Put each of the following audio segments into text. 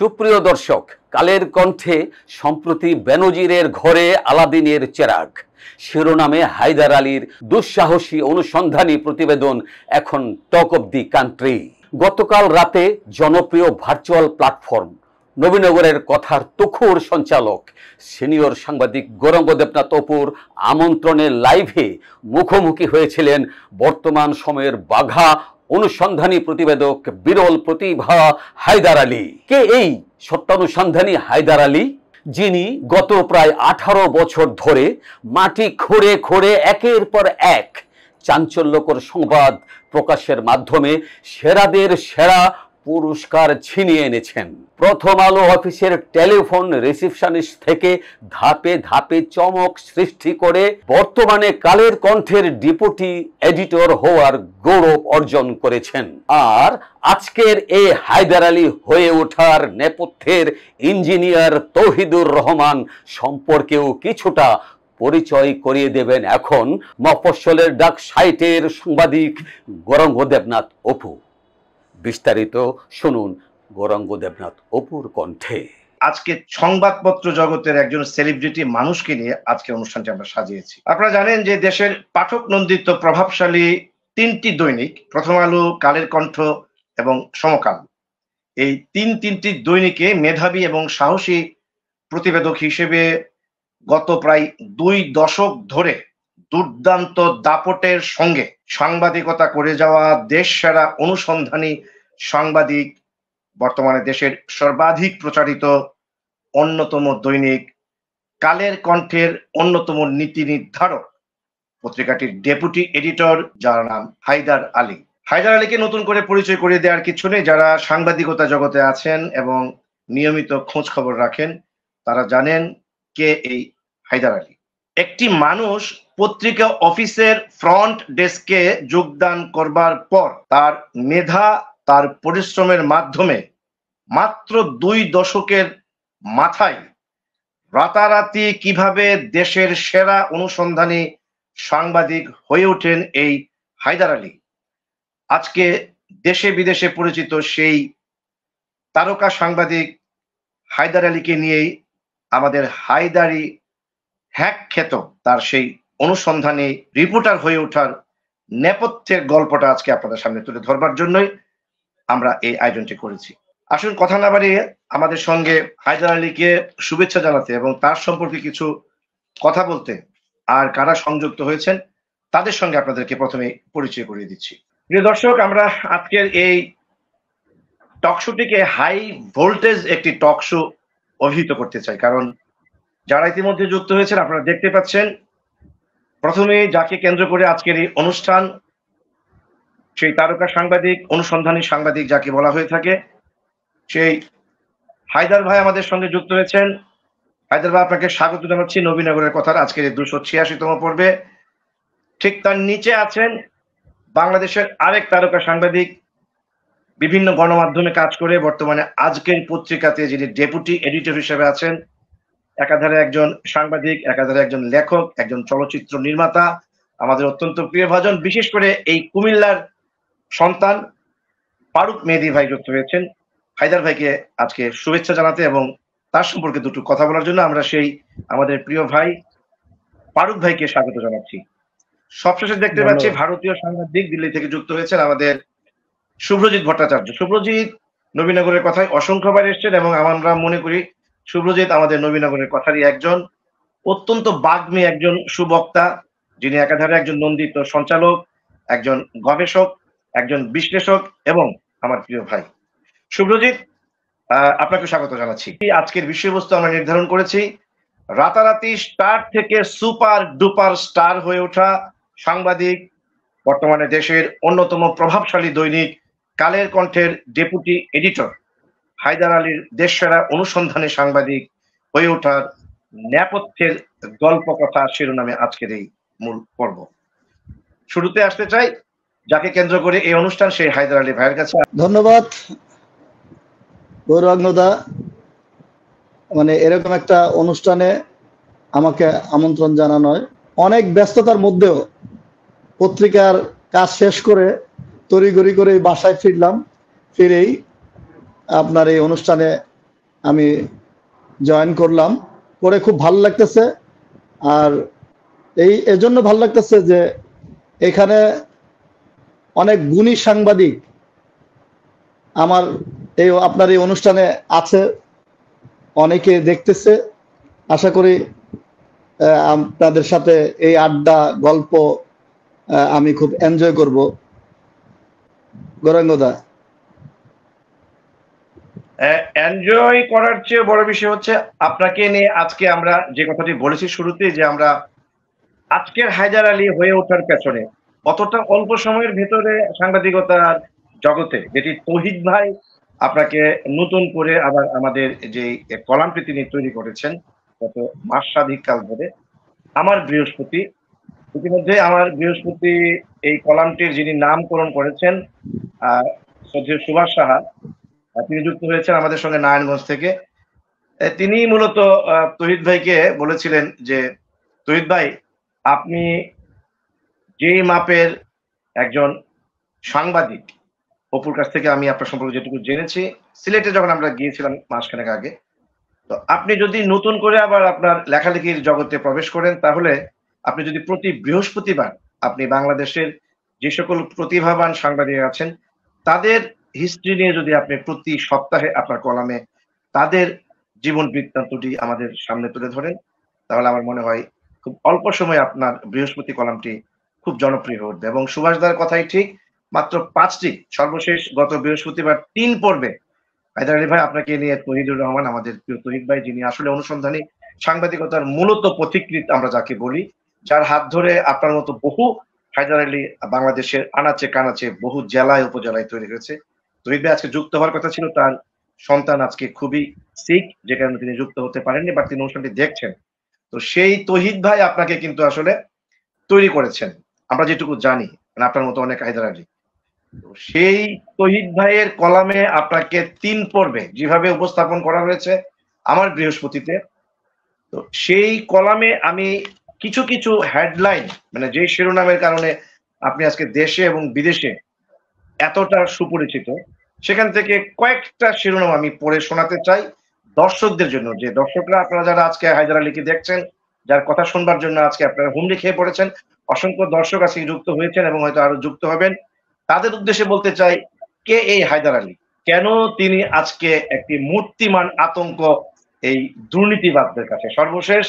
সুপ্রিয় দর্শক, কালের কণ্ঠে সম্প্রতি বেনজিরের ঘরে আলাদিনের চেরাগ শিরোনামে হায়দার আলীর দুঃসাহসী অনুসন্ধানী প্রতিবেদন এখন টক অব দি কান্ট্রি। গতকাল রাতে জনপ্রিয় ভার্চুয়াল প্ল্যাটফর্ম নবীনগরের কথার তুখোর সঞ্চালক সিনিয়র সাংবাদিক গৌরাঙ্গ দেবনাথ অপুর আমন্ত্রণে লাইভে মুখোমুখি হয়েছিলেন বর্তমান সময়ের বাঘা অনুসন্ধানী প্রতিবেদক বিরল প্রতিভা হায়দার আলী। কে এই সত্যানুসন্ধানী হায়দার আলী, যিনি গত প্রায় 18 বছর ধরে মাটি খুঁড়ে খুঁড়ে একের পর এক চাঞ্চল্যকর সংবাদ প্রকাশের মাধ্যমে সেরাদের সেরা পুরস্কার ছিনিয়ে এনেছেন। প্রথম আলো অফিসের টেলিফোন রিসিপশনিস্ট থেকে ধাপে ধাপে চমক সৃষ্টি করে বর্তমানে কালের কণ্ঠের ডেপুটি এডিটর হওয়ার গৌরব অর্জন করেছেন। আর আজকের এই হায়দার আলী হয়ে ওঠার নেপথ্যের ইঞ্জিনিয়ার তৌহিদুর রহমান সম্পর্কেও কিছুটা পরিচয় করিয়ে দেবেন এখন মফস্বলের ডাক সাইটের সাংবাদিক গৌরাঙ্গ দেবনাথ অপু। বিস্তারিত শুনুন গৌরাঙ্গ দেবনাথ অপুর কণ্ঠে। আজকে সংবাদপত্র জগতের একজন সেলিব্রিটি মানুষকে নিয়ে আজকে অনুষ্ঠানটি আমরা সাজিয়েছি। আপনারা জানেন যে দেশের পাঠক নন্দিত প্রভাবশালী 3টি দৈনিক প্রথম আলো, কালের কণ্ঠ এবং সমকাল, এই তিনটি দৈনিকে মেধাবী এবং সাহসী প্রতিবেদক হিসেবে গত প্রায় 2 দশক ধরে দুর্দান্ত দাপটের সঙ্গে সাংবাদিকতা করে যাওয়া দেশ সেরা অনুসন্ধানী সাংবাদিক, বর্তমানে দেশের সর্বাধিক প্রচারিত অন্যতম দৈনিক কালের কণ্ঠের অন্যতম নীতি নির্ধারক পত্রিকাটির ডেপুটি এডিটর, যার নাম হায়দার আলী। হায়দার আলীকে নতুন করে পরিচয় করিয়ে দেওয়ার কিছু নেই। যারা সাংবাদিকতা জগতে আছেন এবং নিয়মিত খোঁজ খবর রাখেন তারা জানেন কে এই হায়দার আলী। একটি মানুষ পত্রিকা অফিসের ফ্রন্ট ডেস্কে যোগদান করবার পর তার মেধা, তার পরিশ্রমের মাধ্যমে মাত্র 2 দশকের মাথায় রাতারাতি কিভাবে দেশের সেরা অনুসন্ধানী সাংবাদিক হয়ে ওঠেন এই হায়দার আলী, আজকে দেশে বিদেশে পরিচিত সেই তারকা সাংবাদিক হায়দার আলীকে নিয়েই আমাদের হায়দারি হ্যাক খ্যাত তার সেই অনুসন্ধানী রিপোর্টার হয়ে ওঠার নেপথ্যের গল্পটা আজকে আপনাদের সামনে তুলে ধরবার জন্যই আমরা এই আয়োজনটি করেছি। আসুন কথা না বাড়িয়ে আমাদের সঙ্গে হায়দার আলীকে শুভেচ্ছা জানাতে এবং তার সম্পর্কে কিছু কথা বলতে আর কারা সংযুক্ত হয়েছেন তাদের সঙ্গে আপনাদেরকে প্রথমে পরিচয় করিয়ে দিচ্ছি। প্রিয় দর্শক, আমরা আজকের এই টক শোটিকে হাই ভোল্টেজ একটি টক শো অভিহিত করতে চাই, কারণ যারা ইতিমধ্যে যুক্ত হয়েছেন আপনারা দেখতে পাচ্ছেন প্রথমে যাকে কেন্দ্র করে আজকের এই অনুষ্ঠান, সেই তারকা সাংবাদিক, অনুসন্ধানী সাংবাদিক যাকে বলা হয়ে থাকে, সেই হায়দার ভাই আমাদের সঙ্গে যুক্ত হয়েছেন। হায়দার ভাই, আপনাকে স্বাগত জানাচ্ছি নবীনগরের কথার আজকের এই 286তম পর্বে। ঠিক তার নিচে আছেন বাংলাদেশের আরেক তারকা সাংবাদিক, বিভিন্ন গণমাধ্যমে কাজ করে বর্তমানে আজকের পত্রিকাতে যিনি ডেপুটি এডিটর হিসেবে আছেন। একাধারে একজন সাংবাদিক, একাধারে একজন লেখক, একজন চলচ্চিত্র নির্মাতা, আমাদের অত্যন্ত প্রিয়ভাজন, বিশেষ করে এই কুমিল্লার সন্তান ফারুক মেহেদী ভাই যুক্ত হয়েছেন। হায়দার ভাইকে আজকে শুভেচ্ছা জানাতে এবং তার সম্পর্কে দুটো কথা বলার জন্য আমরা সেই আমাদের প্রিয় ভাই ফারুক ভাইকে স্বাগত জানাচ্ছি। সবশেষে দেখতে পাচ্ছি ভারতীয় সাংবাদিক দিল্লি থেকে যুক্ত হয়েছেন আমাদের শুভ্রজিৎ ভট্টাচার্য। শুভ্রজিৎ নবীনগরের কথায় অসংখ্যবার এসছেন এবং আমরা মনে করি শুভ্রজিৎ আমাদের নবীনগরের কথারই একজন অত্যন্ত বাগ্মী, একজন সুবক্তা, যিনি একাধারে একজন নন্দিত সঞ্চালক, একজন গবেষক, একজন বিশ্লেষক এবং আমার প্রিয় ভাই। শুভ্রজিৎ, আপনাকে স্বাগত জানাচ্ছি। আজকের বিষয়বস্তু আমরা নির্ধারণ করেছি রাতারাতি স্টার থেকে সুপার ডুপার স্টার হয়ে ওঠা সাংবাদিক, বর্তমানে দেশের অন্যতম প্রভাবশালী দৈনিক কালের কণ্ঠের ডেপুটি এডিটর হায়দার আলীর দেশসেরা অনুসন্ধানী সাংবাদিক হয়ে ওঠার নেপথ্যের গল্প কথা শিরোনামে আজকের এই মূল পর্ব। শুরুতে আসতে চাই যাকে কেন্দ্র করে এই অনুষ্ঠান, সেই হায়দার আলী ভাইয়ের কাছে। ধন্যবাদ গৌরাঙ্গদা, মানে এরকম একটা অনুষ্ঠানে আমাকে আমন্ত্রণ জানানোয়। অনেক ব্যস্ততার মধ্যেও পত্রিকার কাজ শেষ করে তড়িঘড়ি করে বাসায় ফিরলাম। ফিরেই আপনার এই অনুষ্ঠানে আমি জয়েন করলাম, করে খুব ভালো লাগতেছে। আর এজন্য ভালো লাগতেছে যে এখানে অনেক গুণী সাংবাদিক আমার আপনার এই অনুষ্ঠানে আছে, অনেকে দেখতেছে। আশা করি আপনাদের সাথে এই আড্ডা গল্প আমি খুব এনজয় করব। গৌরাঙ্গদা, এনজয় করার চেয়ে বড় বিষয় হচ্ছে আপনাকে নিয়ে আজকে আমরা যে কথাটি বলেছি শুরুতে, যে আমরা আজকের হায়দার আলী হয়ে ওঠার পেছনে অতটা অল্প সময়ের ভেতরে সাংবাদিকতার জগতে যেটি তৌহিদ ভাই আপনাকে নতুন করে আবার আমাদের যে কলামটি তিনি তৈরি করেছেন গত মাস সাধিক কাল ধরে, আমার বৃহস্পতি, ইতিমধ্যে আমার বৃহস্পতি এই কলামটির যিনি নামকরণ করেছেন শ্রদ্ধেয় সুভাষ সাহা, তিনি যুক্ত হয়েছেন আমাদের সঙ্গে নারায়ণগঞ্জ থেকে। তিনি মূলত তৌহিদ ভাইকে বলেছিলেন যে তৌহিদ ভাই, আপনি যেই মাপের একজন সাংবাদিক, অপুর কাছ থেকে আমি আপনার সম্পর্কে যেটুকু জেনেছি সিলেটে যখন আমরা গিয়েছিলাম মাসখানেক আগে, তো আপনি যদি নতুন করে আবার আপনার লেখালেখির জগতে প্রবেশ করেন, তাহলে আপনি যদি প্রতি বৃহস্পতিবার আপনি বাংলাদেশের যে সকল প্রতিভাবান সাংবাদিক আছেন তাদের হিস্ট্রি নিয়ে যদি আপনি প্রতি সপ্তাহে আপনার কলামে তাদের জীবন বৃত্তান্তটি আমাদের সামনে তুলে ধরেন, তাহলে আমার মনে হয় খুব অল্প সময়ে আপনার বৃহস্পতি কলামটি খুব জনপ্রিয় হয়ে উঠবে। এবং সুভাষদার কথাই ঠিক, মাত্র 5টি, সর্বশেষ গত বৃহস্পতিবার 3 পর্বে হায়দার আলী ভাই আপনাকে নিয়ে তহিদুর রহমান, আমাদের প্রিয় তহিদ ভাই, যিনি আসলে অনুসন্ধানী সাংবাদিকতার মূলত পথিকৃৎ আমরা যাকে বলি, যার হাত ধরে আপনার মতো বহু হায়দার আলী বাংলাদেশের আনাচে কানাচে বহু জেলায় উপজেলায় তৈরি হয়েছে। তহিদ ভাই আজকে যুক্ত হওয়ার কথা ছিল, তার সন্তান আজকে খুবই সিক, যে কারণে তিনি যুক্ত হতে পারেননি, বাট তিনি অনুষ্ঠানটি দেখছেন। তো সেই তহিদ ভাই আপনাকে কিন্তু আসলে তৈরি করেছেন, আমরা যেটুকু জানি, মানে আপনার মতো অনেক হায়দার আলী। সেই তহিদ ভাইয়ের কলামে আপনাকে 3 পর্বে যেভাবে উপস্থাপন করা হয়েছে আমার বৃহস্পতিতে, তো সেই কলামে আমি কিছু কিছু হেডলাইন, মানে যে শিরোনামের কারণে আপনি আজকে দেশে এবং বিদেশে এতটা সুপরিচিত, সেখান থেকে কয়েকটা শিরোনাম আমি পড়ে শোনাতে চাই দর্শকদের জন্য, যে দর্শকরা আপনারা যারা আজকে হায়দার আলীকে দেখছেন, যার কথা শুনবার জন্য আজকে আপনারা হুমড়ি খেয়ে পড়েছেন, অসংখ্য দর্শক আজকে যুক্ত হয়েছেন এবং হয়তো আরো যুক্ত হবেন, তাদের উদ্দেশ্যে বলতে চাই, কে এই হায়দার আলী, কেন তিনি আজকে একটি মূর্তিমান আতঙ্ক এই দুর্নীতিবাদদের কাছে। সর্বশেষ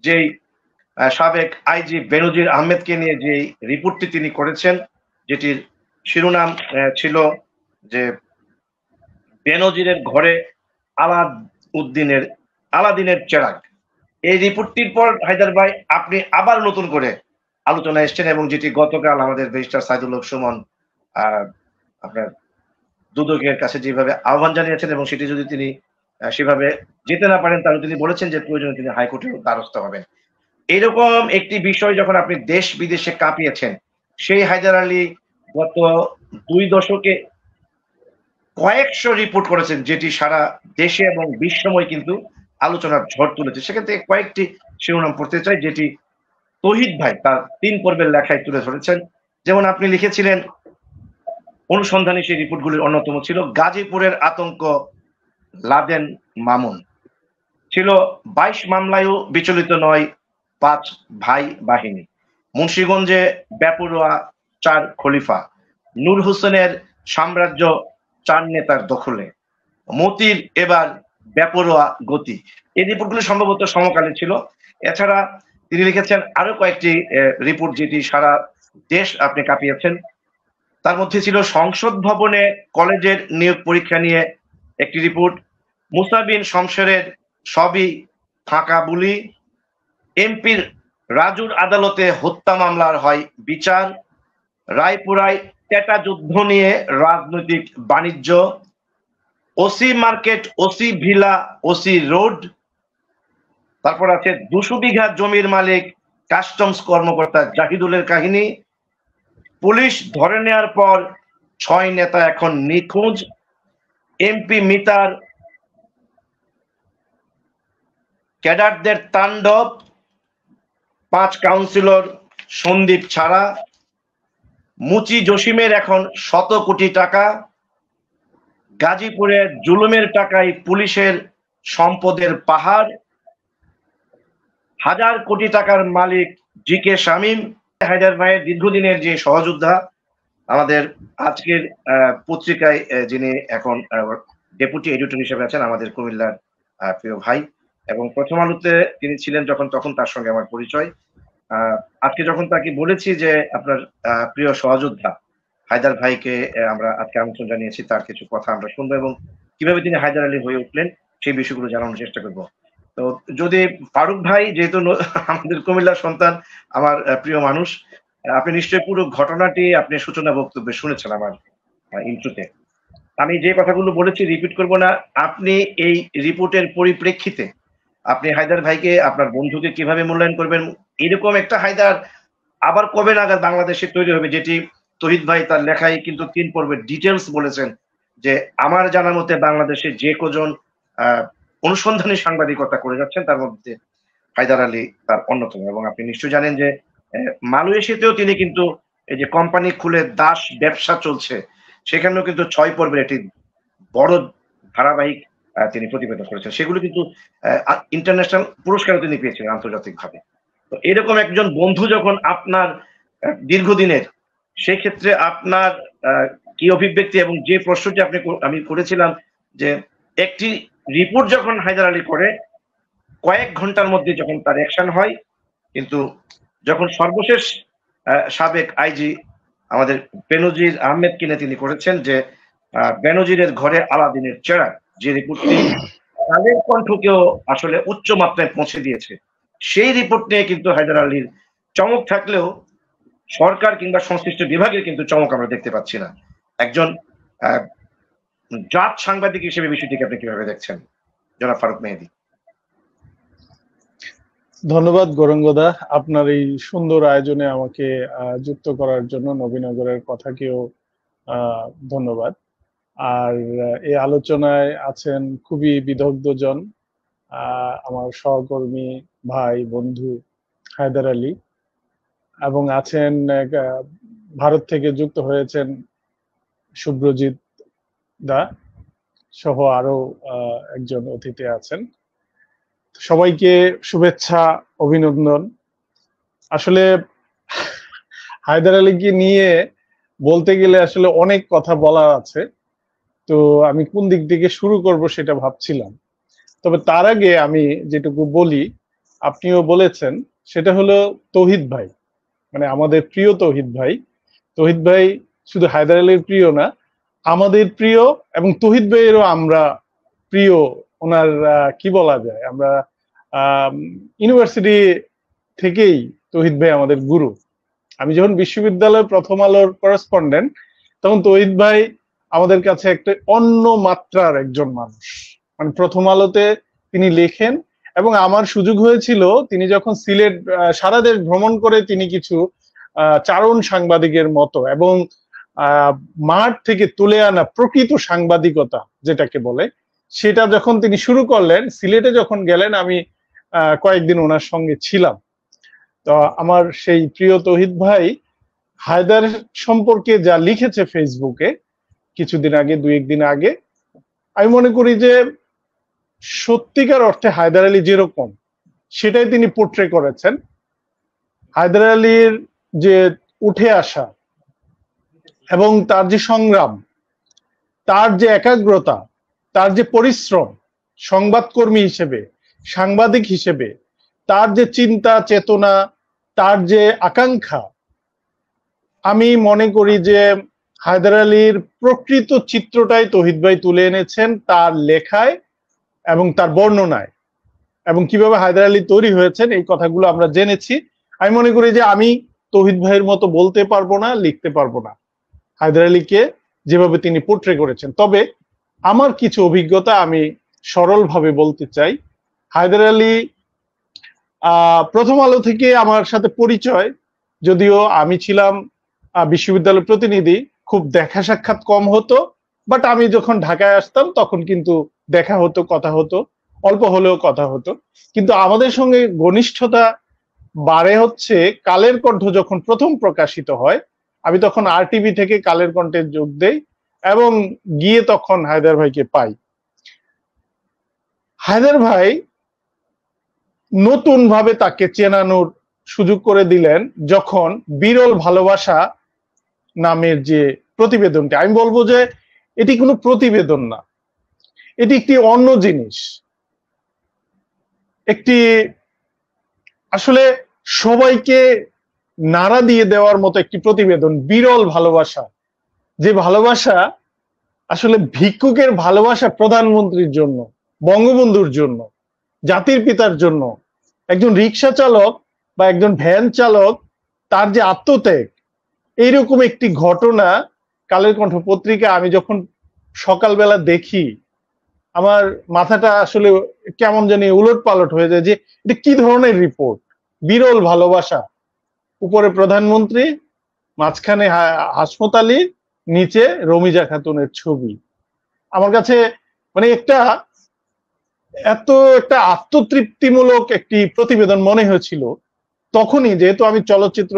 যেই সাবেক আইজি বেনজির আহমেদকে নিয়ে যে রিপোর্টটি তিনি করেছেন, যেটির শিরোনাম ছিল যে বেনজিরের ঘরে আলাদিনের চেরাগ, এই রিপোর্টটির পর হায়দার ভাই আপনি আবার নতুন করে আলোচনা এসছেন, এবং যেটি গতকাল আমাদের ব্যারিস্টার সাইদুল হক সুমন আপনার দুদকের কাছে যেভাবে আহ্বান জানিয়েছেন, এবং সেটি যদি তিনি সেভাবে যেতে না পারেন তাহলে তিনি বলেছেন যে প্রয়োজনে তিনি হাইকোর্টের দ্বারস্থ হবেন। এরকম একটি বিষয় যখন আপনি দেশ বিদেশে কাঁপিয়েছেন, সেই হায়দার আলী গত 2 দশকে কয়েকশো রিপোর্ট করেছেন, যেটি সারা দেশে এবং বিশ্বময় কিন্তু আলোচনার ঝড় তুলেছে। সেখান থেকে কয়েকটি শিরোনাম পড়তে চাই, যেটি তহিদ ভাই তার 3 পর্বের লেখায় তুলে ধরেছেন। যেমন আপনি লিখেছিলেন, অনুসন্ধানী সেই রিপোর্টগুলির অন্যতম ছিল গাজীপুরের আতঙ্ক লাদেন মামুন, ছিল 22 মামলায়ও বিচলিত নয় 5 ভাই বাহিনী, মুন্সিগঞ্জে বেপরোয়া 4 খলিফা, নূর হোসেনের সাম্রাজ্য 4 নেতার দখলে, মতির এবার বেপরোয়া গতি। এই রিপোর্টগুলি সম্ভবত সমকালীন ছিল। এছাড়া তিনি লিখেছেন আরো কয়েকটি রিপোর্ট, যেটি সারা দেশ আপনি কাঁপিয়েছেন। তার মধ্যে ছিল সংসদ ভবনে কলেজের নিয়োগ পরীক্ষা নিয়ে একটি রিপোর্ট, মুসা বিন শমশেরের সবই ফাঁকা বুলি, এমপির রাজুর আদালতে হত্যা মামলার হয় বিচার, রায়পুরায় টেটা যুদ্ধ নিয়ে রাজনৈতিক বাণিজ্য, OC market, OC villa, OC road. তারপর আছে 200 বিঘা জমির মালিক কাস্টমস কর্মকর্তা জাহিদুলের কাহিনী, পুলিশ ধরে নেওয়ার পর 6 নেতা এখন নিখোঁজ, এমপি মিতার ক্যাডারদের তাণ্ডব, 5 কাউন্সিলর সন্দীপ ছাড়া, মুচি জসিমের এখন 100 কোটি টাকা, গাজীপুরের জুলুমের টাকায় পুলিশের সম্পদের পাহাড়, হাজার কোটি টাকার মালিক জি.কে. শামীম, হায়দার ভাইয়ের দীর্ঘদিনের যে সহযোদ্ধা, আমাদের আজকের পত্রিকায় যিনি এখন ডেপুটি এডিটর হিসেবে আছেন, আমাদের কুমিল্লার প্রিয় ভাই, এবং প্রথম আলোতে তিনি ছিলেন তখন তার সঙ্গে আমার পরিচয়। আজকে যখন তাকে বলেছি যে আপনার প্রিয় সহযোদ্ধা হায়দার ভাইকে আমরা আজকে আমন্ত্রণ জানিয়েছি, তার কিছু কথা আমরা শুনবো এবং কিভাবে তিনি হায়দার আলী হয়ে উঠলেন সেই বিষয়গুলো জানানোর চেষ্টা করব। তো যদি ফারুক ভাই, যেহেতু আমাদের কুমিল্লার সন্তান, আমার প্রিয় মানুষ, আপনি নিশ্চয়ই পুরো ঘটনাটি আপনি সূচনা বক্তব্যে শুনেছেন আমার ইন্ট্রোতে। আমি যে কথাগুলো বলেছি রিপিট করব না। আপনি এই রিপোর্টের পরিপ্রেক্ষিতে আপনি হায়দার ভাইকে, আপনার বন্ধুকে কিভাবে মূল্যায়ন করবেন? এরকম একটা হায়দার আবার কবে নাগাদ বাংলাদেশে তৈরি হবে, যেটি তহিদ ভাই তার লেখায় কিন্তু 3 পর্বের ডিটেলস বলেছেন যে আমার জানা মতে বাংলাদেশে যে কজন অনুসন্ধানী সাংবাদিকতা করে যাচ্ছেন তার মধ্যে হায়দার আলী তার অন্যতম। এবং আপনি নিশ্চয়ই জানেন যে মালয়েশিয়াতেও তিনি কিন্তু এই যে কোম্পানি খুলে দাস ব্যবসা চলছে, সেখানেও কিন্তু 6 পর্বের একটি বড় ধারাবাহিক তিনি প্রতিবেদন করেছেন। সেগুলো কিন্তু ইন্টারন্যাশনাল পুরস্কারও তিনি পেয়েছিলেন আন্তর্জাতিকভাবে। তো এরকম একজন বন্ধু যখন আপনার দীর্ঘদিনের, সেক্ষেত্রে আপনার কি অভিব্যক্তি? এবং যে প্রশ্নটি আমি করেছিলাম যে একটি রিপোর্ট যখন হায়দার আলী করে কয়েক ঘন্টার মধ্যে যখন তার অ্যাকশন হয়, কিন্তু যখন সর্বশেষ সাবেক আইজি আমাদের বেনজির আহমেদ কিনে তিনি করেছেন যে বেনজিরের ঘরে আলাদিনের চেরাগ, যে রিপোর্টটি কালের কণ্ঠকেও আসলে উচ্চ মাত্রায় পৌঁছে দিয়েছে, সেই রিপোর্ট নিয়ে কিন্তু হায়দার আলীর চমক থাকলেও সরকার কিংবা সংশ্লিষ্ট বিভাগের কিন্তু চমক আমরা দেখতে পাচ্ছি না। একজন জাত সাংবাদিক হিসেবে বিষয়টিকে আপনি কিভাবে দেখছেন, জনাব ফারুক মেহেদী? ধন্যবাদ গৌরাঙ্গদা, আপনার এই সুন্দর আয়োজনে আমাকে যুক্ত করার জন্য। নবীনগরের কথাকেও ধন্যবাদ। আর এই আলোচনায় আছেন খুবই বিদগ্ধজন, আমার সহকর্মী, ভাই, বন্ধু হায়দার আলী, এবং আছেন ভারত থেকে যুক্ত হয়েছেন শুভ্রজিৎ দা সহ আরো একজন অতিথি আছেন। সবাইকে শুভেচ্ছা, অভিনন্দন। আসলে হায়দার আলীকে নিয়ে বলতে গেলে আসলে অনেক কথা বলার আছে, তো আমি কোন দিক থেকে শুরু করব সেটা ভাবছিলাম। তবে তার আগে আমি যেটুকু বলি, আপনিও বলেছেন, সেটা হলো তৌহিদ ভাই, মানে আমাদের প্রিয় তৌহিদ ভাই। তৌহিদ ভাই শুধু হায়দার আলীর প্রিয় না, আমাদের প্রিয়, এবং তৌহিদ ভাইয়েরও আমরা প্রিয়। ওনার কি বলা যায়, আমরা ইউনিভার্সিটি থেকেই তৌহিদ ভাই আমাদের গুরু। আমি যখন বিশ্ববিদ্যালয়ের প্রথম আলোর করেসপন্ডেন্ট, তখন তৌহিদ ভাই আমাদের কাছে একটা অন্য মাত্রার একজন মানুষ। মানে প্রথম আলোতে তিনি লেখেন, এবং আমার সুযোগ হয়েছিল তিনি যখন সিলেট সারা দেশ ভ্রমণ করে তিনি কিছু চারণ সাংবাদিকের মতো এবং মাঠ থেকে তুলে আনা প্রকৃত সাংবাদিকতা যেটাকে বলে, সেটা যখন তিনি শুরু করলেন, সিলেটে যখন গেলেন, আমি কয়েকদিন ওনার সঙ্গে ছিলাম। তো আমার সেই প্রিয় তৌহিদ ভাই হায়দার সম্পর্কে যা লিখেছে ফেসবুকে কিছুদিন আগে, 2-1 দিন আগে, আমি মনে করি যে সত্যিকার অর্থে হায়দার আলী যেরকম, সেটাই তিনি পোর্ট্রে করেছেন। হায়দার আলীর যে উঠে আসা এবং তার যে সংগ্রাম, তার যে একাগ্রতা, তার যে পরিশ্রম সংবাদকর্মী হিসেবে, সাংবাদিক হিসেবে, তার যে চিন্তা চেতনা, তার যে আকাঙ্ক্ষা, আমি মনে করি যে হায়দার আলীর প্রকৃত চিত্রটাই তৌহিদ ভাই তুলে এনেছেন তার লেখায় এবং তার বর্ণনায়। এবং কিভাবে হায়দার আলী তৈরি হয়েছেন এই কথাগুলো আমরা জেনেছি। আমি মনে করি যে আমি তৌহিদ ভাইয়ের মতো বলতে পারবো না, লিখতে পারবো না হায়দার আলীকে যেভাবে তিনি পোর্ট্রে করেছেন। তবে আমার কিছু অভিজ্ঞতা আমি সরলভাবে বলতে চাই। হায়দার আলী প্রথম আলো থেকে আমার সাথে পরিচয়, যদিও আমি ছিলাম বিশ্ববিদ্যালয় প্রতিনিধি, খুব দেখা সাক্ষাৎ কম হতো, বাট আমি যখন ঢাকায় আসতাম তখন কিন্তু দেখা হতো, কথা হতো, অল্প হলেও কথা হতো। কিন্তু আমাদের সঙ্গে ঘনিষ্ঠতা বাড়ে হচ্ছে কালের কণ্ঠ যখন প্রথম প্রকাশিত হয়। আমি তখন RTV থেকে কালের কণ্ঠে যোগ দেই এবং গিয়ে তখন হায়দার ভাইকে পাই। হায়দার ভাই নতুন ভাবে তাকে চেনানোর সুযোগ করে দিলেন যখন বিরল ভালোবাসা নামের যে প্রতিবেদনটি, আমি বলবো যে এটি কোনো প্রতিবেদন না, এটি একটি অন্য জিনিস, একটি আসলে সবাইকে নাড়া দিয়ে দেওয়ার মতো একটি প্রতিবেদন। বিরল ভালোবাসা, যে ভালোবাসা আসলে ভিক্ষুকের ভালোবাসা প্রধানমন্ত্রীর জন্য, বঙ্গবন্ধুর জন্য, জাতির পিতার জন্য, একজন রিক্সা চালক বা একজন ভ্যান চালক তার যে আত্মত্যাগ, এইরকম একটি ঘটনা কালের কণ্ঠ পত্রিকা আমি যখন সকালবেলা দেখি আমার মাথাটা আসলে কেমন জানি উলট পালট হয়ে যায় যে এটা কি ধরনের রিপোর্ট। বিরল ভালোবাসা, উপরে প্রধানমন্ত্রী, মাঝখানে হাসমত আলী, নিচে রমিজা খাতুনের ছবি। আমার কাছে মানে একটা আত্মতৃপ্তিমূলক একটি প্রতিবেদন মনে হয়েছিল তখনই, যেহেতু আমি চলচ্চিত্র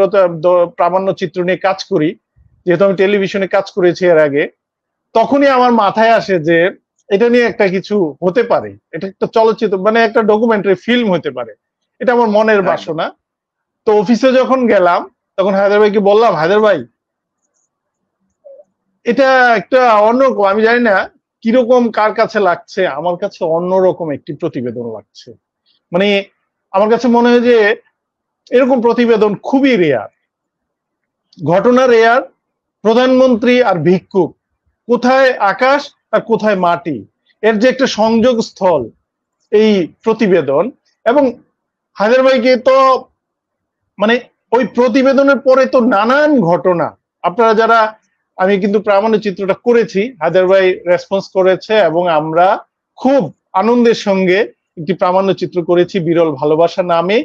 প্রামাণ্য চিত্র নিয়ে কাজ করি, যেহেতু আমি টেলিভিশনে কাজ করেছি এর আগে, তখনই আমার মাথায় আসে যে এটা নিয়ে একটা কিছু হতে পারে, এটা একটা চলচ্চিত্র মানে একটা ডকুমেন্টারি ফিল্ম হতে পারে, এটা আমার মনের বাসনা। তো অফিসে যখন গেলাম তখন হায়দার ভাইকে বললাম, হায়দার ভাই এটা একটা অন্যরকম, আমি জানি না কিরকম কার কাছে লাগছে, আমার কাছে অন্যরকম একটি প্রতিবেদন লাগছে। মানে আমার কাছে মনে হয় যে এরকম প্রতিবেদন খুবই রেয়ার, ঘটনা রেয়ার। প্রধানমন্ত্রী আর ভিক্ষুক, কোথায় আকাশ আর কোথায় মাটি, এর যে একটা সংযোগ স্থল এই প্রতিবেদন। এবং হায়দার ভাইকে তো মানে ওই প্রতিবেদনের পরে তো নানান ঘটনা, আপনারা যারা, আমি কিন্তু প্রামাণ্য চিত্রটা করেছি, হায়দার ভাই রেসপন্স করেছে এবং আমরা খুব আনন্দের সঙ্গে একটি প্রামাণ্য চিত্র করেছি বিরল ভালোবাসা নামে।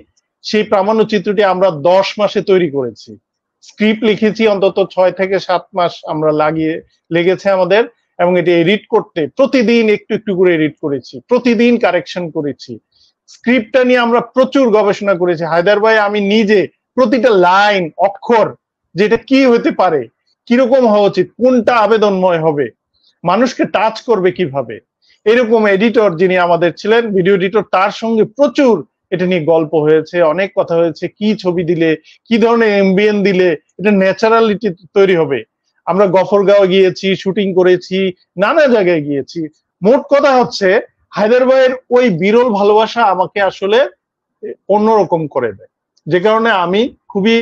সেই প্রামাণ্য চিত্রটি আমরা 10 মাসে তৈরি করেছি, স্ক্রিপ্ট লিখেছি অন্তত 6 থেকে 7 মাস আমরা লেগেছে আমাদের, এবং এটি এডিট করতে প্রতিদিন একটু একটু করে এডিট করেছি, প্রতিদিন কারেকশন করেছি। স্ক্রিপ্টটা নিয়ে আমরা প্রচুর গবেষণা করেছি, হায়দার ভাই আমি নিজে প্রতিটা লাইন অক্ষর, যেটা কি হতে পারে, কিরকম হওয়া উচিত, কোনটা আবেদনময় হবে, মানুষকে টাচ করবে কিভাবে, এরকম এডিটর যিনি আমাদের ছিলেন, ভিডিও এডিটর, তার সঙ্গে প্রচুর এটা নিয়ে গল্প হয়েছে, অনেক কথা হয়েছে, কি ছবি দিলে, কি ধরনের এমবিএন দিলে এটা ন্যাচারালিটি তৈরি হবে। আমরা গফরগাঁও গিয়েছি, শুটিং করেছি, নানা জায়গায় গিয়েছি। মোট কথা হচ্ছে হায়দার ভাইয়ের ওই বিরল ভালোবাসা আমাকে আসলে অন্যরকম করে দেয়, যে কারণে আমি খুবই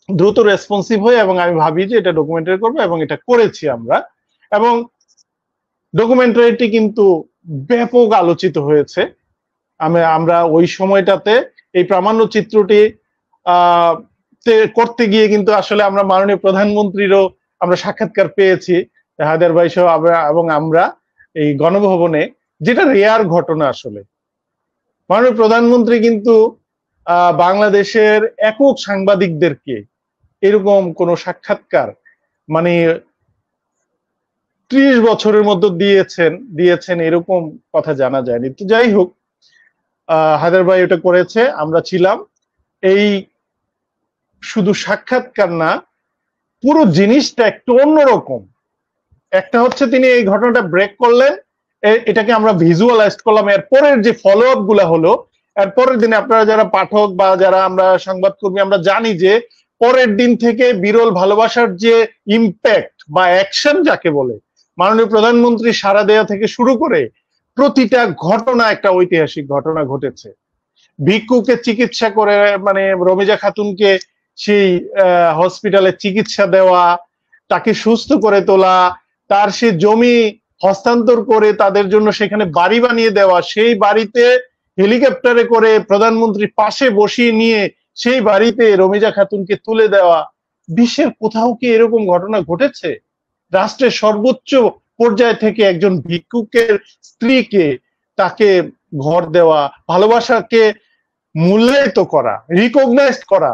দ্রুত রেসপন্সিভ হই এবং আমি ভাবি যে এটা ডকুমেন্টারি করবো, এবং এটা করেছি আমরা। এবং ডকুমেন্টারিটি কিন্তু ব্যাপক আলোচিত হয়েছে। আমরা ওই সময়টাতে এই প্রামাণ্য চিত্রটি করতে গিয়ে কিন্তু আসলে আমরা মাননীয় প্রধানমন্ত্রীরও আমরা সাক্ষাৎকার পেয়েছি, হায়দার ভাই সহ এবং আমরা এই গণভবনে, যেটা রেয়ার ঘটনা। আসলে মাননীয় প্রধানমন্ত্রী কিন্তু বাংলাদেশের একক সাংবাদিকদেরকে এরকম কোন সাক্ষাৎকার মানে 30 বছরের মধ্যে দিয়েছেন এরকম কথা জানা যায়নি। তো যাই হোক, হায়দার ভাই এটা করেছে, আমরা ছিলাম। এই শুধু সাক্ষাৎকার না, পুরো জিনিসটা একটু অন্যরকম। একটা হচ্ছে তিনি এই ঘটনাটা ব্রেক করলেন, এটাকে আমরা ভিজুয়ালাইজ করলাম, এর পরের যে ফলো আপ গুলা হলো, এর পরের দিনে আপনারা যারা পাঠক বা যারা আমরা সংবাদকর্মী, আমরা জানি যে পরের দিন থেকে বিরল ভালোবাসার যে ইম্প্যাক্ট বা অ্যাকশন যাকে বলে, মাননীয় প্রধানমন্ত্রী সাড়া দেওয়া থেকে শুরু করে প্রতিটা ঘটনা একটা ঐতিহাসিক ঘটনা ঘটেছে। ভিক্ষুকে চিকিৎসা করে, মানে রমিজা খাতুনকে সেই হসপিটালে চিকিৎসা দেওয়া, তাকে সুস্থ করে তোলা, তার সে জমি হস্তান্তর করে তাদের জন্য সেখানে বাড়ি বানিয়ে দেওয়া, সেই বাড়িতে হেলিকপ্টারে করে প্রধানমন্ত্রীর পাশে বসিয়ে নিয়ে সেই বাড়িতে রমিজা খাতুনকে তুলে দেওয়া। বিশ্বের কোথাও কি এরকম ঘটনা ঘটেছে? রাষ্ট্রের সর্বোচ্চ পর্যায় থেকে একজন ভিক্ষুকের স্ত্রীকে, তাকে ঘর দেওয়া, ভালোবাসাকে মূল্যায়িত করা, রিকগনাইজ করা,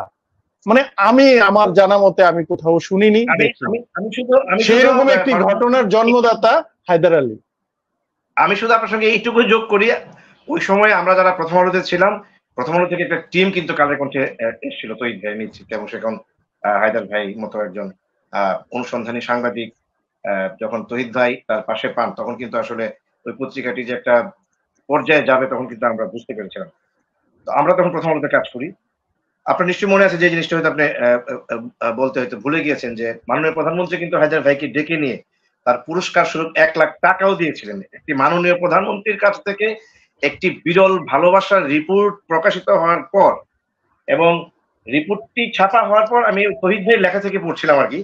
মানে আমি আমার জানা মতে আমি কোথাও শুনিনি। সেরকম একটি ঘটনার জন্মদাতা হায়দার আলী। আমি শুধু আপনার সঙ্গে এইটুকু যোগ করি, ওই সময় আমরা যারা প্রথম আলোতে ছিলাম, প্রথম আলো থেকে একটা টিম কিন্তু কালের কণ্ঠে এসেছিল, তৈরি ভাই নিশ্চিত, এবং সেখানে হায়দার ভাই মতো একজন অনুসন্ধানী সাংবাদিক যখন তহিদ ভাই তার পাশে পান, তখন কিন্তু আসলে ওই পত্রিকাটি যে একটা পর্যায়ে যাবে তখন কিন্তু আমরা বুঝতে পেরেছিলাম। তো আমরা তখন প্রথম আলোতে কাজ করি। আপনার নিশ্চয়ই মনে আছে যে জিনিসটা হয়তো আপনি বলতে হয়তো ভুলে গিয়েছেন যে মাননীয় প্রধানমন্ত্রী কিন্তু হায়দার ভাইকে ডেকে নিয়ে তার পুরস্কার স্বরূপ 1 লাখ টাকাও দিয়েছিলেন। একটি মাননীয় প্রধানমন্ত্রীর কাছ থেকে একটি বিরল ভালোবাসার রিপোর্ট প্রকাশিত হওয়ার পর এবং রিপোর্টটি ছাপা হওয়ার পর আমি তহিদ ভাইয়ের লেখা থেকে পড়ছিলাম আর কি।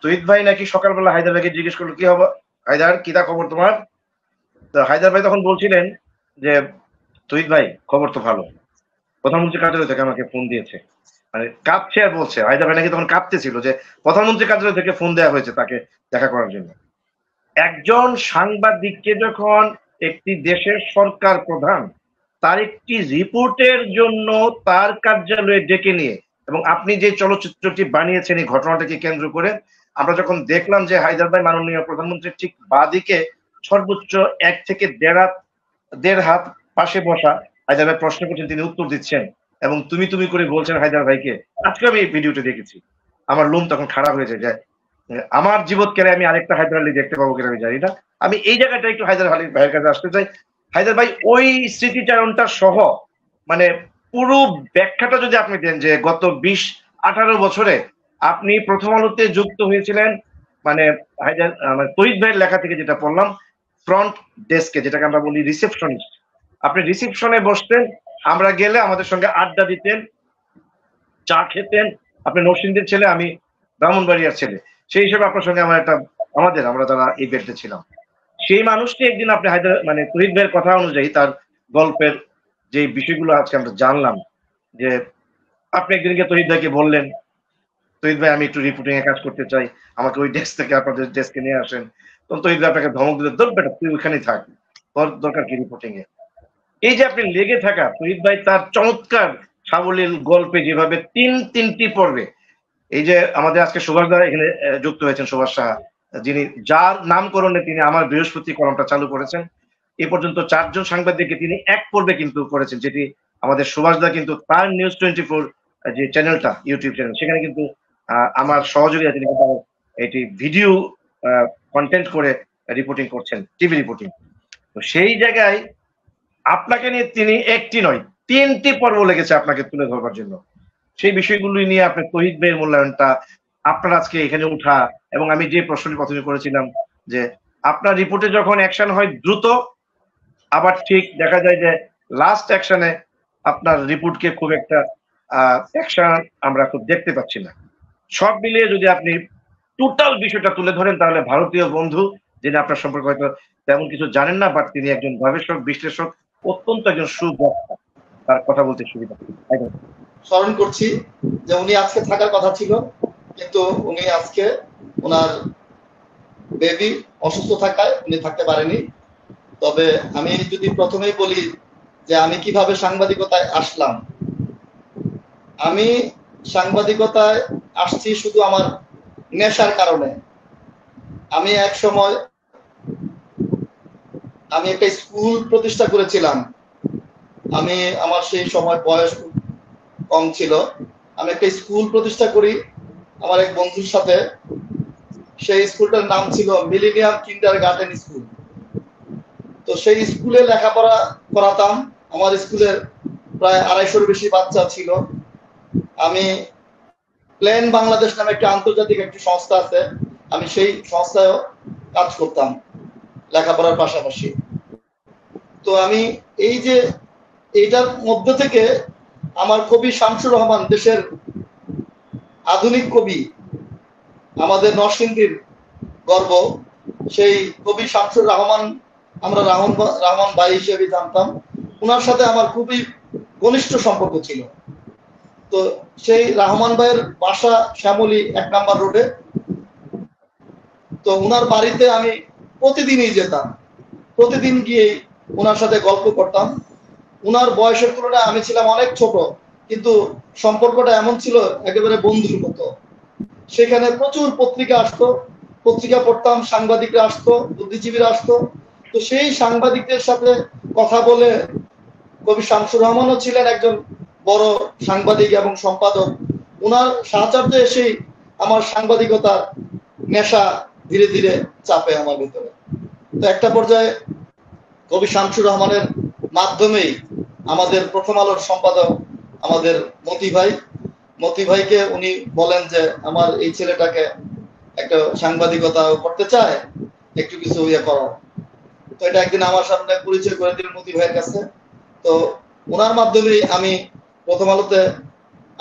তহিদ ভাই নাকি সকালবেলা হায়দার ভাইকে জিজ্ঞেস করলো, কি হবে হায়দার, কি খবর তোমার? তো হায়দার ভাই তখন বলছিলেন যে তহিদ ভাই খবর তো ভালো, প্রধানমন্ত্রী কার্যালয় থেকে আমাকে ফোন দিয়েছে। মানে কাঁপছে আর বলছে, হায়দার ভাই নাকি তখন কাঁপতেছিল যে প্রধানমন্ত্রী কার্যালয় থেকে ফোন দেওয়া হয়েছে তাকে দেখা করার জন্য। একজন সাংবাদিককে যখন একটি দেশের সরকার প্রধান তার একটি রিপোর্টের জন্য তার কার্যালয়ে ডেকে নিয়ে, এবং আপনি যে চলচ্চিত্রটি বানিয়েছেন এই ঘটনাটাকে কেন্দ্র করে, আমরা যখন দেখলাম যে হায়দার ভাই মাননীয় প্রধানমন্ত্রীর ঠিক বাদিকে সর্বোচ্চ 1 থেকে 1.5 হাত পাশে বসা হায়দার ভাই প্রশ্ন করছেন, তিনি উত্তর দিচ্ছেন এবং তুমি করে বলছেন হায়দার ভাইকে। আজকে আমি এই ভিডিওটা দেখেছি, আমার লোম তখন খারাপ হয়েছে যে আমার জীবত কেন আমি আরেকটা হায়দার আলী দেখতে পাবো কিনা আমি জানি না। আমি এই জায়গাটা একটু হায়দার আলী ভাইয়ের কাছে আসতে চাই। হায়দার ভাই ওই স্মৃতিচারণটা সহ মানে পুরো ব্যাখ্যাটা যদি আপনি দেন যে গত 20-18 বছরে আপনি প্রথম আলোতে যুক্ত হয়েছিলেন, মানে হায়দার তহিদ ভাইয়ের লেখা থেকে যেটা পড়লাম, ফ্রন্ট ডেস্কে, যেটাকে আমরা বলি রিসেপশনিস্ট। আপনি রিসেপশনে বসতেন, আমরা গেলে আমাদের সঙ্গে আড্ডা দিতেন, চা খেতেন। আপনি নরসিংদীর ছেলে, আমি ব্রাহ্মণবাড়িয়ার ছেলে, সেই হিসেবে আপনার সঙ্গে আমার আমরা যারা এই বেল্টে ছিলাম, সেই মানুষটি একদিন আপনি মানে তহিদ ভাইয়ের কথা অনুযায়ী তার গল্পের যে বিষয়গুলো আজকে আমরা জানলাম, যে আপনি একদিনকে তহিদ ভাইকে বললেন, তহিদ ভাই আমি একটু রিপোর্টিং এ কাজ করতে চাই, আমাকে ওই ডেস্ক থেকে আপনাদের ডেস্কে নিয়ে আসেন। তখন তহিদ ভাই আপনাকে ধমক দিলে, তোর বেটা তুই ওইখানেই থাক, তোর দরকার কি রিপোর্টিং এ। এই যে আপনি লেগে থাকা, তহিদ ভাই তার চমৎকার সাবলীল গল্পে যেভাবে তিনটি পর্বে, এই যে আমাদের আজকে সুভাষ দ্বারা এখানে যুক্ত হয়েছেন, সুভাষ সাহা, যিনি যার নামকরণে তিনি আমার বৃহস্পতি কলমটা চালু করেছেন, এ পর্যন্ত 4 জন সাংবাদিককে তিনি এক পর্বে কিন্তু করেছেন, যেটি আমাদের সুভাষ দা কিন্তু তার নিউজ 24 যে চ্যানেলটা, ইউটিউব চ্যানেল, সেখানে কিন্তু আমার সহযোগী তিনি কিন্তু এটি ভিডিও কন্টেন্ট করে রিপোর্টিং করছেন, টিভি রিপোর্টিং। তো সেই জায়গায় আপনাকে নিয়ে তিনি একটি নয় 3টি পর্ব লেগেছে আপনাকে তুলে ধরবার জন্য। সেই বিষয়গুলি নিয়ে আপনার তহিদ ভাইয়ের মূল্যায়নটা, আপনার আজকে এখানে উঠা, এবং আমি যে প্রশ্নটি প্রথমে করেছিলাম যে আপনার রিপোর্টে যখন অ্যাকশন হয় দ্রুত, আবার ঠিক দেখা যায় যে লাস্ট অ্যাকশনে আপনার রিপোর্টকে খুব একটা অ্যাকশন আমরা খুব দেখতে পাচ্ছি না। সব মিলিয়ে যদি আপনি টোটাল বিষয়টা তুলে ধরেন, তাহলে ভারতীয় বন্ধু যিনি আপনার সম্পর্কে হয়তো তেমন কিছু জানেন না, বাট তিনি একজন গবেষক, বিশ্লেষক, অত্যন্ত একজন সুবক্তা, তার কথা বলতে সুবিধা। স্মরণ করছি যে উনি আজকে থাকার কথা ছিল, কিন্তু উনি আজকে ওনার বেবি অসুস্থ থাকায় উনি থাকতে পারেনি। তবে আমি যদি প্রথমেই বলি যে আমি কিভাবে সাংবাদিকতায় আসলাম। আমি সাংবাদিকতায় আসছি শুধু আমার নেশার কারণে। আমি এক সময় একটা স্কুল প্রতিষ্ঠা করেছিলাম। আমার সেই সময় বয়স কম ছিল। আমি একটা স্কুল প্রতিষ্ঠা করি আমার এক বন্ধুর সাথে। সেই স্কুলটার নাম ছিল মিলেনিয়াম কিন্ডারগার্টেন স্কুল। তো সেই স্কুলে লেখাপড়া করাতাম। আমার স্কুলের প্রায় 250-এর বেশি বাচ্চা ছিল। আমি প্ল্যান বাংলাদেশ নামে একটা আন্তর্জাতিক একটি সংস্থা আছে, আমি সেই সংস্থায় কাজ করতাম লেখাপড়ার পাশাপাশি। তো আমি এই যে এইটার মধ্য থেকে আমার কবি শামসুর রহমান, দেশের আধুনিক কবি, আমাদের নরসিংদীর গর্ব, সেই কবি শামসুর রহমান আমরা রহমান ভাই হিসেবে জানতাম। ওনার সাথে আমার খুবই ঘনিষ্ঠ সম্পর্ক ছিল। তো সেই রহমান ভাইয়ের বাসা শ্যামলী 1 নম্বর রোডে। তো ওনার বাড়িতে আমি প্রতিদিনই যেতাম, প্রতিদিন গিয়ে ওনার সাথে গল্প করতাম। ওনার বয়সের তুলনায় আমি ছিলাম অনেক ছোট, কিন্তু সম্পর্কটা এমন ছিল একেবারে বন্ধুর মতো। সেখানে প্রচুর পত্রিকা আসতো, পত্রিকা পড়তাম, সাংবাদিকরা আসতো, বুদ্ধিজীবীরা আসতো। তো সেই সাংবাদিকদের সাথে কথা বলে, কবি শামসুর রহমানও ছিলেন একজন বড় সাংবাদিক এবং সম্পাদক। ওনার সাহায্যে এসেই আমার সাংবাদিকতার নেশা ধীরে ধীরে চাপে আমার ভিতরে। তো একটা পর্যায়ে কবি শামসুর রহমানের মাধ্যমেই আমাদের প্রথম আলোর সম্পাদক আমাদের মতি ভাইকে উনি বলেন যে আমার এই ছেলেটাকে একটা সাংবাদিকতা করতে চায়, একটু কিছু ইয়ে করার। তো এটা একদিন আমার সামনে পরিচয় করে দিলেন মতি ভাইয়ের কাছে। তো ওনার মাধ্যমেই আমি প্রথম আলোতে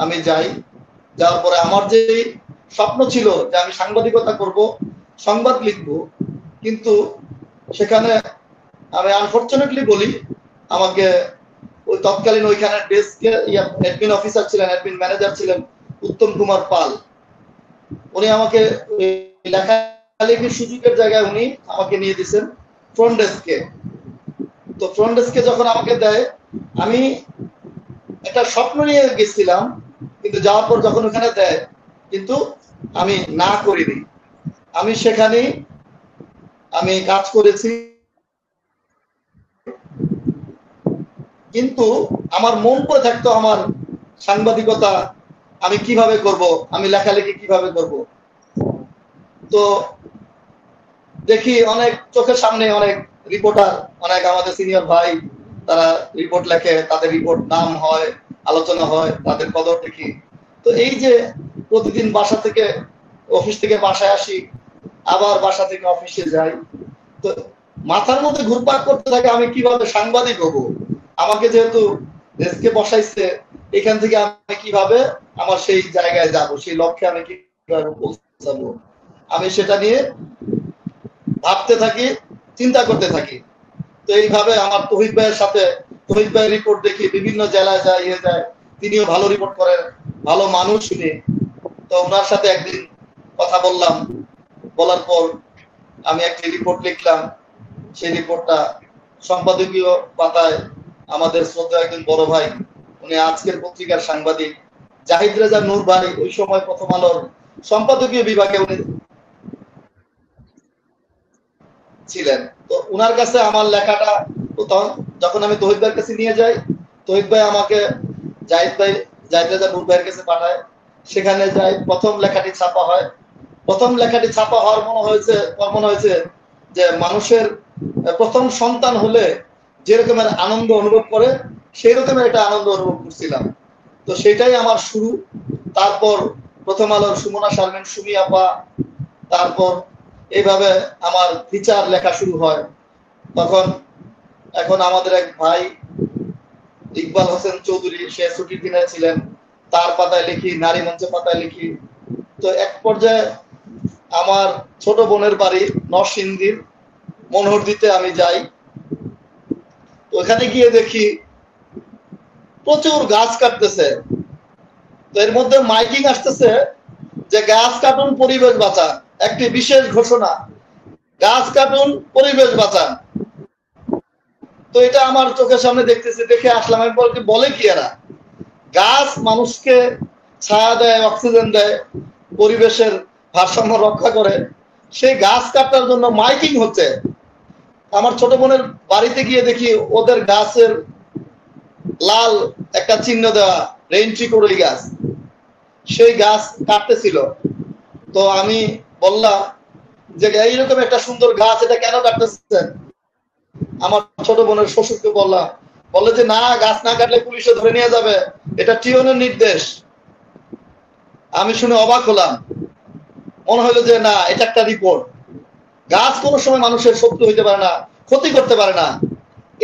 আমি যাই। যাওয়ার পরে আমার যে স্বপ্ন ছিল যে আমি সাংবাদিকতা করব, সংবাদ লিখব, কিন্তু সেখানে আমি আনফরচুনেটলি বলি, আমাকে ওই তৎকালীন ওইখানে ডেস্কে অ্যাডমিন অফিসার ছিলেন, অ্যাডমিন ম্যানেজার ছিলেন উত্তম কুমার পাল। উনি আমাকে লেখালেখির সুযোগের জায়গায় উনি আমাকে নিয়ে দিয়েছেন ফ্রন্ট ডেস্কে। তো ফ্রন্ট ডেস্কে যখন আমাকে দেয়, আমি একটা স্বপ্ন নিয়ে গেছিলাম, কিন্তু যাওয়ার পর যখন ওখানে দেয়, কিন্তু আমি না করিনি। আমি সেখানে আমি কাজ করেছি, কিন্তু আমার মন করে থাকতো আমার সাংবাদিকতা আমি কিভাবে করব, আমি লেখালেখি কিভাবে করব। তো দেখি অনেক চোখের সামনে অনেক রিপোর্টার, অনেক আমাদের সিনিয়র ভাই, তারা রিপোর্ট লেখে, তাদের রিপোর্ট নাম হয়, আলোচনা হয়, তাদের কদর দেখি। তো এই যে প্রতিদিন বাসা থেকে অফিস থেকে বাসায় আসি, আবার বাসা থেকে অফিসে যাই, তো মাথার মধ্যে ঘুরপাক করতে থাকে আমি কিভাবে সাংবাদিক হব। আমাকে যেহেতু ডেস্কে বসাইছে, এখান থেকে আমি কিভাবে আমার সেই জায়গায় যাব, সেই লক্ষ্যে আমি কিভাবে পৌঁছাবো, আমি সেটা নিয়ে ভাবতে থাকি, চিন্তা করতে থাকি। তো এইভাবে আমার তহিদ ভাইয়ের সাথে, তহিদ ভাইয়ের রিপোর্ট দেখি, বিভিন্ন জেলায় যায়, তিনিও ভালো রিপোর্ট করেন, ভালো মানুষ উনি। তো ওনার সাথে একদিন কথা বললাম, বলার পর আমি একটি রিপোর্ট লিখলাম। সেই রিপোর্টটা সম্পাদকীয় পাতায় আমাদের শ্রদ্ধা একজন বড় ভাই, উনি আজকের পত্রিকার সাংবাদিক জাহিদ রেজা নূর ভাই, ওই সময় প্রথম আলোর সম্পাদকীয় বিভাগে উনি ছিলেন। তো উনার কাছে আমার লেখাটা, যখন আমি তহিদ ভাইয়ের কাছে নিয়ে যাই, তহিদ ভাই আমাকে জাহিদ রেজা নূর ভাইয়ের কাছে পাঠায়। সেখানে যাই, প্রথম লেখাটি ছাপা হয়। প্রথম লেখাটি ছাপা হওয়ার মনে হয়েছে যে মানুষের প্রথম সন্তান হলে যে রকমের আনন্দ অনুভব করে, সেই রকমের একটা আনন্দ অনুভব করছিলাম। তো সেটাই আমার শুরু। তারপর প্রথম আলোর সুমনা শারমিন, সুমি আপা, তারপর এইভাবে আমার ফিচার লেখা শুরু হয়। এখন আমাদের এক ভাই ইকবাল হোসেন চৌধুরী, সে ছুটির দিনে ছিলেন, তার পাতায় লিখি, নারী মঞ্চের পাতায় লিখি। তো এক পর্যায়ে আমার ছোট বোনের বাড়ি নরসিংদীর মনোহরদীতে আমি যাই। ওখানে গিয়ে দেখি প্রচুর গাছ কাটতেছে। তো এর মধ্যে মাইকিং আসতেছে যে গাছ কাটুন, পরিবেশ বাঁচান, একটি বিশেষ ঘোষণা, গাছ কাটুন, পরিবেশ বাঁচান। তো এটা আমার চোখের সামনে দেখতেছি, দেখে আসলাম। আমি বলে কি এরা, গাছ মানুষকে ছায়া দেয়, অক্সিজেন দেয়, পরিবেশের ভারসাম্য রক্ষা করে, সেই গাছ কাটার জন্য মাইকিং হচ্ছে। আমার ছোট বোনের বাড়িতে গিয়ে দেখি ওদের গাছের লাল একটা চিহ্ন দেওয়া, রেইনট্রি করই গাছ, সেই গাছ কাটতেছিল। তো আমি বললাম যে এইরকম একটা সুন্দর গাছ, এটা কেন কাটতেছেন? আমার ছোট বোনের শ্বশুরকে বললাম, বলে যে না, গাছ না কাটলে পুলিশে ধরে নিয়ে যাবে, এটা টিওনের নির্দেশ। আমি শুনে অবাক হলাম, মনে হলো যে না, এটা একটা রিপোর্ট। গাছ কোনো সময় মানুষের শত্রু হইতে পারে না, ক্ষতি করতে পারে না।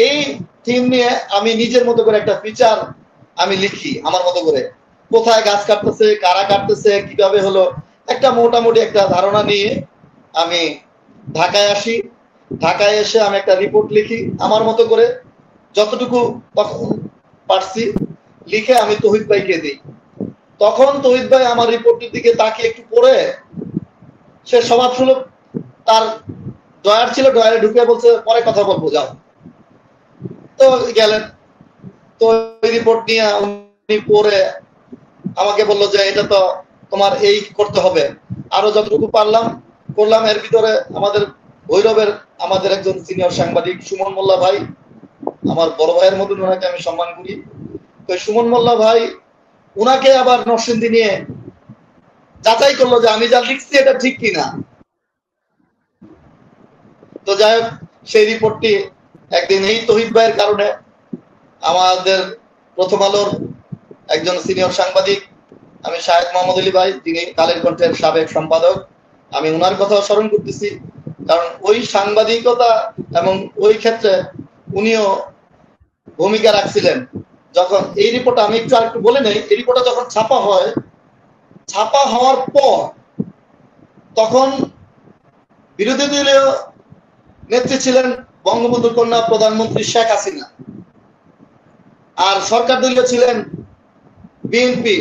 এই থিম নিয়ে আমি নিজের মতো করে একটা ফিচার আমি লিখি আমার মতো করে, কোথায় গাছ কাটতেছে, কারা কাটতেছে, কিভাবে হলো, একটা মোটামুটি একটা ধারণা নিয়ে আমি ঢাকায় আসি। ঢাকায় এসে আমি একটা রিপোর্ট লিখি আমার মতো করে, যতটুকু পারছি লিখে আমি তহিদ ভাইকে দিই। তখন তহিদ ভাই আমার রিপোর্টের দিকে তাকিয়ে একটু পড়ে, সে স্বভাব সুলভ, তার ড্রয়ার ছিল, ড্রয়ারে ঢুকে বলছে পরে কথা বলবো, যাও। তো গেলেন। তো ওই রিপোর্ট নিয়ে উনি পড়ে আমাকে বললো যে এটা তো তোমার এই করতে হবে, আরো যতটুকু পারলাম করলাম। এর ভিতরে আমাদের ভৈরবের আমাদের একজন সিনিয়র সাংবাদিক সুমন মোল্লা ভাই, আমার বড় ভাইয়ের মতন, ওনাকে আমি সম্মান করি। তো সুমন মোল্লা ভাই উনাকে আবার নরসিংদী নিয়ে যাচাই করলো যে আমি যা লিখছি এটা ঠিক কিনা। তো যাই হোক, সেই রিপোর্টটি একদিন এই তহিদ ভাইয়ের কারণে আমাদের প্রথম আলোর একজন সিনিয়র সাংবাদিক, আমি শাহেদ মোহাম্মদ আলী ভাই, যিনি কালের কণ্ঠের সাবেক সম্পাদক, আমি ওনার কথা স্মরণ করতেছি, কারণ ওই সাংবাদিকতা এবং ওই ক্ষেত্রে উনিও ভূমিকা রাখছিলেন। যখন এই রিপোর্টটা আমি আরেকটু বলে নেই, এই রিপোর্টটা যখন ছাপা হয়, ছাপা হওয়ার পর তখন বিরোধী দলীয় নেত্রী ছিলেন বঙ্গবন্ধুর কন্যা প্রধানমন্ত্রী শেখ হাসিনা, আর সরকার দলীয় ছিলেন বিএনপি।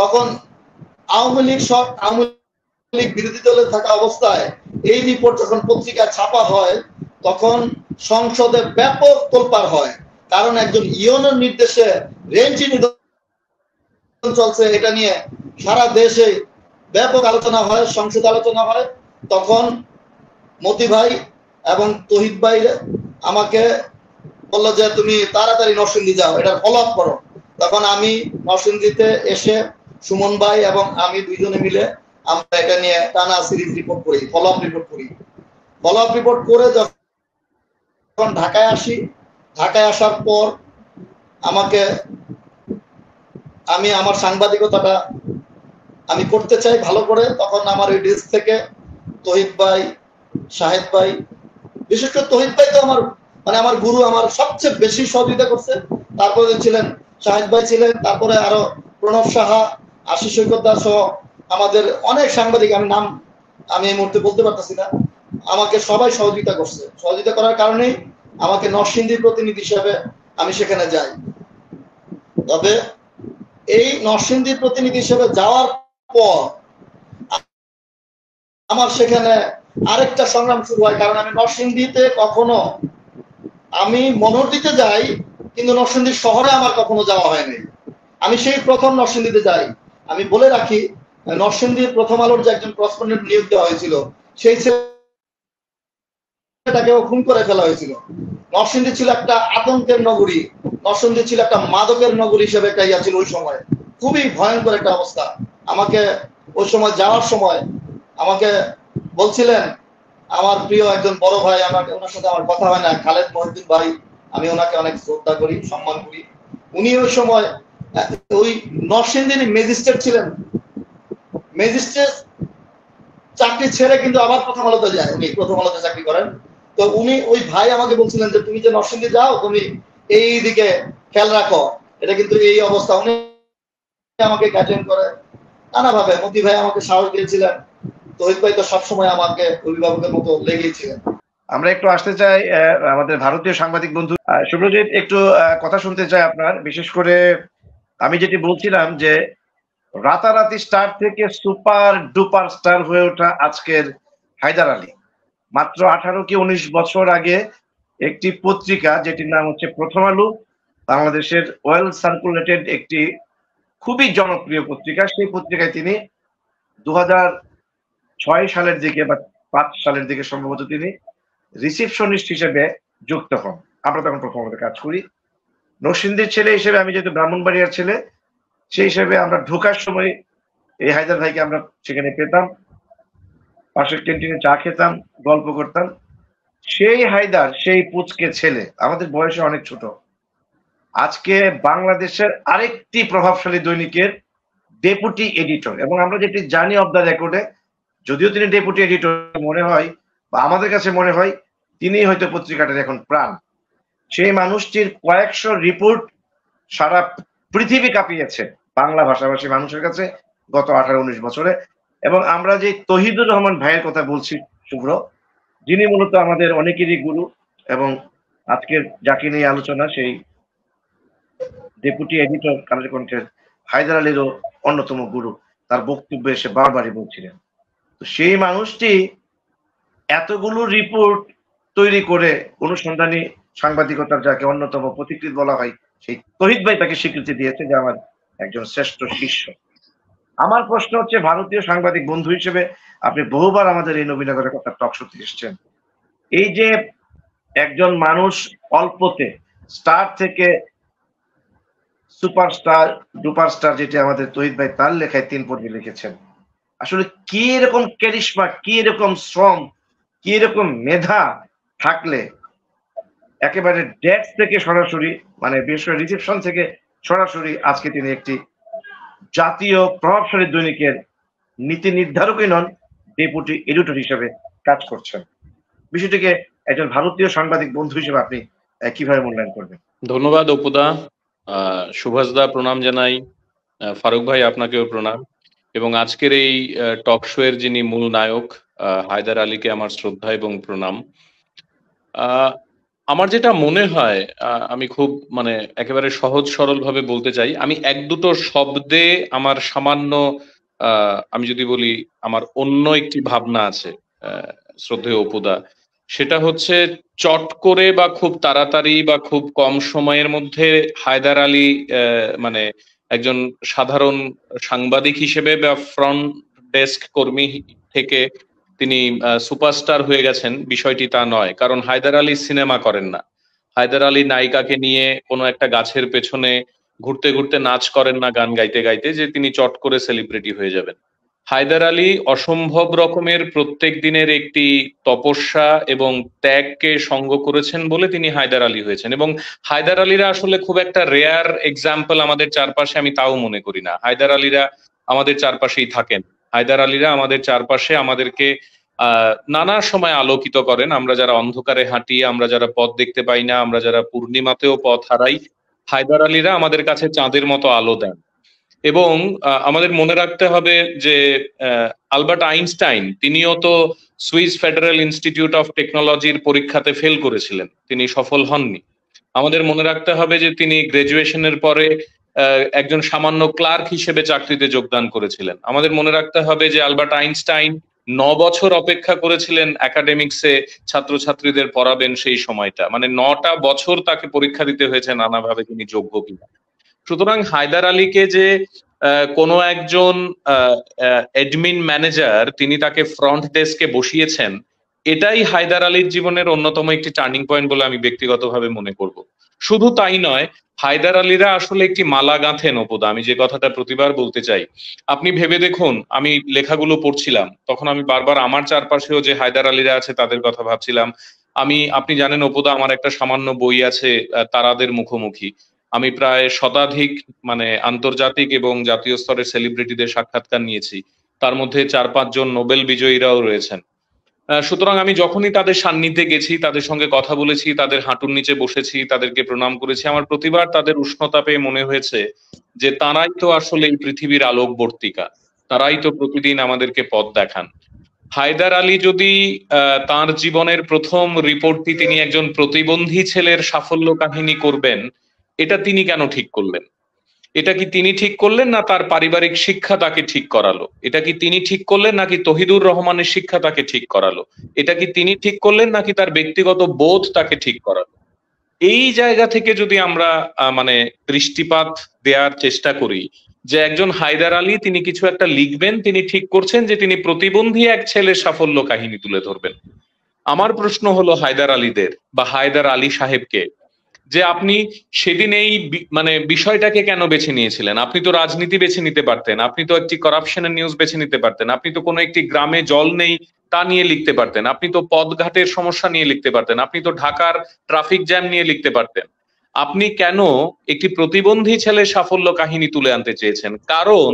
তখন আওয়ামী লীগ বিরোধী দলে থাকা অবস্থায় এই রিপোর্ট যখন পত্রিকায় ছাপা হয়, তখন সংসদে ব্যাপক তোলপাড় হয়, কারণ একজন ইউনের নির্দেশে রেঞ্জ নির্বাচন চলছে, এটা নিয়ে সারা দেশে ব্যাপক আলোচনা হয়, সংসদে আলোচনা হয়। তখন মতি ভাই এবং তহিদ ভাই আমাকে বললো যে তুমি তাড়াতাড়ি নরসিংদী যাও, এটা ফলো আপ করো। তখন আমি নরসিংদীতে এসে সুমন ভাই এবং আমি দুইজনে মিলে আমরা এটা নিয়ে টানা সিরিজ রিপোর্ট করি, ফলো আপ রিপোর্ট করি। ফলো আপ রিপোর্ট করে যখন ঢাকায় আসি, ঢাকায় আসার পর আমি আমার সাংবাদিকতাটা আমি করতে চাই ভালো করে। তখন আমার ওই ডেস্ক থেকে তহিদ ভাই, শাহেদ ভাই, বিশেষ করে তহিদ ভাই তো আমার গুরু, আমার সবচেয়ে বেশি সহযোগিতা করছে। তারপরে ছিলেন শাহেদ ভাই ছিলেন, তারপরে আরো প্রণব সাহা, আশিস সৈকতদার সহ আমাদের অনেক সাংবাদিক, আমি এই মুহূর্তে বলতে পারতেছি না, আমাকে সবাই সহযোগিতা করছে। সহযোগিতা করার কারণেই আমাকে নরসিংদীর প্রতিনিধি হিসেবে আমি সেখানে যাই। তবে এই নরসিংদীর প্রতিনিধি হিসেবে যাওয়ার পর আমার সেখানে আরেকটা সংগ্রাম শুরু হয়, কারণ আমি নরসিংদীতে আমি মনোহরদীতে যাই, কিন্তু নরসিংদী শহরে আমার কখনো যাওয়া হয়নি। আমি সেই প্রথম নরসিংদীতে যাই। আমি বলে রাখি, নরসিংদীর প্রথম আলোর যে একজন করেসপন্ডেন্ট নিয়োগ দেওয়া হয়েছিল, সেই ছেলেটাকেও খুন করে ফেলা হয়েছিল। নরসিংদী ছিল একটা আতঙ্কের নগরী, নরসিংদী ছিল একটা মাদকের নগরী হিসেবে একটা ইয়া ছিল ওই সময়, খুবই ভয়ঙ্কর একটা অবস্থা। আমাকে ওই সময় যাওয়ার সময় আমাকে বলছিলেন আমার প্রিয় একজন বড় ভাই, ওনার সাথে আমার কথা হয় না, খালেদ মহিউদ্দিন ভাই, আমি ওনাকে অনেক শ্রদ্ধা করি, সম্মান করি। উনি ওই সময় ওই নরসিংদীর ম্যাজিস্ট্রেট ছিলেন, ম্যাজিস্ট্রেট চাকরি ছেড়ে কিন্তু আবার প্রথম আলোতে যায়, উনি প্রথম আলোতে চাকরি করেন। তো উনি ওই ভাই আমাকে বলছিলেন যে তুমি যে নরসিংদী যাও, তুমি এই দিকে খেয়াল রাখো, এটা কিন্তু এই অবস্থা। উনি আমাকে গাইডলাইন করে নানাভাবে। মতি ভাই আমাকে সাহস দিয়েছিলেন, তহিদ ভাই তো সবসময় আমাকে অভিভাবকের মতো লেগেছিলেন। আমরা একটু আসতে চাই আমাদের ভারতীয় সাংবাদিক বন্ধু সুব্রজিৎ, একটু কথা শুনতে চাই আপনার। বিশেষ করে আমি যেটি বলছিলাম যে রাতারাতি স্টার থেকে সুপার ডুপার স্টার হয়ে ওঠা আজকের হায়দার আলী, মাত্র 18 কি 19 বছর আগে একটি পত্রিকা যেটির নাম হচ্ছে প্রথম আলো, বাংলাদেশের ওয়েল সার্কুলেটেড একটি খুবই জনপ্রিয় পত্রিকা, সেই পত্রিকায় তিনি 2006 সালের দিকে বা 5 সালের দিকে সম্ভবত তিনি রিসিপশনিস্ট হিসেবে যুক্ত হন। আমরা তখন প্রথম আলোতে কাজ করি। নরসিংদীর ছেলে হিসেবে, আমি যেহেতু ব্রাহ্মণবাড়িয়ার ছেলে, সেই হিসেবে আমরা ঢোকার সময় এই হায়দার ভাইকে আমরা সেখানে পেতাম, পাশের ক্যান্টিনে চা খেতাম, গল্প করতাম। সেই হায়দার, সেই পুচকে ছেলে, আমাদের বয়সে অনেক ছোট, আজকে বাংলাদেশের আরেকটি প্রভাবশালী দৈনিকের ডেপুটি এডিটর। এবং আমরা যেটি জানি অফ দ্য রেকর্ডে, যদিও তিনি ডেপুটি এডিটর, মনে হয় বা আমাদের কাছে মনে হয় তিনি হয়তো পত্রিকাটার এখন প্রাণ। সেই মানুষটির কয়েকশো রিপোর্ট সারা পৃথিবী কাঁপিয়েছে বাংলা ভাষাভাষী মানুষের কাছে গত 18-19 বছরে। এবং আমরা যে তহিদুর রহমান ভাইয়ের কথা বলছি শুভ্র, যিনি মূলত আমাদের অনেকেরই গুরু, এবং আজকের যাকে নিয়ে আলোচনা, সেই ডেপুটি এডিটর কালের কণ্ঠের হায়দার আলীরও অন্যতম গুরু, তার বক্তব্যে এসে বারবারই বলছিলেন। তো সেই মানুষটি এতগুলো রিপোর্ট তৈরি করে অনুসন্ধানী সাংবাদিকতার যাকে অন্যতম পথিকৃৎ বলা হয়, সেই তহিদ ভাই তাকে স্বীকৃতি দিয়েছে যে আমার একজন শ্রেষ্ঠ শিষ্য। আমার প্রশ্ন হচ্ছে, ভারতীয় সাংবাদিক বন্ধু হিসেবে আপনি বহুবার আমাদের এই নবীনগরের কথা টক শোতে এসেছেন, এই যে একজন মানুষ অল্পতে স্টার থেকে সুপারস্টার ডুপারস্টার, যেটি আমাদের তহিদ ভাই তার লেখায় 3 পর্বে লিখেছেন, আসলে কি এরকম ক্যারিশমা, কি এরকম শ্রম, কি এরকম মেধা থাকলে একেবারে ডেস্ক থেকে সরাসরি, মানে বিশেষ করে রিসেপশন থেকে সরাসরি আজকে তিনি একটি জাতীয় প্রভাবশালী দৈনিকের নীতি নির্ধারকই নন, ডেপুটি এডিটর হিসেবে কাজ করছেন। বিষয়টিকে একজন ভারতীয় সাংবাদিক বন্ধু হিসেবে আপনি কিভাবে মূল্যায়ন করবেন? ধন্যবাদ অপুদা, সুভাষদা প্রণাম জানাই, ফারুক ভাই আপনাকেও প্রণাম, এবং আজকের এই টক শো এর যিনি মূল নায়ক হায়দার আলীকে আমার শ্রদ্ধা এবং প্রণাম। আমার যেটা মনে হয়, আমি খুব মানে একেবারে সহজ সরল ভাবে বলতে চাই, আমি এক দুটো শব্দে আমার সামান্য আমি যদি বলি আমার অন্য একটি ভাবনা আছে শ্রদ্ধেয় অপুদা, সেটা হচ্ছে চট করে বা খুব তাড়াতাড়ি বা খুব কম সময়ের মধ্যে হায়দার আলী মানে একজন সাধারণ সাংবাদিক হিসেবে বা ফ্রন্ট ডেস্ক কর্মী থেকে তিনি সুপারস্টার হয়ে গেছেন, বিষয়টি তা নয়। কারণ হায়দার আলী সিনেমা করেন না, হায়দার আলী নায়িকাকে নিয়ে কোনো একটা গাছের পেছনে ঘুরতে ঘুরতে নাচ করেন না গান গাইতে গাইতে যে তিনি চট করে সেলিব্রিটি হয়ে যাবেন। হায়দার আলী অসম্ভব রকমের প্রত্যেক দিনের একটি তপস্যা এবং ত্যাগকে সঙ্গ করেছেন বলে তিনি হায়দার আলী হয়েছেন। এবং হায়দার আলীরা আসলে খুব একটা রেয়ার এক্সাম্পল আমাদের চারপাশে, আমি তাও মনে করি না। হায়দার আলীরা আমাদের চারপাশেই থাকেন, হায়দার আলীরা আমাদের চারপাশে আমাদেরকে নানা সময় আলোকিত করেন। আমরা যারা অন্ধকারে হাঁটি, আমরা যারা পথ দেখতে পাই না, আমরা যারা পূর্ণিমাতেও পথ হারাই, হায়দার আলীরা আমাদের কাছে চাঁদের মতো আলো দেন। এবং আমাদের মনে রাখতে হবে যে আলবার্ট আইনস্টাইন, তিনিও তো সুইস ফেডারেল ইনস্টিটিউট অফ টেকনোলজির পরীক্ষাতে ফেল করেছিলেন, তিনি সফল হননি। আমাদের মনে রাখতে হবে যে তিনি গ্রাজুয়েশনের পরে একজন সামান্য ক্লার্ক হিসেবে চাকরিতে যোগদান করেছিলেন। আমাদের মনে রাখতে হবে যে আলবার্ট আইনস্টাইন 9 বছর অপেক্ষা করেছিলেন একাডেমিক্সে ছাত্রছাত্রীদের পড়াবেন সেই সময়টা, মানে 9টা বছর তাকে পরীক্ষা দিতে হয়েছে নানাভাবে তিনি যোগ্য কিনা। সুতরাং হায়দার আলীকে যে কোনো একজন অ্যাডমিন ম্যানেজার তিনি তাকে ফ্রন্ট ডেস্কে বসিয়েছেন, এটাই হায়দার আলীর জীবনের অন্যতম একটি টার্নিং পয়েন্ট বলে আমি ব্যক্তিগতভাবে মনে করব। শুধু তাই নয়, হায়দার আলীরা আসলে একটি মালা গাঁথেন অপুদা, আমি যে কথাটা প্রতিবার বলতে চাই। আপনি ভেবে দেখুন, আমি লেখাগুলো পড়ছিলাম, তখন আমি বারবার আমার চারপাশেও যে হায়দার আলীরা আছে তাদের কথা ভাবছিলাম। আপনি জানেন অপুদা, আমার একটা সামান্য বই আছে তারাদের মুখোমুখি। আমি প্রায় শতাধিক মানে আন্তর্জাতিক এবং জাতীয় স্তরের সেলিব্রিটিদের সাক্ষাৎকার নিয়েছি, তার মধ্যে 4-5 জন নোবেল বিজয়ীরাও রয়েছেন। সুতরাং আমি যখনই তাদের সান্নিধ্যে গেছি, তাদের সঙ্গে কথা বলেছি, তাদের হাঁটুর নিচে বসেছি, তাদেরকে প্রণাম করেছি, আমার প্রতিবার তাদের উষ্ণতা পেয়ে মনে হয়েছে যে তারাই তো আসলে এই পৃথিবীর আলোকবর্তিকা, তারাই তো প্রতিদিন আমাদেরকে পথ দেখান। হায়দার আলী যদি তার জীবনের প্রথম রিপোর্টটি তিনি একজন প্রতিবন্ধী ছেলের সাফল্য কাহিনী করবেন, এটা তিনি কেন ঠিক করলেন? এটা কি তিনি ঠিক করলেন, না তার পারিবারিক শিক্ষা তাকে ঠিক করালো? এটা কি তিনি ঠিক করলেন, নাকি তহিদুর রহমানের শিক্ষা তাকে ঠিক করালো? এটা কি তিনি ঠিক করলেন, নাকি তার ব্যক্তিগত বোধ তাকে ঠিক করালো? এই জায়গা থেকে যদি আমরা মানে দৃষ্টিপাত দেওয়ার চেষ্টা করি যে একজন হায়দার আলী তিনি কিছু একটা লিখবেন, তিনি ঠিক করছেন যে তিনি প্রতিবন্ধী এক ছেলের সাফল্য কাহিনী তুলে ধরবেন। আমার প্রশ্ন হলো হায়দার আলীদের বা হায়দার আলী সাহেবকে, যে আপনি সেদিন এই মানে বিষয়টাকে কেন বেছে নিয়েছিলেন? আপনি তো রাজনীতি বেছে নিতে পারতেন, আপনি তো একটি করাপশনের নিউজ বেছে নিতে পারতেন, আপনি তো কোনো একটি গ্রামে জল নেই তা নিয়ে লিখতে পারতেন, আপনি তো পথঘাটের সমস্যা নিয়ে লিখতে পারতেন, আপনি তো ঢাকার ট্রাফিক জ্যাম নিয়ে লিখতে পারতেন। আপনি কেন একটি প্রতিবন্ধী ছেলের সাফল্য কাহিনী তুলে আনতে চেয়েছেন? কারণ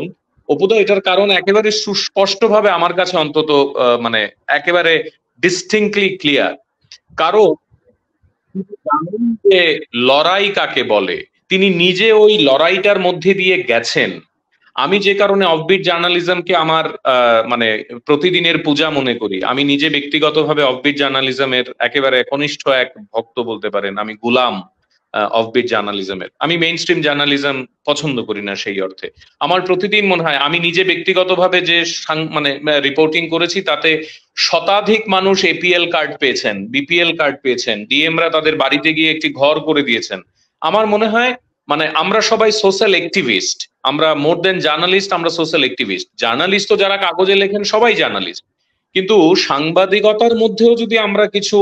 অপুদা, এটার কারণ একেবারে সুস্পষ্টভাবে আমার কাছে অন্তত মানে একেবারে ডিস্টিংক্টলি ক্লিয়ার। কারণ জানেন যে লড়াই কাকে বলে, তিনি নিজে ওই লড়াইটার মধ্যে দিয়ে গেছেন। আমি যে কারণে অফবিট জার্নালিজমকে আমার মানে প্রতিদিনের পূজা মনে করি, আমি নিজে ব্যক্তিগতভাবে অফবিট জার্নালিজমের একেবারে কনিষ্ঠ এক ভক্ত বলতে পারেন, আমি গোলাম অফবিট জার্নালিজমের। আমি মেইন স্ট্রিম জার্নালিজম পছন্দ করি না সেই অর্থে। আমার প্রতিদিন মনে হয়, আমি নিজে ব্যক্তিগতভাবে যে মানে রিপোর্টিং করেছি তাতে শতাধিক মানুষ এপিএল কার্ড পেয়েছেন, বিপিএল কার্ড পেয়েছেন, ডিএমরা তাদের বাড়িতে গিয়ে একটি ঘর করে দিয়েছেন। আমার মনে হয় মানে আমরা সবাই সোশ্যাল অ্যাক্টিভিস্ট, আমরা মোর দেন জার্নালিস্ট, আমরা সোশ্যাল অ্যাক্টিভিস্ট। জার্নালিস্ট তো যারা কাগজে লেখেন সবাই জার্নালিস্ট, কিন্তু সাংবাদিকতার মধ্যেও যদি আমরা কিছু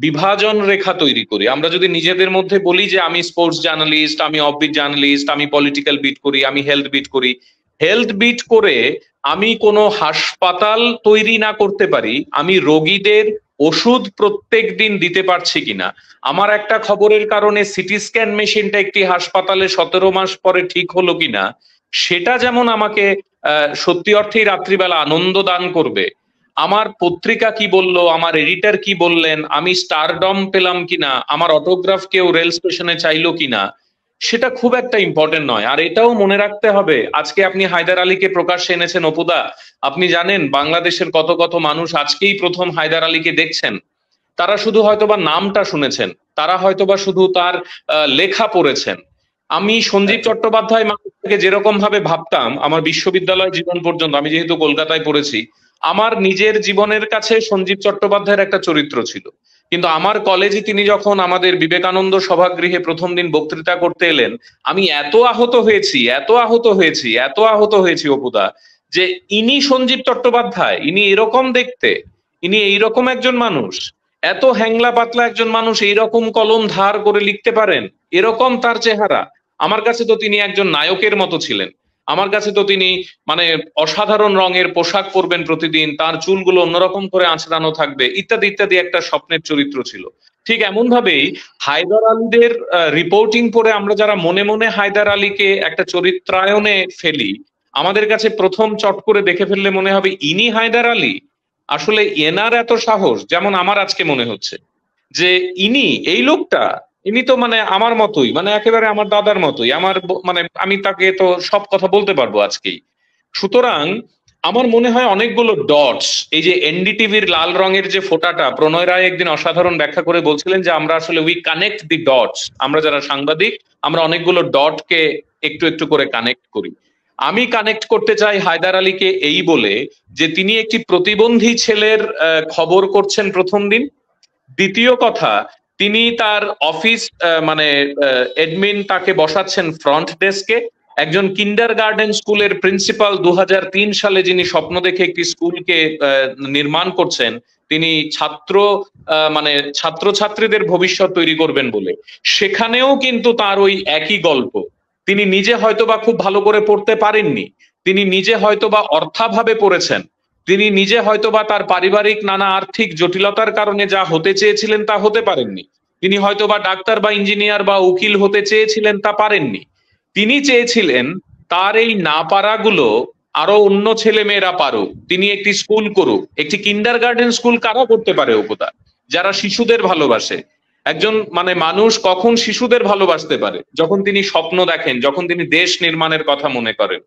বিভাজন রেখা তৈরি করি, আমরা যদি নিজেদের মধ্যে বলি যে আমি স্পোর্টস জার্নালিস্ট, আমি অফবিট জার্নালিস্ট, আমি পলিটিক্যাল বিট করি, আমি হেলথ বিট করি, হেলথ বিট করে আমি কোনো হাসপাতাল তৈরি না করতে পারি, আমি রোগীদের ওষুধ প্রত্যেক দিন দিতে পারছি কিনা, আমার একটা খবরের কারণে সিটি স্ক্যান মেশিনটা একটি হাসপাতালে 17 মাস পরে ঠিক হলো কিনা, সেটা যেমন আমাকে সত্যি অর্থেই রাত্রিবেলা আনন্দ দান করবে, আমার পত্রিকা কি বললো, আমার এডিটর কি বললেন, আমি স্টারডম পেলাম কিনা, আমার অটোগ্রাফ কেউ রেল স্টেশনে চাইলো কিনা, সেটা খুব একটা ইম্পর্টেন্ট নয়। আর এটাও মনে রাখতে হবে, আজকে আপনি হায়দার আলীকে প্রকাশ্যে এনেছেন অপুদা, আপনি জানেন বাংলাদেশের কত কত মানুষ আজকেই প্রথম হায়দার আলীকে দেখছেন। তারা শুধু হয়তোবা নামটা শুনেছেন, তারা হয়তোবা শুধু তার লেখা পড়েছেন। আমি সঞ্জীব চট্টোপাধ্যায় মানুষকে যেরকম ভাবে ভাবতাম আমার বিশ্ববিদ্যালয় জীবন পর্যন্ত, আমি যেহেতু কলকাতায় পড়েছি, আমার নিজের জীবনের কাছে সঞ্জীব চট্টোপাধ্যায়ের একটা চরিত্র ছিল। কিন্তু আমার কলেজে তিনি যখন আমাদের বিবেকানন্দ সভাগৃহে প্রথম দিন বক্তৃতা করতে এলেন, আমি এত আহত হয়েছি অপুদা, যে ইনি সঞ্জীব চট্টোপাধ্যায়, ইনি এরকম দেখতে, ইনি এইরকম একজন মানুষ, এত হ্যাংলা পাতলা একজন মানুষ এইরকম কলম ধার করে লিখতে পারেন, এরকম তার চেহারা। আমার কাছে তো তিনি একজন নায়কের মতো ছিলেন, আমার কাছে তো তিনি মানে অসাধারণ রঙের পোশাক পরবেন প্রতিদিন, তার চুলগুলো অন্যরকম করে আঁচড়ানো থাকবে, ইত্যাদি ইত্যাদি একটা স্বপ্নের চরিত্র ছিল। ঠিক এমন ভাবেই হায়দার আলীদের রিপোর্টিং পড়ে আমরা যারা মনে মনে হায়দার আলীকে একটা চরিত্রায়নে ফেলি, আমাদের কাছে প্রথম চট করে দেখে ফেললে মনে হবে ইনি হায়দার আলী। আসলে এনার এত সাহস, যেমন আমার আজকে মনে হচ্ছে যে ইনি এই লোকটা, ইনি তো মানে আমার মতোই, মানে একেবারে আমার দাদার মতোই, আমার মানে আমি তাকে তো সব কথা বলতে পারবো আজকেই। সুতরাং আমার মনে হয় অনেকগুলো ডটস, এই যে এনডিটিভির লাল রঙের যে ফোঁটাটা, প্রণয় রায় একদিন অসাধারণ ব্যাখ্যা করে বলছিলেন যে আমরা আসলে উই কানেক্ট দি ডটস, আমরা যারা সাংবাদিক আমরা অনেকগুলো ডটকে একটু একটু করে কানেক্ট করি। আমি কানেক্ট করতে চাই হায়দার আলীকে এই বলে যে তিনি একটি প্রতিবন্ধী ছেলের খবর করছেন প্রথম দিন। দ্বিতীয় কথা, তিনি তার অফিস মানে এডমিন তাকে বসাচ্ছেন ফ্রন্ট ডেস্কে। একজন কিন্ডারগার্টেন স্কুলের প্রিন্সিপাল 2003 সালে যিনি স্বপ্ন দেখে একটি স্কুলকে নির্মাণ করছেন, তিনি ছাত্রছাত্রীদের ভবিষ্যৎ তৈরি করবেন বলে, সেখানেও কিন্তু তার ওই একই গল্প। তিনি নিজে হয়তোবা খুব ভালো করে পড়তে পারেননি, তিনি নিজে হয়তোবা অর্থাভাবে পড়েছেন, তিনি নিজে হয়তোবা তার পারিবারিক নানা আর্থিক জটিলতার কারণে যা হতে চেয়েছিলেন তা হতে পারেননি, তিনি হয়তোবা ডাক্তার বা ইঞ্জিনিয়ার বা উকিল হতে চেয়েছিলেন, তা পারেননি। তিনি চেয়েছিলেন তার এই না পারাগুলো আরো অন্য ছেলে মেয়েরা পারুক, তিনি একটি স্কুল করুক। একটি কিন্ডারগার্টেন স্কুল কারা করতে পারে উপদা? যারা শিশুদের ভালোবাসে। একজন মানে মানুষ কখন শিশুদের ভালোবাসতে পারে? যখন তিনি স্বপ্ন দেখেন, যখন তিনি দেশ নির্মাণের কথা মনে করেন।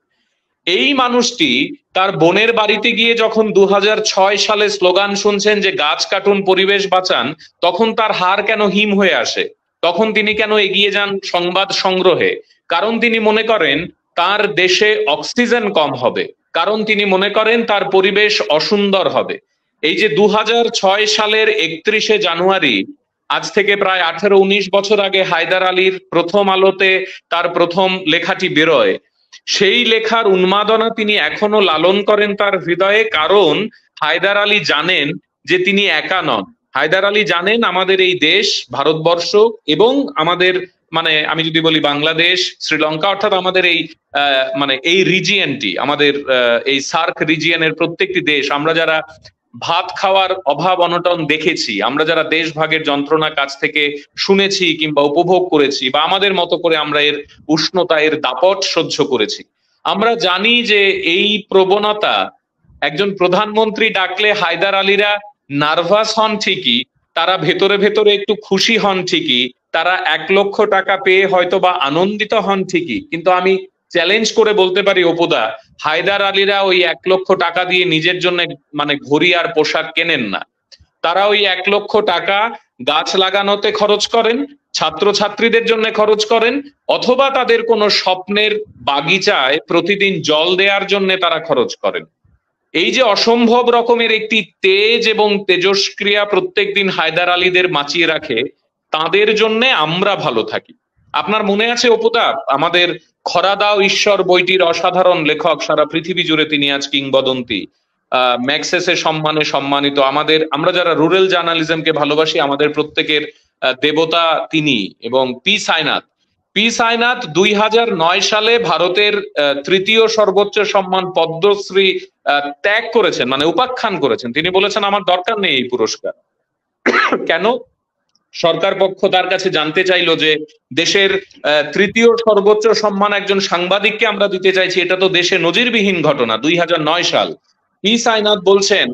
এই মানুষটি তার বোনের বাড়িতে গিয়ে যখন 2006 সালে স্লোগান শুনছেন যে গাছ কাটুন পরিবেশ বাঁচান, তখন তার হাড় কেন হিম হয়ে আসে? তখন তিনি কেন এগিয়ে যান সংবাদ সংগ্রহে? কারণ তিনি মনে করেন তার দেশে অক্সিজেন কম হবে, কারণ তিনি মনে করেন তার পরিবেশ অসুন্দর হবে। এই যে 2006 সালের 31শে জানুয়ারি, আজ থেকে প্রায় 18-19 বছর আগে হায়দার আলীর প্রথম আলোতে তার প্রথম লেখাটি বেরোয়, সেই লেখার উন্মাদনা তিনি এখনো লালন করেন তার হৃদয়ে। কারণ হায়দার আলী জানেন যে তিনি একা নন। হায়দার আলী জানেন আমাদের এই দেশ ভারতবর্ষ এবং আমাদের মানে আমি যদি বলি বাংলাদেশ, শ্রীলঙ্কা, অর্থাৎ আমাদের এই মানে এই রিজিয়নটি, আমাদের এই সার্ক রিজিয়নের প্রত্যেকটি দেশ, আমরা যারা ভাত খাওয়ার অভাব অনটন দেখেছি, আমরা যারা দেশ ভাগের যন্ত্রণা কাছ থেকে শুনেছি কিংবা উপভোগ করেছি, বা আমাদের মতো করে আমরা এর উষ্ণতা, এর দাপট সহ্য করেছি, আমরা জানি যে এই প্রবণতা, একজন প্রধানমন্ত্রী ডাকলে হায়দার আলীরা নার্ভাস হন ঠিকই, তারা ভেতরে ভেতরে একটু খুশি হন ঠিকই, তারা 1 লক্ষ টাকা পেয়ে হয়তো বা আনন্দিত হন ঠিকই, কিন্তু আমি চ্যালেঞ্জ করে বলতে পারি অপুদা, হায়দার আলীরা ওই 1 লক্ষ টাকা দিয়ে নিজের জন্য মানে ঘড়ি আর পোশাক কেনেন না। তারা ওই 1 লক্ষ টাকা গাছ লাগানোতে খরচ করেন, ছাত্রছাত্রীদের জন্য খরচ করেন, অথবা তাদের কোনো স্বপ্নের বাগিচায় প্রতিদিন জল দেওয়ার জন্য তারা খরচ করেন। এই যে অসম্ভব রকমের একটি তেজ এবং তেজস্ক্রিয়া প্রত্যেকদিন হায়দার আলীদের বাঁচিয়ে রাখে, তাদের জন্য আমরা ভালো থাকি। আপনার মনে আছে অপুদা, আমাদের খরা দাও ঈশ্বর বইটির অসাধারণ লেখক, সারা পৃথিবী জুড়ে তিনি আজ কিংবদন্তি, ম্যাক্সেসের সম্মানে সম্মানিত, আমরা যারা রুরাল জার্নালিজমকে ভালোবাসি আমাদের প্রত্যেকের দেবতা তিনি। এবং পি সাইনাথ 2009 সালে ভারতের 3য় সর্বোচ্চ সম্মান পদ্মশ্রী ত্যাগ করেছেন, মানে উপাখ্যান করেছেন। তিনি বলেছেন আমার দরকার নেই এই পুরস্কার, কেন? সরকার পক্ষ তার কাছে জানতে চাইলো যে দেশের তৃতীয় সর্বোচ্চ সম্মান একজন সাংবাদিককে আমরা দিতে চাইছি, এটা তো দেশে নজিরবিহীন ঘটনা। 2009 সাল। পি সাইনাথ বলছেন,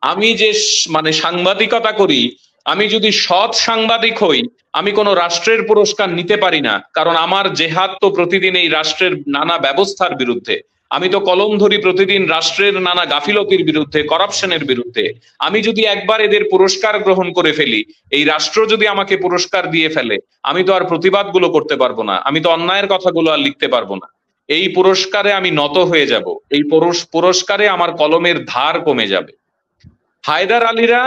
আমি যে মানে সাংবাদিকতা করি, আমি যদি সৎ সাংবাদিক হই, আমি কোনো রাষ্ট্রের পুরস্কার নিতে পারি না, কারণ আমার জেহাদ তো প্রতিদিন এই রাষ্ট্রের নানা ব্যবস্থার বিরুদ্ধে। আমি তো কলম ধরি প্রতিদিন রাষ্ট্রের নানা গাফিলতির বিরুদ্ধে, করাপশনের বিরুদ্ধে। আমি যদি একবার এদের পুরস্কার গ্রহণ করে ফেলি, এই রাষ্ট্র যদি আমাকে পুরস্কার দিয়ে ফেলে, আমি তো আর প্রতিবাদগুলো করতে পারবো না, আমি তো অন্যায়ের কথাগুলো আর লিখতে পারবো না। এই পুরস্কারে আমি নত হয়ে যাব, এই পুরস্কারে আমার কলমের ধার কমে যাবে। হায়দার আলীরা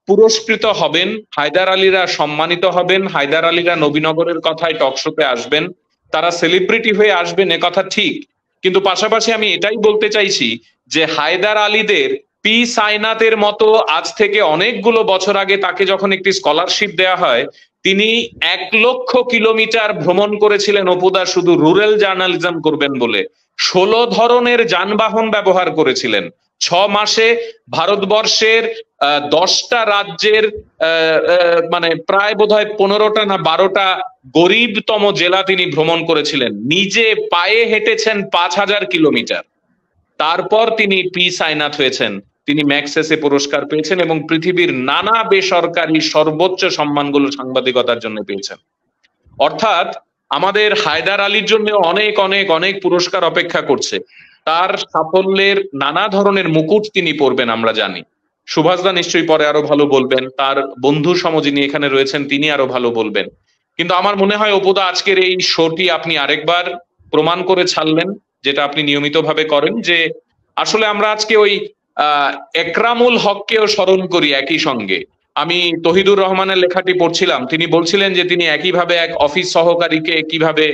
পুরস্কৃত হবেন, হায়দার আলীরা সম্মানিত হবেন, হায়দার আলীরা নবীনগরের কথায় টকশোতে আসবেন, তারা সেলিব্রিটি হয়ে আসবেন, এ কথা ঠিক। কিন্তু পাশাপাশি আমি এটাই বলতে চাইছি যে হায়দার আলীদের পি সাইনাথের মতো আজ থেকে অনেকগুলো বছর আগে তাকে যখন একটি স্কলারশিপ দেয়া হয়, তিনি 1,00,000 কিলোমিটার ভ্রমণ করেছিলেন অপুদা শুধু রুরাল জার্নালিজম করবেন বলে। 16 ধরনের যানবাহন ব্যবহার করেছিলেন। 6 মাসে ভারতবর্ষের 10টা রাজ্যের মানে প্রায় বোধহয় 15টা না 12টা গরিবতম জেলা তিনি ভ্রমণ করেছিলেন। নিজে পায়ে হেঁটেছেন 5,000 কিলোমিটার। তারপর তিনি পি সাইনাথ হয়েছেন, তিনি ম্যাগসেসে পুরস্কার পেয়েছেন এবং পৃথিবীর নানা বেসরকারি সর্বোচ্চ সম্মানগুলো সাংবাদিকতার জন্য পেয়েছেন। অর্থাৎ আমাদের হায়দার আলীর জন্য অনেক অনেক অনেক পুরস্কার অপেক্ষা করছে। তার সাফল্যের নানা ধরনের মুকুট তিনি পরবেন আমরা জানি। সুভাষদা নিশ্চয়ই পরে আরো ভালো বলবেন, তার বন্ধু সম যিনি এখানে রয়েছেন তিনি আরো ভালো বলবেন। কিন্তু আমার মনে হয় অপুদা আজকের এই শোটি আপনি আরেকবার প্রমাণ করে ছাড়লেন, যেটা আপনি নিয়মিতভাবে করেন, যে আসলে আমরা আজকে ওই একরামুল হককেও স্মরণ করি একই সঙ্গে। আমি তহিদুর রহমানের লেখাটি পড়ছিলাম, তিনি বলছিলেন যে তিনি একইভাবে এক অফিস সহকারীকে কিভাবে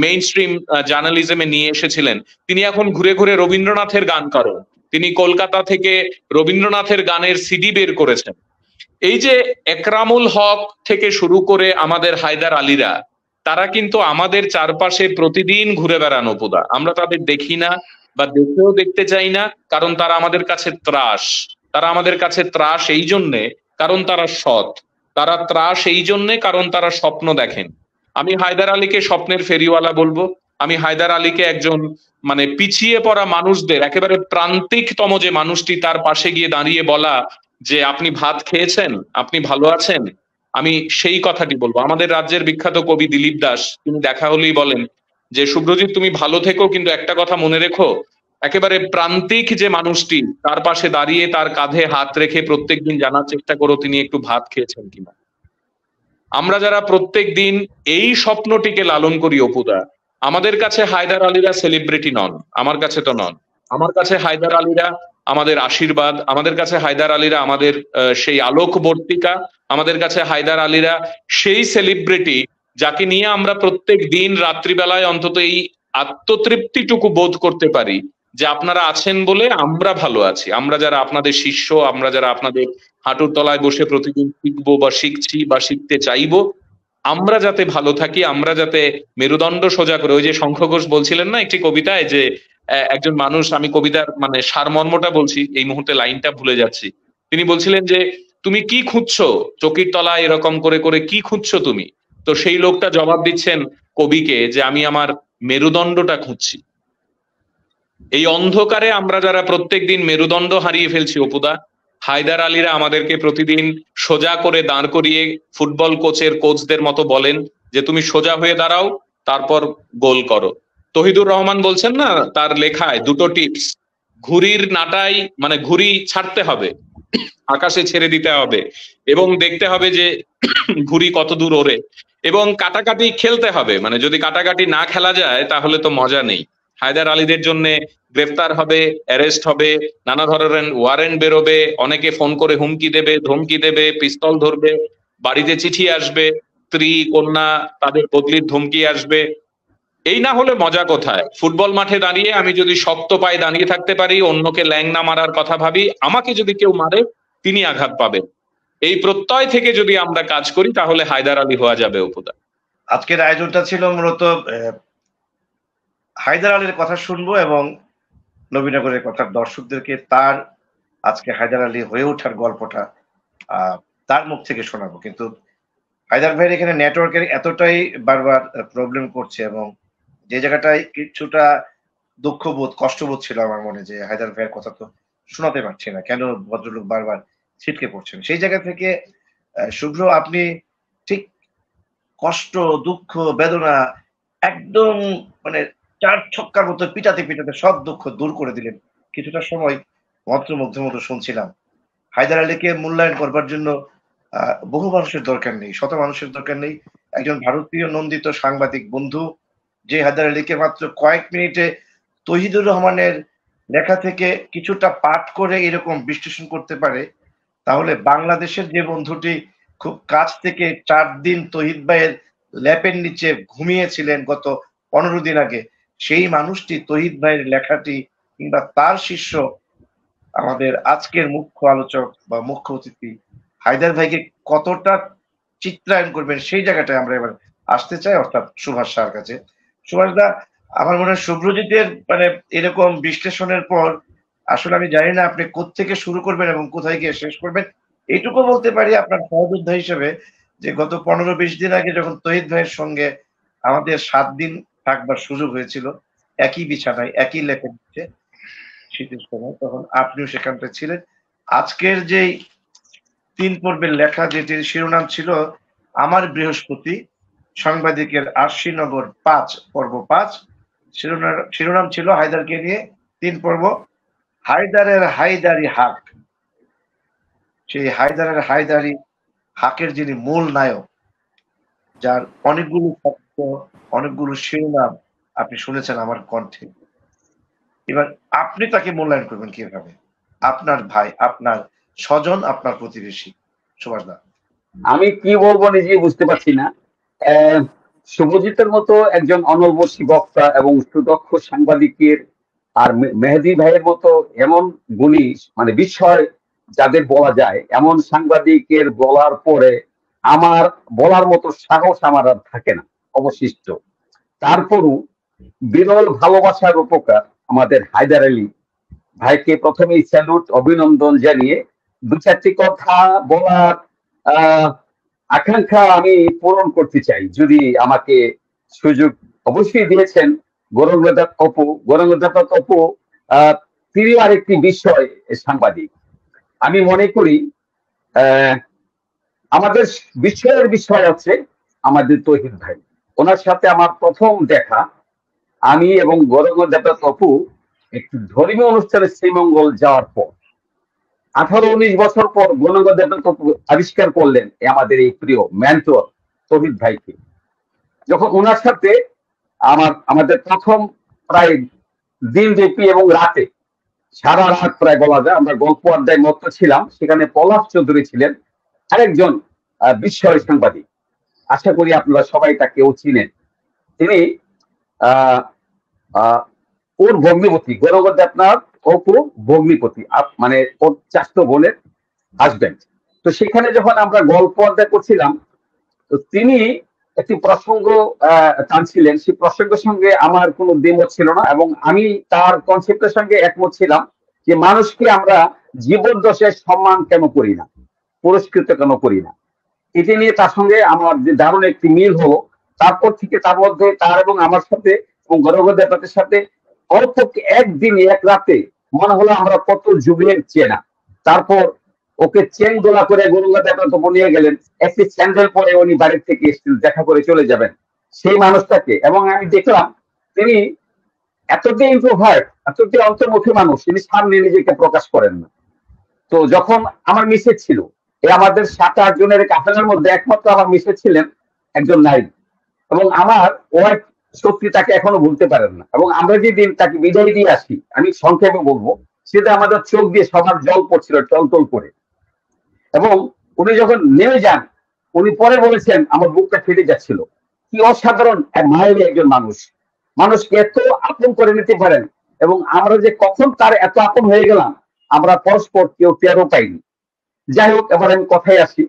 মেইন স্ট্রিম জার্নালিজমে নিয়ে এসেছিলেন। তিনি এখন ঘুরে ঘুরে রবীন্দ্রনাথের গান করেন, তিনি কলকাতা থেকে রবীন্দ্রনাথের গানের সিডি বের করেছেন। এই যে একরামুল হক থেকে শুরু করে আমাদের হায়দার আলীরা, তারা কিন্তু আমাদের চারপাশে প্রতিদিন ঘুরে বেড়ান অপুদা। আমরা তাদের দেখি না বা দেখেও দেখতে চাই না, কারণ তারা আমাদের কাছে ত্রাস। তারা আমাদের কাছে ত্রাস এই জন্যে কারণ তারা সৎ, তারা ত্রাস এই জন্যে কারণ তারা স্বপ্ন দেখেন। আমি হায়দার আলীকে স্বপ্নের ফেরিওয়ালা বলবো। আমি হায়দার আলীকে একজন মানে পিছিয়ে পড়া মানুষদের একেবারে প্রান্তিকতম যে মানুষটি, তার পাশে গিয়ে দাঁড়িয়ে বলা যে আপনি ভাত খেয়েছেন, আপনি ভালো আছেন, আমি সেই কথাটি বলবো। আমাদের রাজ্যের বিখ্যাত কবি দিলীপ দাস, তিনি দেখা হলেই বলেন যে শুভ্রজিৎ তুমি ভালো থেকো, কিন্তু একটা কথা মনে রেখো, একেবারে প্রান্তিক যে মানুষটি, তার পাশে দাঁড়িয়ে তার কাঁধে হাত রেখে প্রত্যেকদিন জানার চেষ্টা করো তিনি একটু ভাত খেয়েছেন কিনা। আমরা যারা প্রত্যেক দিন এই স্বপ্নটিকে লালন করি অপুদা, আমাদের কাছে হায়দার আলীরা সেলিব্রিটি নন, আমার কাছে তো নন। আমার কাছে হায়দার আলীরা আমাদের আশীর্বাদ, আমাদের কাছে হায়দার আলীরা আমাদের সেই আলোকবর্তিকা, আমাদের কাছে হায়দার আলীরা সেই সেলিব্রিটি যাকে নিয়ে আমরা প্রত্যেক দিন রাত্রিবেলায় অন্তত এই আত্মতৃপ্তিটুকু বোধ করতে পারি যে আপনারা আছেন বলে আমরা ভালো আছি। আমরা যারা আপনাদের শিষ্য, আমরা যারা আপনাদের হাঁটুর তলায় বসে প্রতিদিন শিখবো বা শিখছি বা শিখতে চাইবো, আমরা যাতে ভালো থাকি, আমরা যাতে মেরুদণ্ড সোজা করে, ওই যে শঙ্খ ঘোষ বলছিলেন না একটি কবিতায় যে একজন মানুষ, আমি কবিতার মানে সারমর্মটা বলছি, এই মুহূর্তে লাইনটা ভুলে যাচ্ছি, তিনি বলছিলেন যে তুমি কি খুঁজছো চকির তলায় এরকম করে করে, কি খুঁজছো তুমি? তো সেই লোকটা জবাব দিচ্ছেন কবিকে যে আমি আমার মেরুদণ্ডটা খুঁজছি। এই অন্ধকারে আমরা যারা প্রত্যেকদিন মেরুদণ্ড হারিয়ে ফেলছি অপুদা, হায়দার আলীরা আমাদেরকে প্রতিদিন সোজা করে দাঁড় করিয়ে ফুটবল কোচদের মতো বলেন যে তুমি সোজা হয়ে দাঁড়াও, তারপর গোল করো। তহিদুর রহমান বলছেন না তার লেখায় দুটো টিপস, ঘুড়ির নাটাই মানে ঘুড়ি ছাড়তে হবে, আকাশে ছেড়ে দিতে হবে এবং দেখতে হবে যে ঘুড়ি কত দূর ওড়ে, এবং কাটাকাটি খেলতে হবে, মানে যদি কাটাকাটি না খেলা যায় তাহলে তো মজা নেই। হায়দার আলীদের জন্য গ্রেফতার হবে, অ্যারেস্ট হবে, নানা ধরনের ওয়ারেন্ট বেরোবে, অনেকে ফোন করে হুমকি দেবে, ধমকি দেবে, পিস্তল ধরবে, বাড়িতে চিঠি আসবে, স্ত্রী কন্যা তাদের বদলির ধমকি আসবে। এই না হলে মজা কোথায়? ফুটবল মাঠে দাঁড়িয়ে আমি যদি শক্ত পায়ে দাঁড়িয়ে থাকতে পারি, অন্যকে ল্যাং না মারার কথা ভাবি, আমাকে যদি কেউ মারে তিনি আঘাত পাবেন, এই প্রত্যয় থেকে যদি আমরা কাজ করি তাহলে হায়দার আলী হওয়া যাবে অপুদা। আজকের আয়োজনটা ছিল মূলত হায়দার আলীর কথা শুনবো এবং নবীনগরের কথা দর্শকদেরকে তার আজকে হায়দার আলী হয়ে ওঠার গল্পটা তার মুখ থেকে শোনাবো। কিন্তু হায়দার ভাইয়ের এখানে নেটওয়ার্কের এতটাই বারবার প্রবলেম করছে, এবং যে জায়গাটায় কিছুটা দুঃখবোধ কষ্টবোধ ছিল আমার মনে, যে হায়দার ভাইয়ের কথা তো শোনাতে পারছি না, কেন ভদ্রলোক বারবার ছিটকে পড়ছেন, সেই জায়গা থেকে শুভ্র আপনি ঠিক কষ্ট, দুঃখ, বেদনা একদম মানে চার ছক্কার মতো পিটাতে পিটাতে সব দুঃখ দূর করে দিলেন। কিছুটা সময় মন্ত্রমুগ্ধের মতো শুনছিলাম। হায়দার আলীকে মূল্যায়ন করবার জন্য বহু মানুষের দরকার নেই, শত মানুষের দরকার নেই। একজন ভারতীয় নন্দিত সাংবাদিক বন্ধু যে হায়দার আলীকে মাত্র কয়েক মিনিটে তহিদুর রহমানের লেখা থেকে কিছুটা পাঠ করে এরকম বিশ্লেষণ করতে পারে, তাহলে বাংলাদেশের যে বন্ধুটি খুব কাছ থেকে 4 দিন তহিদ ভাইয়ের ল্যাপের নিচে ঘুমিয়েছিলেন গত 15 দিন আগে, সেই মানুষটি তহিদ ভাইয়ের লেখাটি কিংবা তার শিষ্য আমাদের আজকের মুখ্য আলোচক বা মুখ্য অতিথি হায়দার ভাইকে কতটা চিত্রায়ন করবেন, সেই জায়গাটায় আমরা এবার আসতে চাই, অর্থাৎ সুভাষ শাহর কাছে। সুভাষ দা, আমার মনে হয় শুভ্রজিতের মানে এরকম বিশ্লেষণের পর আসলে আমি জানি না আপনি কোত্থেকে শুরু করবেন এবং কোথায় গিয়ে শেষ করবেন। এইটুকু বলতে পারি আপনার সহযোদ্ধা হিসেবে, যে গত 15-20 দিন আগে যখন তহিদ ভাইয়ের সঙ্গে আমাদের 7 দিন থাকবার সুযোগ হয়েছিল একই বিছানায় একই লেপের নিচে শীতের সময়, তখন আপনিও সেখানটায় ছিলেন। আজকের যেই 3 পর্বের লেখা, যেটির শিরোনাম ছিল আমার বৃহস্পতি, সাংবাদিকের আরশিনগর 5 পর্ব 5, শিরোনাম ছিল হায়দারকে নিয়ে 3 পর্ব, হায়দারের হায়দারি হাক। সেই হায়দারের হায়দারি হাকের যিনি মূল নায়ক, যার অনেকগুলো শব্দ, অনেকগুলো শিরোনাম আপনি শুনেছেন আমার কণ্ঠে, এবার আপনি তাকে মূল্যায়ন করবেন কিভাবে? আপনার ভাই, আপনার স্বজন, আপনার প্রতিবেশী সুভাষ দা। আমি কি বলবো নিজে বুঝতে পারছি না। শুভজিতের মতো একজন অনবসী বক্তা এবং সুদক্ষ সাংবাদিকের, আর মেহেদী ভাইয়ের মতো এমন গুণী মানে বিস্ময় যাদের বলা যায়, এমন সাংবাদিকের বলার পরে আমার বলার মতো সাহস আমার আর থাকে না অবশিষ্ট। তারপরও বিরল ভালোবাসার উপকার আমাদের হায়দার আলী ভাইকে প্রথমেই স্যালুট, অভিনন্দন জানিয়ে 2-4টি কথা বলার আকাঙ্ক্ষা আমি পূরণ করতে চাই, যদি আমাকে সুযোগ অবশ্যই দিয়েছেন গৌরঙ্গদাতা অপু। তিনি আরেকটি বিষয় সাংবাদিক। আমি মনে করি আমাদের বিষয় আছে আমাদের তহিদ ভাই, ওনার সাথে আমার প্রথম দেখা, আমি এবং গৌরঙ্গদাতা অপু একটি ধর্মীয় অনুষ্ঠানে শ্রীমঙ্গল যাওয়ার পর 18-19 বছর পর গৌরঙ্গদাতা অপু আবিষ্কার করলেন আমাদের এই প্রিয় মেন্টর তহিদ ভাইকে। যখন ওনার সাথে আমাদের প্রথম প্রায় দিনব্যাপী এবং রাতে সারা রাত প্রায় বলা যায় আমরা গল্প আড্ডায় মত্ত ছিলাম, সেখানে পলাশ চৌধুরী ছিলেন আরেকজন বিস্ময় সাংবাদিক, আশা করি আপনারা সবাই তাকেও চিনেন। তিনি ওর ভগ্নিপতি, গৌরঙ্গদা আপনার অপু ভগ্নিপতি, মানে ওর চাচাতো বোনের হাজবেন্ড। তো সেখানে যখন আমরা গল্প আড্ডা করছিলাম, তো তিনি একটি প্রসঙ্গ টানছিলেন, সেই প্রসঙ্গের সঙ্গে আমার কোনো দ্বিমত ছিল না, এবং আমি তার কনসেপ্টের সঙ্গে একমত ছিলাম যে মানুষকে আমরা জীবদ্দশায় সম্মান কেন করি না, পুরস্কৃত কেন করি না। এটি নিয়ে তার সঙ্গে আমার যে দারুণ একটি মিল হলো, তারপর থেকে তার মধ্যে তার এবং আমার সাথে এবং গৌরঙ্গদাতার সাথে অল্প একদিন এক রাতে মনে হলো আমরা কত যুগের চেনা। তারপর ওকে চেন দোলা করে গৌরঙ্গদাতা তো নিয়ে গেলেন, একটি স্যান্ডেল পরে উনি বাড়ির থেকে দেখা করে চলে যাবেন সেই মানুষটাকে। এবং আমি দেখলাম তিনি এতটাই ইন্ট্রোভার্ট, এতটাই অন্তর্মুখী মানুষ, তিনি সামনে নিজেকে প্রকাশ করেন না। তো যখন আমার মিসেস ছিল, এই আমাদের 7-8 জনের কাফেলার মধ্যে একমাত্র আমার মিসেস ছিলেন একজন নারী, এবং আমার ওয়াইফ সত্যি তাকে এখনো ভুলতে পারেন না। এবং আমরা যেদিন তাকে বিদায় দিয়ে আসি, আমি সংক্ষেপে বলবো, সেটা আমাদের চোখ দিয়ে সবার জল পড়ছিল টলটল করে। এবং উনি যখন নেমে যান, উনি পরে বলেছেন আমার বুকটা ফেটে যাচ্ছিল। কি অসাধারণ মায়ের একজন মানুষকে এত আপন করে নিতে পারেন, এবং আমরা যে কখন তার এত আপন হয়ে গেলাম আমরা পরস্পর কেউ টেরও পাইনি। যাই হোক, এবার আমি কথায় আসি।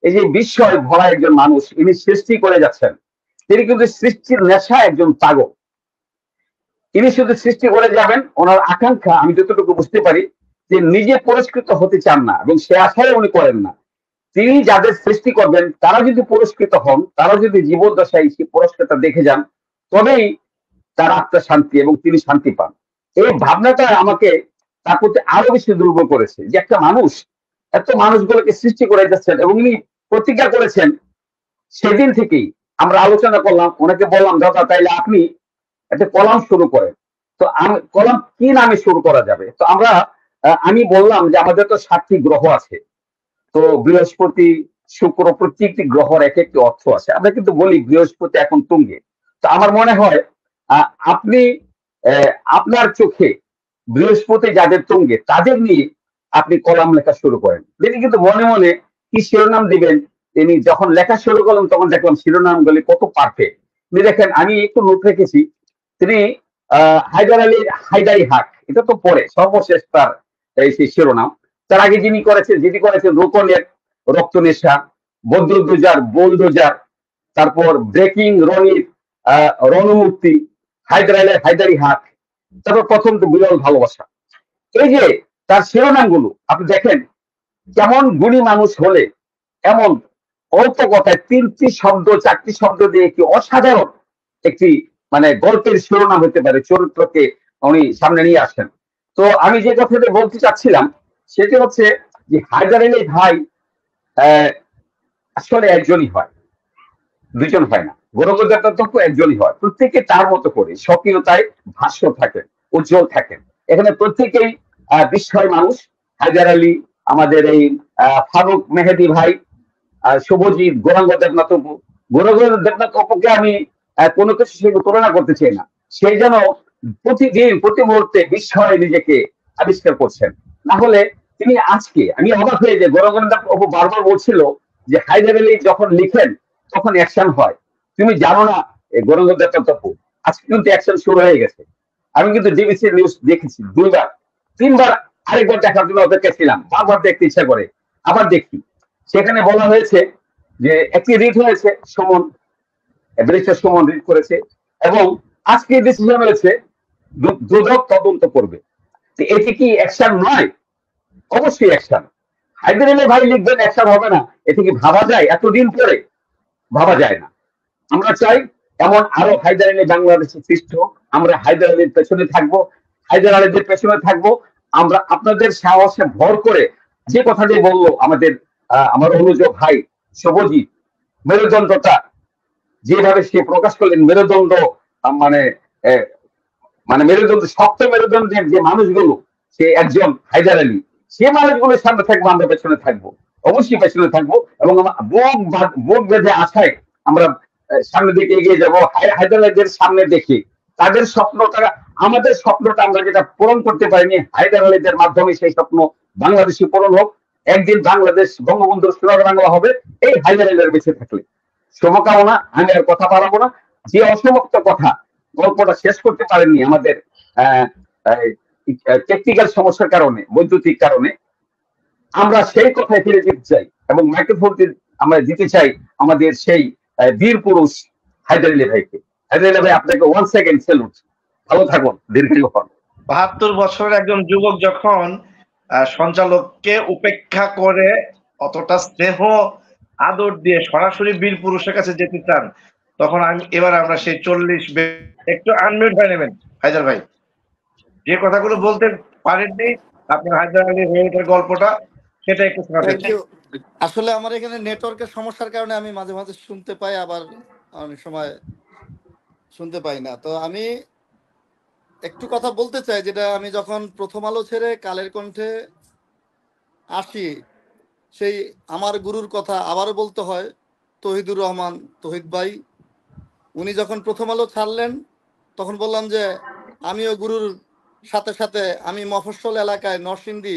এই যে বিস্ময় ভরা একজন মানুষ, ইনি সৃষ্টি করে যাচ্ছেন, তিনি কিন্তু সৃষ্টির নেশা একজন পাগল। ইনি শুধু সৃষ্টি করে যাবেন, ওনার আকাঙ্ক্ষা আমি যতটুকু বুঝতে পারি যে নিজে পুরস্কৃত হতে চান না, এবং সে আশায় উনি করেন না। তিনি যাদের সৃষ্টি করবেন তারা যদি পুরস্কৃত হন, তারা যদি জীবদ্দশায় সেই পুরস্কারটা দেখে যান, তবেই তার আত্মার শান্তি এবং তিনি শান্তি পান। এই ভাবনাটা আমাকে তার প্রতি আরো বেশি দুর্বল করেছে, যে একটা মানুষ এত মানুষগুলোকে সৃষ্টি করে যাচ্ছেন এবং উনি প্রতিজ্ঞা করেছেন। সেদিন থেকেই আমরা আলোচনা করলাম, ওনাকে বললাম দাদা তাইলে আপনি একটা কলাম শুরু করেন। তো কলাম কি নামে শুরু করা যাবে? তো আমি বললাম যে আমাদের তো 7টি গ্রহ আছে, তো বৃহস্পতি, শুক্র, প্রত্যেকটি গ্রহের এক একটি অর্থ আছে। আমরা কিন্তু বলি বৃহস্পতি এখন তুঙ্গে। তো আমার মনে হয় আপনি আপনার চোখে বৃহস্পতি যাদের তুঙ্গে তাদের নিয়ে আপনি কলাম লেখা শুরু করেন। তিনি কিন্তু মনে মনে কি শিরোনাম দিবেন, তিনি যখন লেখা শুরু করলেন তখন দেখলাম শিরোনামগুলি কত পারফেক্ট। তিনি দেখেন, আমি একটু নোট রেখেছি, তিনি হায়দার আলীর হায়দারি হাক, এটা তো পরে সর্বশেষ তার এই সেই শিরোনাম। তার আগে যিনি করেছেন রোকনের রক্ত নেশা, বদরুদ্দোজার বোলদোজার, তারপর ব্রেকিং রনির রণমূর্তি, হায়দার আলীর হায়দারি হাক, তারপর প্রথম তো বিরল ভালোবাসা। এই যে তার শিরোনামগুলো আপনি দেখেন, কেমন গুণী মানুষ হলে এমন অল্প কথায় 3টি শব্দ 4টি শব্দ দিয়ে কি অসাধারণ একটি মানে গল্পের শিরোনাম হতে পারে, চরিত্রকে উনি সামনে নিয়ে আসেন। তো আমি যে কথাটা বলতে চাচ্ছিলাম সেটি হচ্ছে যে হায়দার আলী ভাই আসলে একজনই হয়, দুজন হয় না। গৌরবদত্ত একজনই হয়, প্রত্যেকে তার মতো করে স্বকীয়তায় ভাষ্য থাকেন, উজ্জ্বল থাকেন। এখানে প্রত্যেকেই বিস্ময় মানুষ। হায়দার আলী, আমাদের এই ফারুক মেহেদি ভাই, শুভজিৎ, গৌরাঙ্গ দেবনাথ অপু। গৌরাঙ্গ দেবনাথ অপুকে আমি কোনো কিছু সে তুলনা করতে চাই না। সেই যেন প্রতিদিন প্রতি মুহূর্তে বিস্ময়ে নিজেকে আবিষ্কার করছেন। না হলে তিনি আজকে আমি অবাক হয়ে যে গৌরাঙ্গ দেবনাথ অপু বারবার বলছিল যে হায়দার আলী যখন লিখেন তখন অ্যাকশন হয়। তুমি জানো না গৌরাঙ্গ দেবনাথ অপু, আজকে কিন্তু অ্যাকশন শুরু হয়ে গেছে। আমি কিন্তু ডিবিসি নিউজ দেখেছি 2বার 3বার, আরেকবার দেখার জন্য অপেক্ষা ছিলাম, বারবার দেখতে ইচ্ছা করে, আবার দেখি। সেখানে বলা হয়েছে যে একটি রিট হয়েছে, সুমন ব্যারিস্টার সুমন রিট করেছে এবং আজকে ডিসিশন হয়েছে দুদক তদন্ত করবে। এটি কি অ্যাকশন নয়? অবশ্যই অ্যাকশন। হায়দার আলী ভাই লিখবেন অ্যাকশন হবে না, এটি কি ভাবা যায়? এতদিন পরে ভাবা যায় না। আমরা চাই এমন আরো হায়দার আলী বাংলাদেশে সৃষ্ট হোক। আমরা হায়দার আলীর পেছনে থাকবো, হায়দার আলীদের পেছনে থাকবো। আমরা আপনাদের সাহসে ভর করে যে কথাটি বললো আমার অনুজ ভাই শুভজিৎ, মেরুদণ্ডটা যেভাবে সে প্রকাশ করলেন, মেরুদণ্ড মানে মানে মেরুদণ্ড, শক্ত মেরুদণ্ডের যে মানুষগুলো, সে একজন হায়দার আলী। সে মানুষগুলোর সামনে থাকবো, আমরা পেছনে থাকবো, অবশ্যই পেছনে থাকবো এবং বুক বেঁধে আশায় আমরা সামনের দিকে এগিয়ে যাবো। হায়দার আলীদের সামনে দেখি তাদের স্বপ্নটা, আমাদের স্বপ্নটা আমরা যেটা পূরণ করতে পারিনি, হায়দার আলীদের মাধ্যমে সেই স্বপ্ন বাংলাদেশে পূরণ হোক। একদিন বাংলাদেশ বঙ্গবন্ধুর সোনার বাংলা হবে এই হায়দার আলীর বেঁচে থাকলে। শুভকামনা, আমি আর কথা বাড়াবো না। যে অসমাপ্ত কথা গল্পটা শেষ করতে পারেননি আমাদের টেকনিক্যাল সমস্যার কারণে, বৈদ্যুতিক কারণে, আমরা সেই কথায় ফিরে যেতে চাই এবং মাইক্রোফোনটি আমরা দিতে চাই আমাদের সেই বীর পুরুষ হায়দার আলী ভাইকে। হায়দার আলী ভাই, আপনাকে 1 সেকেন্ড স্যালুট। ভালো থাকুন, দীর্ঘায়ু হন। 72 বছরের একজন যুবক যখন সঞ্চালককে উপেক্ষা করে অতটা স্নেহ আদর দিয়ে সরাসরি বীর পুরুষের কাছে যেতে চান, তখন এবার আমরা সেই 40 একটু আনমিউট হয়ে নেবেন হায়দার ভাই। যে কথাগুলো বলতে পারেননি আপনার হায়দার আলী হয়ে ওঠার গল্পটা, সেটা একটু শোনাবেন। আসলে আমার এখানে নেটওয়ার্কের সমস্যার কারণে আমি মাঝে মাঝে শুনতে পাই, আবার অনেক সময় শুনতে পাই না। তো আমি একটু কথা বলতে চাই, যেটা আমি যখন প্রথম আলো ছেড়ে কালের কণ্ঠে আসি, সেই আমার গুরুর কথা আবারও বলতে হয়। তহিদুর রহমান, তহিদ ভাই, উনি যখন প্রথম আলো ছাড়লেন তখন বললাম যে আমিও গুরুর সাথে সাথে, আমি মফস্বল এলাকায়, নরসিংদী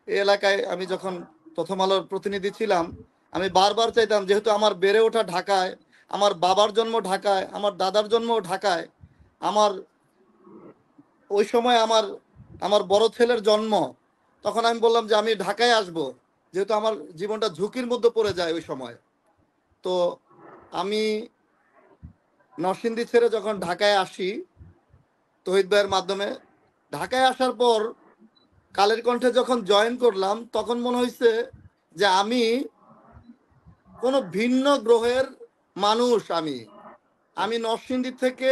এই এলাকায় আমি যখন প্রথম আলোর প্রতিনিধি ছিলাম, আমি বারবার চাইতাম, যেহেতু আমার বেড়ে ওঠা ঢাকায়, আমার বাবার জন্ম ঢাকায়, আমার দাদার জন্ম ঢাকায়, আমার ওই সময় আমার বড় ছেলের জন্ম, তখন আমি বললাম যে আমি ঢাকায় আসব, যেহেতু আমার জীবনটা ঝুঁকির মধ্যে পড়ে যায় ওই সময়। তো আমি নরসিংদী ছেড়ে যখন ঢাকায় আসি তহিদ ভাইয়ের মাধ্যমে, ঢাকায় আসার পর কালের কণ্ঠে যখন জয়েন করলাম, তখন মনে হয়েছে যে আমি কোনো ভিন্ন গ্রহের মানুষ। আমি নরসিংদী থেকে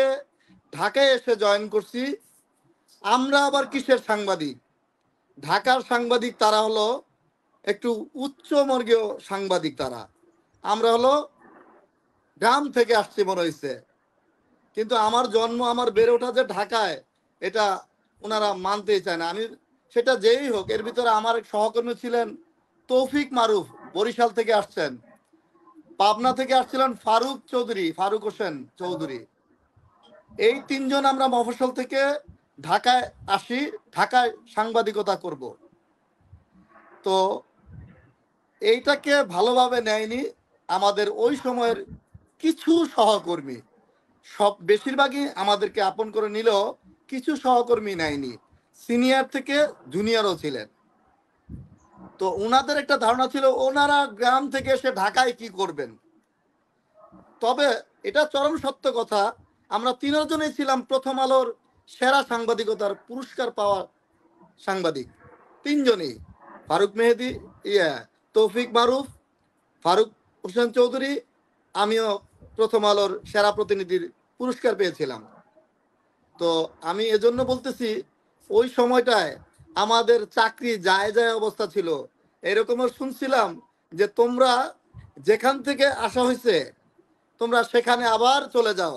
ঢাকায় এসে জয়েন করছি। আমরা আবার কিসের সাংবাদিক? ঢাকার সাংবাদিক তারা হলো একটু উচ্চ বর্গীয় সাংবাদিক, তারা। আমরা হলো গ্রাম থেকে আসছি মনে হয়েছে, কিন্তু আমার জন্ম, আমার বেড়ে ওঠা যে ঢাকায়, এটা ওনারা মানতেই চায় না। আমি সেটা যেই হোক, এর ভিতরে আমার এক সহকর্মী ছিলেন তৌফিক মারুফ, বরিশাল থেকে আসছেন। পাবনা থেকে আসছিলেন ফারুক হোসেন চৌধুরী। এই তিনজন আমরা মফস্বল থেকে ঢাকায় আসি, ঢাকায় সাংবাদিকতা করব। তো এইটাকে ভালোভাবে নেয়নি আমাদের ওই সময়ের কিছু সহকর্মী। সব বেশিরভাগই আমাদেরকে আপন করে নিলেও কিছু সহকর্মী নেয়নি, সিনিয়র থেকে জুনিয়রও ছিলেন। তো ওনাদের একটা ধারণা ছিল ওনারা গ্রাম থেকে এসে ঢাকায় কি করবেন। তবে এটা চরম সত্য কথা, আমরা তিনজনেই ছিলাম প্রথম আলোর সেরা সাংবাদিকতার পুরস্কার পাওয়া সাংবাদিক, তিনজনই। ফারুক মেহেদি, তৌফিক মারুফ, ফারুক হোসেন চৌধুরী, আমিও প্রথম আলোর সেরা প্রতিনিধির পুরস্কার পেয়েছিলাম। তো আমি এজন্য বলতেছি, ওই সময়টায় আমাদের চাকরি যায় যায় অবস্থা ছিল। এরকমও শুনছিলাম যে তোমরা যেখান থেকে আসা হয়েছে তোমরা সেখানে আবার চলে যাও।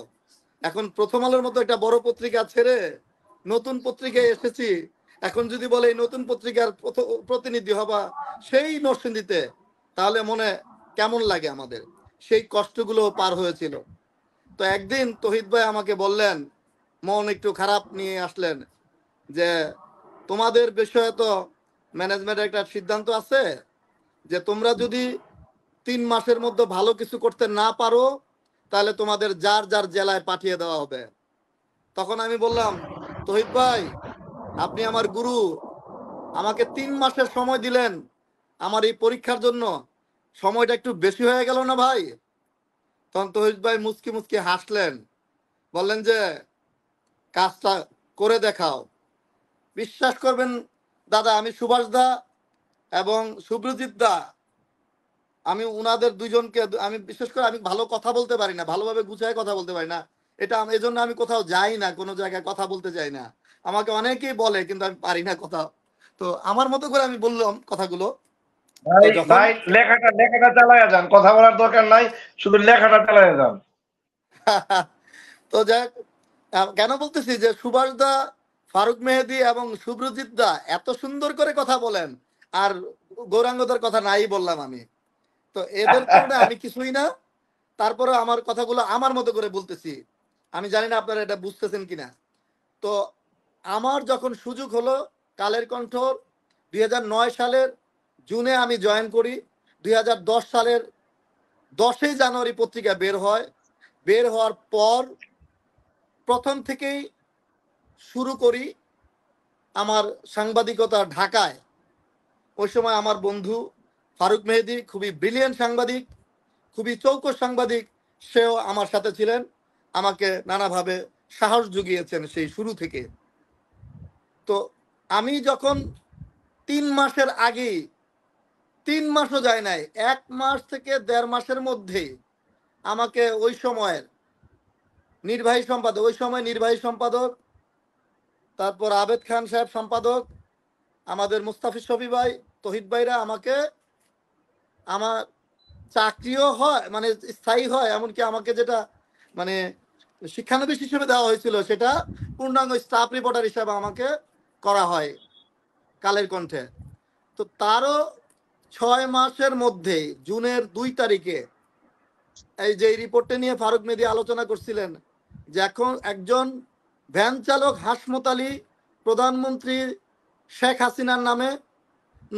এখন প্রথম আলোর মতো একটা বড় পত্রিকা ছেড়ে নতুন পত্রিকায় এসেছি, এখন যদি বলে এই নতুন পত্রিকার প্রতিনিধি হবা সেই নরসিংদীতে, তাহলে মনে কেমন লাগে আমাদের। সেই কষ্টগুলো পার হয়েছিল। তো একদিন তহিদ ভাই আমাকে বললেন, মন একটু খারাপ নিয়ে আসলেন, যে তোমাদের বিষয়ে তো ম্যানেজমেন্টের একটা সিদ্ধান্ত আছে যে তোমরা যদি 3 মাসের মধ্যে ভালো কিছু করতে না পারো তাহলে তোমাদের যার যার জেলায় পাঠিয়ে দেওয়া হবে। তখন আমি বললাম, তহিদ ভাই আপনি আমার গুরু, আমাকে 3 মাসের সময় দিলেন আমার এই পরীক্ষার জন্য, সময়টা একটু বেশি হয়ে গেল না ভাই? তখন তহিদ ভাই মুচকি মুচকি হাসলেন, বললেন যে কাজটা করে দেখাও। বিশ্বাস করবেন দাদা, আমি সুভাষ দা এবং সুব্রজিৎ দা, আমি উনাদের দুইজনকে, আমি বিশেষ করে আমি ভালো কথা বলতে পারি না, ভালোভাবে গুছায় কথা বলতে পারি না। এটা এজন্য আমি কোথাও যাই না, কোনো জায়গায় কথা বলতে যাই না। আমাকে অনেকেই বলে, কিন্তু আমি পারি না কথা। তো আমার মতো করে আমি বললাম কথাগুলো। ভাই ভাই লেখাটা চালায়া যান, কথা বলার দরকার নাই, শুধু লেখাটা চালায়া যান। তো যাক, কেন বলতেছি যে সুভাষ দা, ফারুক মেহেদি এবং সুব্রজিৎ দা এত সুন্দর করে কথা বলেন, আর গৌরাঙ্গদার কথা নাই বললাম আমি। তো এদের কারণে আমি কিছুই না, তারপরে আমার কথাগুলো আমার মতো করে বলতেছি। আমি জানি না আপনারা এটা বুঝতেছেন কিনা। তো আমার যখন সুযোগ হলো কালের কণ্ঠ 2009 সালের জুনে আমি জয়েন করি। 2010 সালের 10ই জানুয়ারি পত্রিকা বের হয়। বের হওয়ার পর প্রথম থেকেই শুরু করি আমার সাংবাদিকতা ঢাকায়। ওই সময় আমার বন্ধু ফারুক মেহেদি খুবই ব্রিলিয়েন্ট সাংবাদিক, খুবই চৌকস সাংবাদিক, সেও আমার সাথে ছিলেন, আমাকে নানাভাবে সাহস জুগিয়েছেন সেই শুরু থেকে। তো আমি যখন 3 মাসের আগে, 3 মাসও যায় নাই, 1 মাস থেকে 1.5 মাসের মধ্যে আমাকে ওই সময়ের নির্বাহী সম্পাদক, ওই সময় নির্বাহী সম্পাদক, তারপর আবেদ খান সাহেব সম্পাদক, আমাদের মুস্তাফিজ শফি ভাই, তহিদ ভাইরা আমাকে, আমার চাকরিও হয় মানে স্থায়ী হয়, এমনকি আমাকে যেটা মানে শিক্ষানবিশ হিসেবে দেওয়া হয়েছিল সেটা পূর্ণাঙ্গ স্টাফ রিপোর্টার হিসেবে আমাকে করা হয় কালের কণ্ঠে। তো তারও 6 মাসের মধ্যে জুনের 2 তারিখে এই যে রিপোর্টটা নিয়ে ফারুক মেহেদী আলোচনা করছিলেন, যে এখন একজন ভ্যান চালক হাসমত আলী প্রধানমন্ত্রী শেখ হাসিনার নামে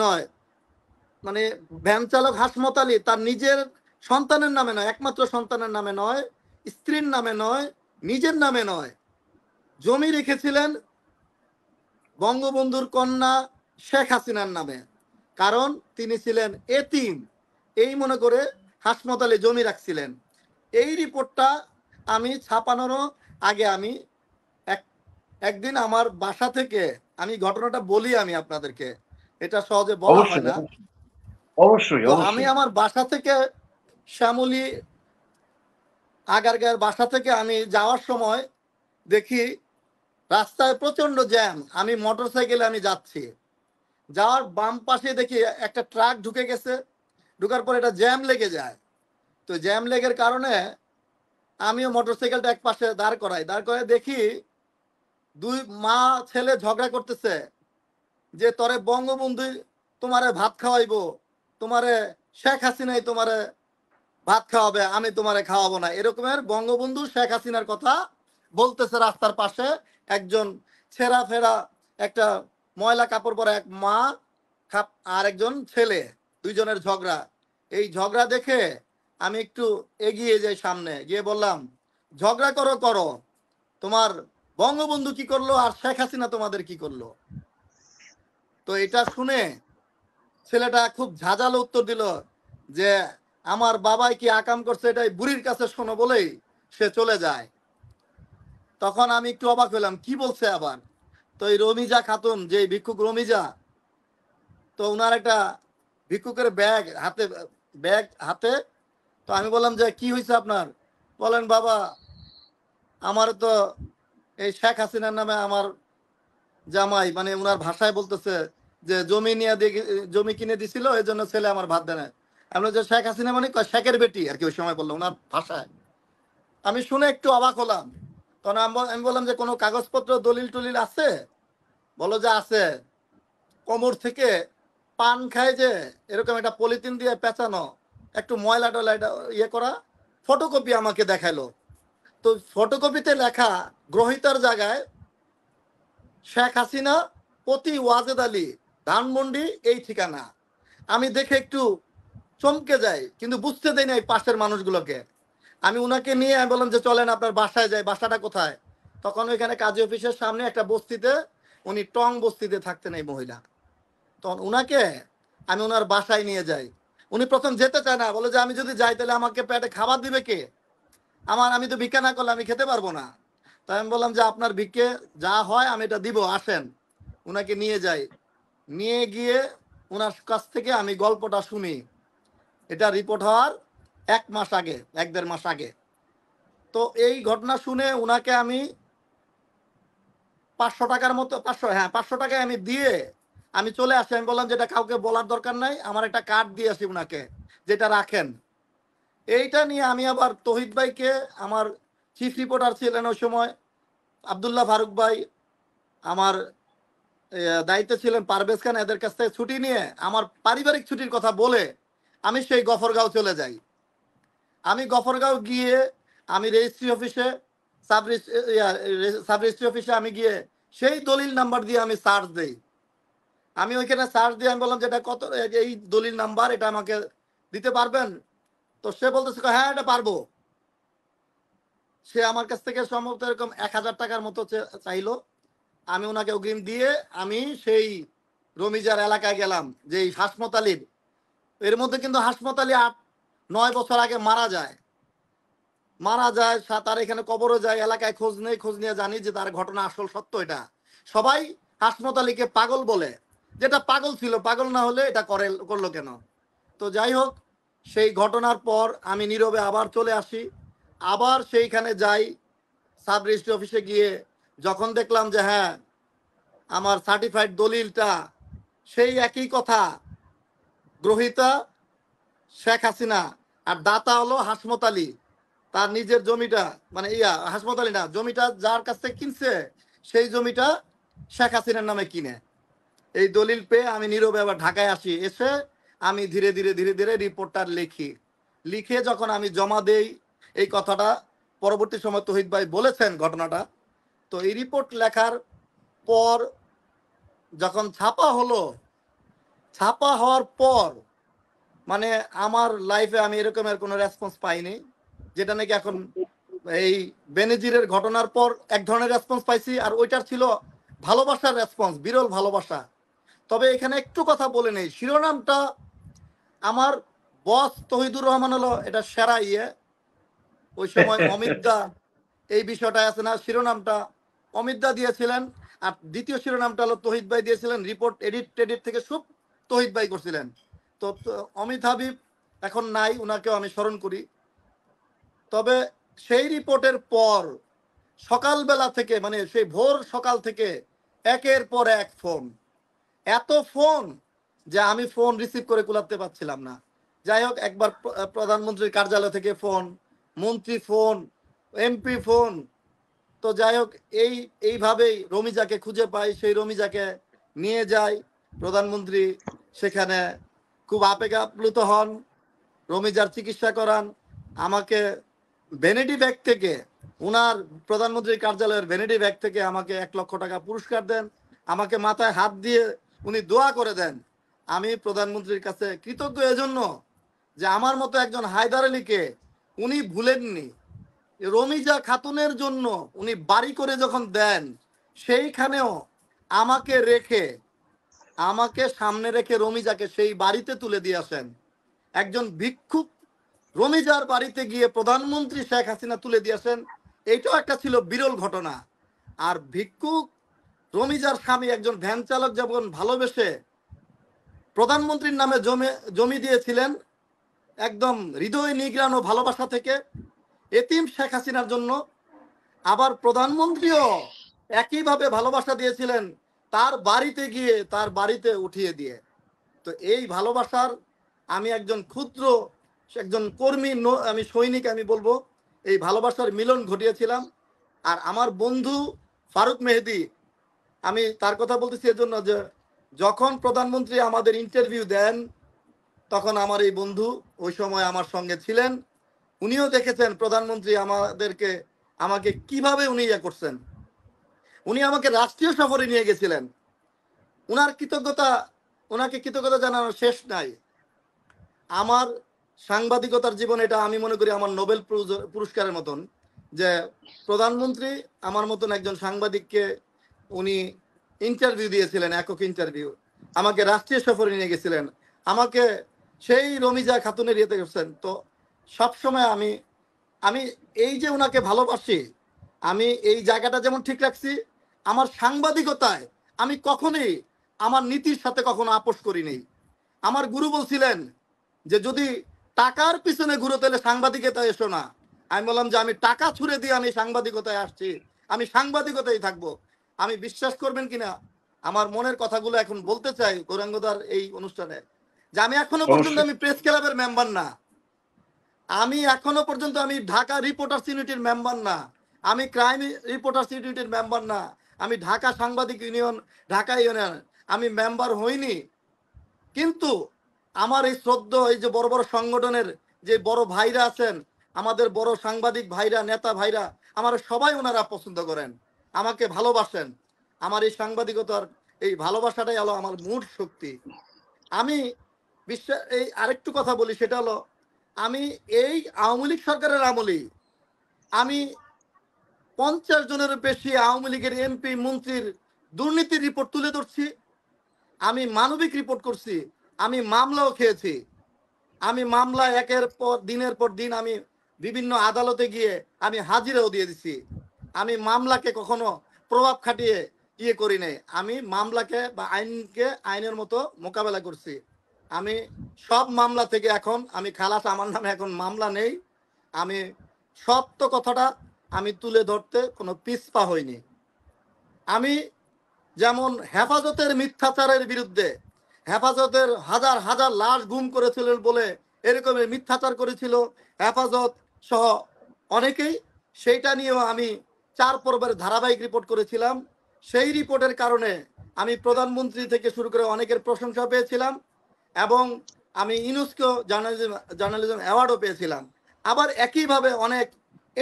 নয়, মানে ভ্যান চালক হাসমত আলী তার নিজের সন্তানের নামে নয়, একমাত্র সন্তানের নামে নয়, স্ত্রীর নামে নয়, নিজের নামে নয়, জমি রেখেছিলেন বঙ্গবন্ধুর কন্যা শেখ হাসিনার নামে, কারণ তিনি ছিলেন এতিম, এই মনে করে হাসমত আলী জমি রাখছিলেন। এই রিপোর্টটা আমি ছাপানোরও আগে আমি একদিন আমার বাসা থেকে, আমি ঘটনাটা বলি আমি আপনাদেরকে, এটা সহজে বলা হয় না। অবশ্যই তো আমি আমার বাসা থেকে শ্যামলী আগারগাঁয়ের বাসা থেকে আমি যাওয়ার সময় দেখি রাস্তায় প্রচন্ড জ্যাম। আমি মোটরসাইকেলে আমি যাচ্ছি, যাওয়ার বাম পাশে দেখি একটা ট্রাক ঢুকে গেছে। ঢুকার পর এটা জ্যাম লেগে যায়। তো জ্যাম লেগের কারণে আমিও মোটরসাইকেলটা এক পাশে দাঁড় করে দেখি দুই মা ছেলে ঝগড়া করতেছে যে তোরে বঙ্গবন্ধু তোমারে ভাত খাওয়াইবো, তোমারে শেখ হাসিনাই তোমারে ভাত খাওয়াবে, আমি তোমারে খাওয়াবো না। এরকমের বঙ্গবন্ধু শেখ হাসিনার কথা বলতেছে রাস্তার পাশে একজন ছেঁড়া ফেরা একটা ময়লা কাপড় পরা এক মা আর একজন ছেলে, দুইজনের ঝগড়া। এই ঝগড়া দেখে আমি একটু এগিয়ে যাই, সামনে গিয়ে বললাম ঝগড়া করো, তোমার বঙ্গবন্ধু কি করলো আর শেখ হাসিনা তোমাদের কি করলো? তো এটা শুনে ছেলেটা খুব ঝাঁঝালো উত্তর দিল যে আমার বাবাই কি আকাম করছে এটাই বুড়ির কাছে শোনো বলেই সে চলে যায়। তখন আমি একটু অবাক হলাম, কি বলছে আবার? তো এই রমিজা খাতুন, যে ভিক্ষুক রমিজা, তো ওনার একটা ভিক্ষুকের ব্যাগ হাতে। তো আমি বললাম যে কি হয়েছে আপনার? বলেন বাবা, আমার তো এই শেখ হাসিনার নামে আমার জামাই, মানে ওনার ভাষায় বলতেছে যে জমি কিনে দিছিল, এই জন্য ছেলে আমার ভাত দেয় না। আমরা যে শেখ হাসিনা মানে শেখের বেটি আর কি, ওই সময় বললো ওনার ভাষায়। আমি শুনে একটু অবাক হলাম। তখন আমি বললাম যে কোনো কাগজপত্র দলিল টলিল আছে? বলো যে আছে। কোমর থেকে পান খায় যে এরকম একটা পলিথিন দিয়ে পেঁচানো একটু ময়লা টয়লা এটা ইয়ে করা ফটোকপি আমাকে দেখাইলো। তো ফটোকপিতে লেখা গ্রহিতার জায়গায় শেখ হাসিনা প্রতি ওয়াজেদ আলী ধানমন্ডি এই ঠিকানা। আমি দেখে একটু চমকে যাই, কিন্তু বুঝতে দেই না এই পাশের মানুষগুলোকে। আমি উনাকে নিয়ে আমি বললাম যে চলেন আপনার বাসায় যাই। বাসাটা কোথায়? তখন ওইখানে কাজী অফিসের সামনে একটা বস্তিতে, উনি টং বস্তিতে থাকতেন এই মহিলা। তখন উনাকে আমি ওনার বাসায় নিয়ে যাই। উনি প্রথম যেতে চায় না, বলে যে আমি যদি যাই তাহলে আমাকে পেটে খাবার দিবে কে? আমি তো ভিক্ষা না করলে আমি খেতে পারবো না। তাই আমি বললাম যে আপনার ভিক্ষে যা হয় আমি এটা দিব, আসেন। উনাকে নিয়ে যাই, নিয়ে গিয়ে ওনার কাছ থেকে আমি গল্পটা শুনি। এটা রিপোর্ট হওয়ার 1-1.5 মাস আগে। তো এই ঘটনা শুনে উনাকে আমি 500 টাকার মতো 500 টাকায় আমি দিয়ে আমি চলে আসি। আমি বললাম যেটা কাউকে বলার দরকার নাই, আমার একটা কার্ড দিয়ে আসি উনাকে, যেটা রাখেন। এইটা নিয়ে আমি আবার তহিদ ভাইকে, আমার চিফ রিপোর্টার ছিলেন ওই সময় আবদুল্লাহ ফারুক ভাই, আমার দায়িত্বে ছিলেন পারভেজ খান, এদের কাছ থেকে ছুটি নিয়ে আমার পারিবারিক ছুটির কথা বলে আমি সেই গফরগাঁও চলে যাই। আমি গফরগাঁও গিয়ে আমি রেজিস্ট্রি অফিসে সাব রেজিস্ট্রি অফিসে আমি গিয়ে সেই দলিল নাম্বার দিয়ে আমি সার্চ দেই। আমি ওইখানে সার্চ দিয়ে আমি বললাম যে এটা কত, এই দলিল নাম্বার, এটা আমাকে দিতে পারবেন? তো সে বলতেছে হ্যাঁ এটা পারবো। সে আমার কাছ থেকে সম্ভবত এরকম 1000 টাকার মতো চাইলো। আমি ওনাকে অগ্রিম দিয়ে আমি সেই রমিজার এলাকায় গেলাম, যে হাসমত আলীর। এর মধ্যে কিন্তু হাসমত আলী 8-9 বছর আগে মারা যায়। তার এখানে কবরও যায়, এলাকায় খোঁজ নেই, খোঁজ নিয়ে জানি যে তার ঘটনা আসল সত্য। এটা সবাই হাসমত আলীকে পাগল বলে, যেটা পাগল ছিল, পাগল না হলে এটা করলো কেন? তো যাই হোক, সেই ঘটনার পর আমি নীরবে আবার চলে আসি, আবার সেইখানে যাই সাব রেজিস্ট্রি অফিসে গিয়ে যখন দেখলাম যে হ্যাঁ আমার সার্টিফাইড দলিলটা সেই একই কথা, গ্রহিতা শেখ হাসিনা আর দাতা হলো হাসমত আলী, তার নিজের জমিটা, মানে হাসমত আলী না, জমিটা যার কাছ থেকে কিনছে সেই জমিটা শেখ হাসিনার নামে কিনে। এই দলিল পেয়ে আমি নীরবে আবার ঢাকায় আসি। এসে আমি ধীরে ধীরে রিপোর্টটা লিখে যখন আমি জমা দেই, এই কথাটা পরবর্তী সময় তহিদ ভাই বলেছেন ঘটনাটা। তো এই রিপোর্ট লেখার পর যখন ছাপা হওয়ার পর মানে আমার লাইফে আমি এরকমের কোনো রেসপন্স পাইনি, যেটা নাকি এখন এই বেনজিরের ঘটনার পর এক ধরনের রেসপন্স পাইছি, আর ওইটার ছিল ভালোবাসার রেসপন্স, বিরল ভালোবাসা। তবে এখানে একটু কথা বলে নেই, শিরোনামটা আমার বস তহিদুর রহমান হলো এটা সেরা ওই সময় অমিত দা এই বিষয়টা আছে না, শিরোনামটা অমিত দা দিয়েছিলেন, আর দ্বিতীয় শিরোনামটা হলো তহিদ ভাই দিয়েছিলেন। রিপোর্ট এডিট থেকে সব তহিদ ভাই করছিলেন। তো অমিত হাবিব এখন নাই, উনাকেও আমি স্মরণ করি। তবে সেই রিপোর্টের পর সকালবেলা থেকে, মানে সেই ভোর সকাল থেকে একের পর এক ফোন, এত ফোন যে আমি ফোন রিসিভ করে কুলাতে পারছিলাম না। যাই হোক, একবার প্রধানমন্ত্রীর কার্যালয় থেকে ফোন, মন্ত্রী ফোন, এমপি ফোন। তো যাই হোক, এইভাবেই রমিজাকে খুঁজে পাই, সেই রমিজাকে নিয়ে যাই প্রধানমন্ত্রী, সেখানে খুব আবেগে আপ্লুত হন, রমিজার চিকিৎসা করান। আমাকে ভ্যানিটি ব্যাগ থেকে, উনার প্রধানমন্ত্রীর কার্যালয়ের ভ্যানিটি ব্যাগ থেকে আমাকে 1 লক্ষ টাকা পুরস্কার দেন, আমাকে মাথায় হাত দিয়ে উনি দোয়া করে দেন। আমি প্রধানমন্ত্রীর কাছে কৃতজ্ঞ এজন্য যে আমার মতো একজন হায়দার আলীকে উনি ভুলেননি। রমিজা খাতুনের জন্য উনি বাড়ি করে যখন দেন, সেইখানেও আমাকে রেখে, আমাকে সামনে রেখে রমিজাকে সেই বাড়িতে তুলে দিয়ে আসেন। একজন ভিক্ষুক রমিজার বাড়িতে গিয়ে প্রধানমন্ত্রী শেখ হাসিনা তুলে দিয়েছেন, এইটাও একটা ছিল বিরল ঘটনা। আর ভিক্ষুক রমিজার স্বামী একজন ভ্যান চালক যেমন ভালোবেসে প্রধানমন্ত্রীর নামে জমি দিয়েছিলেন, একদম হৃদয় নিগ্রানো ভালোবাসা থেকে এতিম শেখ হাসিনার জন্য, আবার প্রধানমন্ত্রীও একইভাবে ভালোবাসা দিয়েছিলেন তার বাড়িতে গিয়ে, তার বাড়িতে উঠিয়ে দিয়ে। তো এই ভালোবাসার, আমি একজন ক্ষুদ্র একজন কর্মী, আমি সৈনিক, আমি বলবো এই ভালোবাসার মিলন ঘটিয়েছিলাম। আর আমার বন্ধু ফারুক মেহেদি, আমি তার কথা বলতেছি এজন্য যে যখন প্রধানমন্ত্রী আমাদের ইন্টারভিউ দেন, তখন আমার এই বন্ধু ওই সময় আমার সঙ্গে ছিলেন। উনিও দেখেছেন প্রধানমন্ত্রী আমাকে কিভাবে উনি ইয়ে করছেন। উনি আমাকে রাষ্ট্রীয় সফরে নিয়ে গেছিলেন। ওনাকে কৃতজ্ঞতা জানানোর শেষ নাই। আমার সাংবাদিকতার জীবন, এটা আমি মনে করি আমার নোবেল পুরস্কারের মতন, যে প্রধানমন্ত্রী আমার মতন একজন সাংবাদিককে উনি ইন্টারভিউ দিয়েছিলেন, একক ইন্টারভিউ, আমাকে রাষ্ট্রীয় সফরে নিয়ে গেছিলেন, আমাকে সেই রমিজা খাতুনের ইয়েতে করছেন। তো সবসময় আমি এই যে ওনাকে ভালোবাসি, আমি এই জায়গাটা যেমন ঠিক রাখছি, আমার সাংবাদিকতায় আমি কখনোই আমার নীতির সাথে কখনো আপোষ করি নেই। আমার গুরু বলছিলেন যে যদি টাকার পিছনে ঘুরে তাহলে সাংবাদিকতায় এসো না। আমি বললাম যে আমি টাকা ছুড়ে দিয়ে আমি সাংবাদিকতায় আসছি, আমি সাংবাদিকতায় থাকবো। আমি বিশ্বাস করবেন কিনা, আমার মনের কথাগুলো এখন বলতে চাই গৌরাঙ্গদার এই অনুষ্ঠানে, যে আমি এখনো পর্যন্ত আমি প্রেস ক্লাবের মেম্বার না, আমি এখনো পর্যন্ত আমি ঢাকা রিপোর্টার্স ইউনিটির মেম্বার না, আমি ক্রাইম রিপোর্টার্স ইউনিটির মেম্বার না, আমি ঢাকা সাংবাদিক ইউনিয়ন, ঢাকা ইউনিয়ন আমি মেম্বার হইনি। কিন্তু আমার এই এই যে বড় বড় সংগঠনের যে বড় ভাইরা আছেন, আমাদের বড় সাংবাদিক ভাইরা, নেতা ভাইরা, আমার সবাই ওনারা পছন্দ করেন, আমাকে ভালোবাসেন। আমার এই সাংবাদিকতার এই ভালোবাসাটাই হলো আমার মূল শক্তি। আমি এই আরেকটু কথা বলি, সেটা হলো আমি এই আওয়ামী লীগ সরকারের আমলেই আমি 50 জনের বেশি আওয়ামী লীগের এমপি মন্ত্রীর দুর্নীতির রিপোর্ট তুলে ধরছি, আমি মানবিক রিপোর্ট করছি, আমি মামলাও খেয়েছি। আমি মামলা দিনের পর দিন আমি বিভিন্ন আদালতে গিয়ে আমি হাজিরাও দিয়ে দিছি। আমি মামলাকে কখনো প্রভাব খাটিয়ে করি নাই, আমি মামলাকে বা আইনকে আইনের মতো মোকাবেলা করছি। আমি সব মামলা থেকে এখন আমি খালাস, আমার নামে এখন মামলা নেই। আমি সত্য কথাটা আমি তুলে ধরতে কোনো পিছপা হইনি। আমি যেমন হেফাজতের মিথ্যাচারের বিরুদ্ধে, হেফাজতের হাজার হাজার লাশ গুম করেছিল বলে এরকমের মিথ্যাচার করেছিল হেফাজত সহ অনেকেই, সেইটা নিয়েও আমি 4 পর্বের ধারাবাহিক রিপোর্ট করেছিলাম। সেই রিপোর্টের কারণে আমি প্রধানমন্ত্রী থেকে শুরু করে অনেকের প্রশংসা পেয়েছিলাম এবং আমি ইউনেস্কো জার্নালিজম অ্যাওয়ার্ডও পেয়েছিলাম। আবার একইভাবে অনেক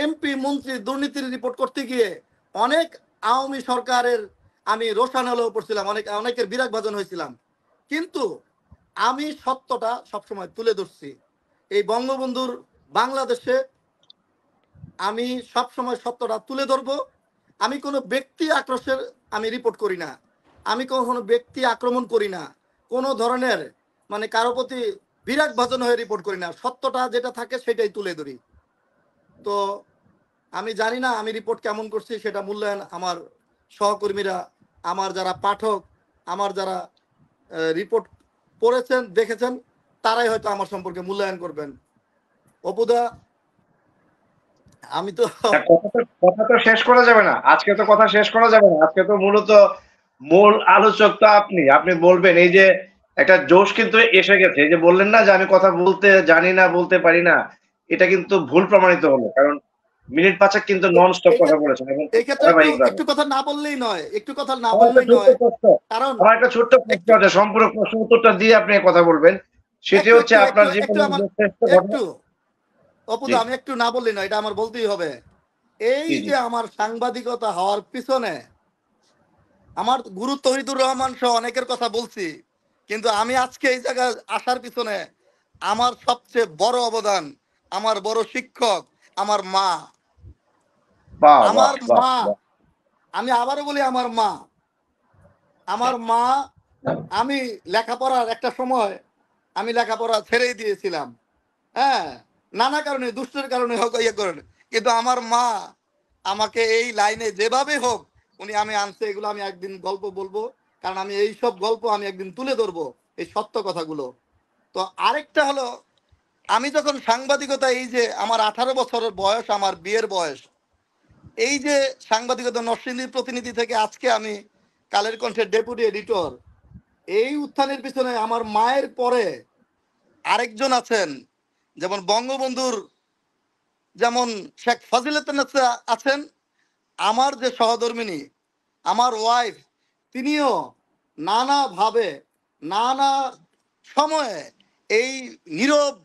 এমপি মন্ত্রী দুর্নীতির রিপোর্ট করতে গিয়ে অনেক আওয়ামী সরকারের আমি রোষানলেও পড়ছিলাম, অনেকের বিরাগ ভাজন হয়েছিলাম। কিন্তু আমি সত্যটা সবসময় তুলে ধরছি। এই বঙ্গবন্ধুর বাংলাদেশে আমি সবসময় সত্যটা তুলে ধরবো। আমি কোনো ব্যক্তি আক্রোশের আমি রিপোর্ট করি না, আমি কখনো ব্যক্তি আক্রমণ করি না, কোনো ধরনের মানে কারো প্রতি বিরাগ ভাজন হয়ে রিপোর্ট করি না, সত্যটা যেটা থাকে সেটাই তুলে ধরি। তো আমি জানি না আমি রিপোর্ট কেমন করছি, সেটা মূল্যায়ন আমার সহকর্মীরা, আমার যারা পাঠক, আমার যারা রিপোর্ট পড়েছেন দেখেছেন, তারাই হয়তো আমার সম্পর্কে মূল্যায়ন করবেন। অপুদা, আমি তো কথা তো শেষ করা যাবে না, আজকে তো কথা শেষ করা যাবে না। আজকে তো মূলত মূল আলোচক তো আপনি বলবেন। এই যে একটা জোশ কিন্তু এসে গেছে, এই যে বললেন না যে আমি কথা বলতে জানি না, বলতে পারি না, এটা কিন্তু ভুল প্রমাণিত হলো। কারণ মিনিট 5 কিন্তু নন স্টপ কথা বলেছেন এবং এই ক্ষেত্রে একটু কথা না বললেই নয়, একটু কথা না আমার একটা বললেই ছোট্ট নয়। প্রশ্ন, কারণ আমার একটা ছোট্ট প্রশ্ন আছে, সম্পূর্ণ প্রশ্ন উত্তরটা দিয়ে আপনি কথা বলবেন। সেটি একটু হচ্ছে একটু আপনার একটু একটু জীবনের আমার যে শ্রেষ্ঠ ঘটনা। একটু অপুদা, জি আমি একটু না বললেই নয়, এটা আমার বলতেই হবে। এই জি জি। যে আমার সাংবাদিকতা হওয়ার পিছনে আমার গুরু তহিদুর রহমান সহ অনেকের কথা বলছি, কিন্তু আমি আজকে এই জায়গায় আসার পিছনে আমার সবচেয়ে বড় অবদান আমার বড় শিক্ষক আমার মা। বাহ বাহ আমার বাহ মা, বাহ। আমি আবারও বলি আমার মা, আমার মা। আমি লেখাপড়ার একটা সময় আমি লেখাপড়া ছেড়েই দিয়েছিলাম, হ্যাঁ, নানা কারণে, দুষ্টের কারণে হোক, ইয়ে কারণে, কিন্তু আমার মা আমাকে এই লাইনে যেভাবে হোক উনি আমি আনছে। এগুলো আমি একদিন গল্প বলবো, কারণ আমি এই সব গল্প আমি একদিন তুলে ধরবো, এই সত্য কথাগুলো। তো আরেকটা হলো, আমি যখন সাংবাদিকতা, এই যে আমার 18 বছরের বয়স, আমার বিয়ের বয়স, এই যে সাংবাদিকতা নরসিংদীর প্রতিনিধি থেকে আজকে আমি কালের কণ্ঠের ডেপুটি এডিটর, এই উত্থানের পিছনে আমার মায়ের পরে আরেকজন আছেন, যেমন বঙ্গবন্ধুর যেমন শেখ ফজিলাতুন্নেসা আছেন, আমার যে সহধর্মিনী আমার ওয়াইফ, তিনিও নানাভাবে নানা সময়ে এই নীরব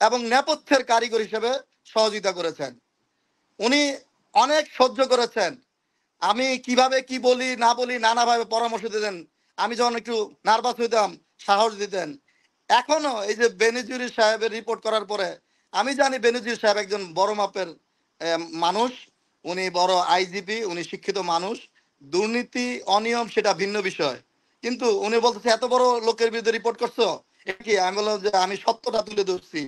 এবং নেপথ্যের কারিগর হিসেবে সহযোগিতা করেছেন। উনি অনেক সহ্য করেছেন, আমি কিভাবে কি বলি না বলি নানাভাবে পরামর্শ দিতেন। আমি যখন একটু নার্ভাস হইতাম সাহস দিতেন। এখনো এই যে বেনজির সাহেবের রিপোর্ট করার পরে আমি জানি বেনজির সাহেব একজন বড় মাপের মানুষ, উনি বড় আইজিপি, উনি শিক্ষিত মানুষ। দুর্নীতি অনিয়ম সেটা ভিন্ন বিষয়, কিন্তু উনি বলতেছে এত বড় লোকের বিরুদ্ধে রিপোর্ট করছো, এটা কি? আমি বললাম যে আমি সত্যটা তুলে ধরছি।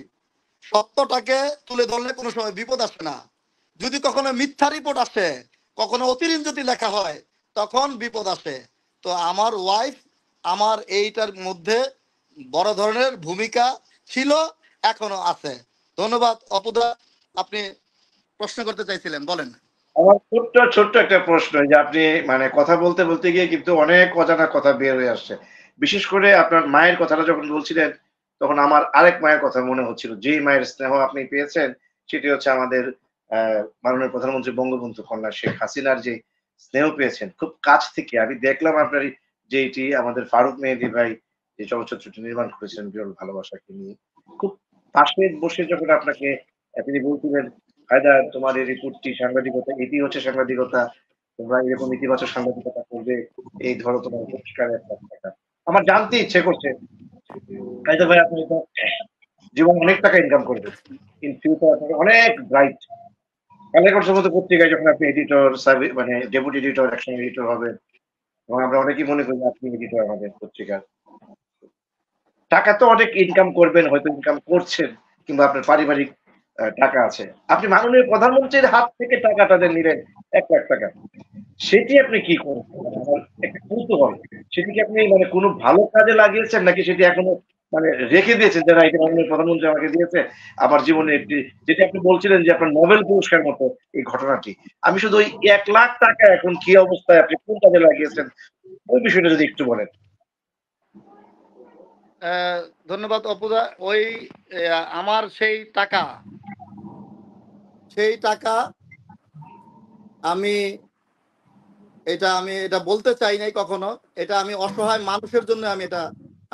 সত্যটাকে তুলে ধরলে কোনো সময় বিপদ আসে না। যদি কখনো মিথ্যা রিপোর্ট আসে, কখনো অতিরিক্ত যদি লেখা হয়, তখন বিপদ আসে। তো আমার ওয়াইফ আমার এইটার মধ্যে বড় ধরনের ভূমিকা ছিল, এখনো আছে। ধন্যবাদ। অপুদা, আপনি প্রশ্ন করতে চাইছিলেন, বলেন। আমার ছোট্ট ছোট্ট একটা প্রশ্ন, যে আপনি মানে কথা বলতে বলতে গিয়ে কিন্তু অনেক অজানা কথা বের হয়ে আসছে। বিশেষ করে আপনার মায়ের কথাটা যখন বলছিলেন, তখন আমার আরেক মায়ের কথা মনে হচ্ছিল। যেই মায়ের স্নেহ আপনি পেয়েছেন, সেটি হচ্ছে আমাদের মাননীয় প্রধানমন্ত্রী বঙ্গবন্ধু কন্যা শেখ হাসিনার যে স্নেহ পেয়েছেন খুব কাছ থেকে। আমি দেখলাম আপনার যে এটি আমাদের ফারুক মেহেদী ভাই যে চলচ্চিত্রটি নির্মাণ করেছেন বিরল ভালোবাসাকে নিয়ে, খুব পাশে বসে যখন আপনাকে তিনি বলছিলেন, হায়দার তোমার এই রিপোর্টটি সাংবাদিকতা, এটি হচ্ছে সাংবাদিকতা, তোমরা এরকম ইতিবাচক সাংবাদিকতা করবে, এই ধরো তোমার পুরস্কার একটা টাকা। আমার জানতে ইচ্ছে করছে, হায়দার ভাই আপনি তো জীবনে অনেক টাকা ইনকাম করবেন, ইন ফিউচার আপনাকে অনেক ব্রাইট। কালের কণ্ঠের মতো পত্রিকায় যখন আপনি এডিটর মানে ডেপুটি এডিটর, একসময় এডিটর হবেন, এবং আমরা অনেকেই মনে করি আপনি এডিটর আমাদের পত্রিকার। টাকা তো অনেক ইনকাম করবেন, হয়তো ইনকাম করছেন, কিংবা আপনার পারিবারিক টাকা আছে। আপনি মাননীয় প্রধানমন্ত্রীর হাত থেকে টাকাটা যে নিলেন 1 লাখ টাকা, সেটি আপনি কি করবেন? মানে আমার একটা কৌতূহল। সেটি কি আপনি মানে কোনো ভালো কাজে লাগিয়েছেন, নাকি সেটি এখনো মানে রেখে দিয়েছেন, যারা এটা মাননীয় প্রধানমন্ত্রী আমাকে দিয়েছে আমার জীবনে একটি, যেটি আপনি বলছিলেন যে আপনার নোবেল পুরস্কার মতো এই ঘটনাটি। আমি শুধু ওই 1 লাখ টাকা এখন কি অবস্থায়, আপনি কোন কাজে লাগিয়েছেন, ওই বিষয়টা যদি একটু বলেন। ধন্যবাদ অপুদা। ওই আমার সেই টাকা আমি এটা বলতে চাই নাই কখনো। এটা আমি অসহায় মানুষের জন্য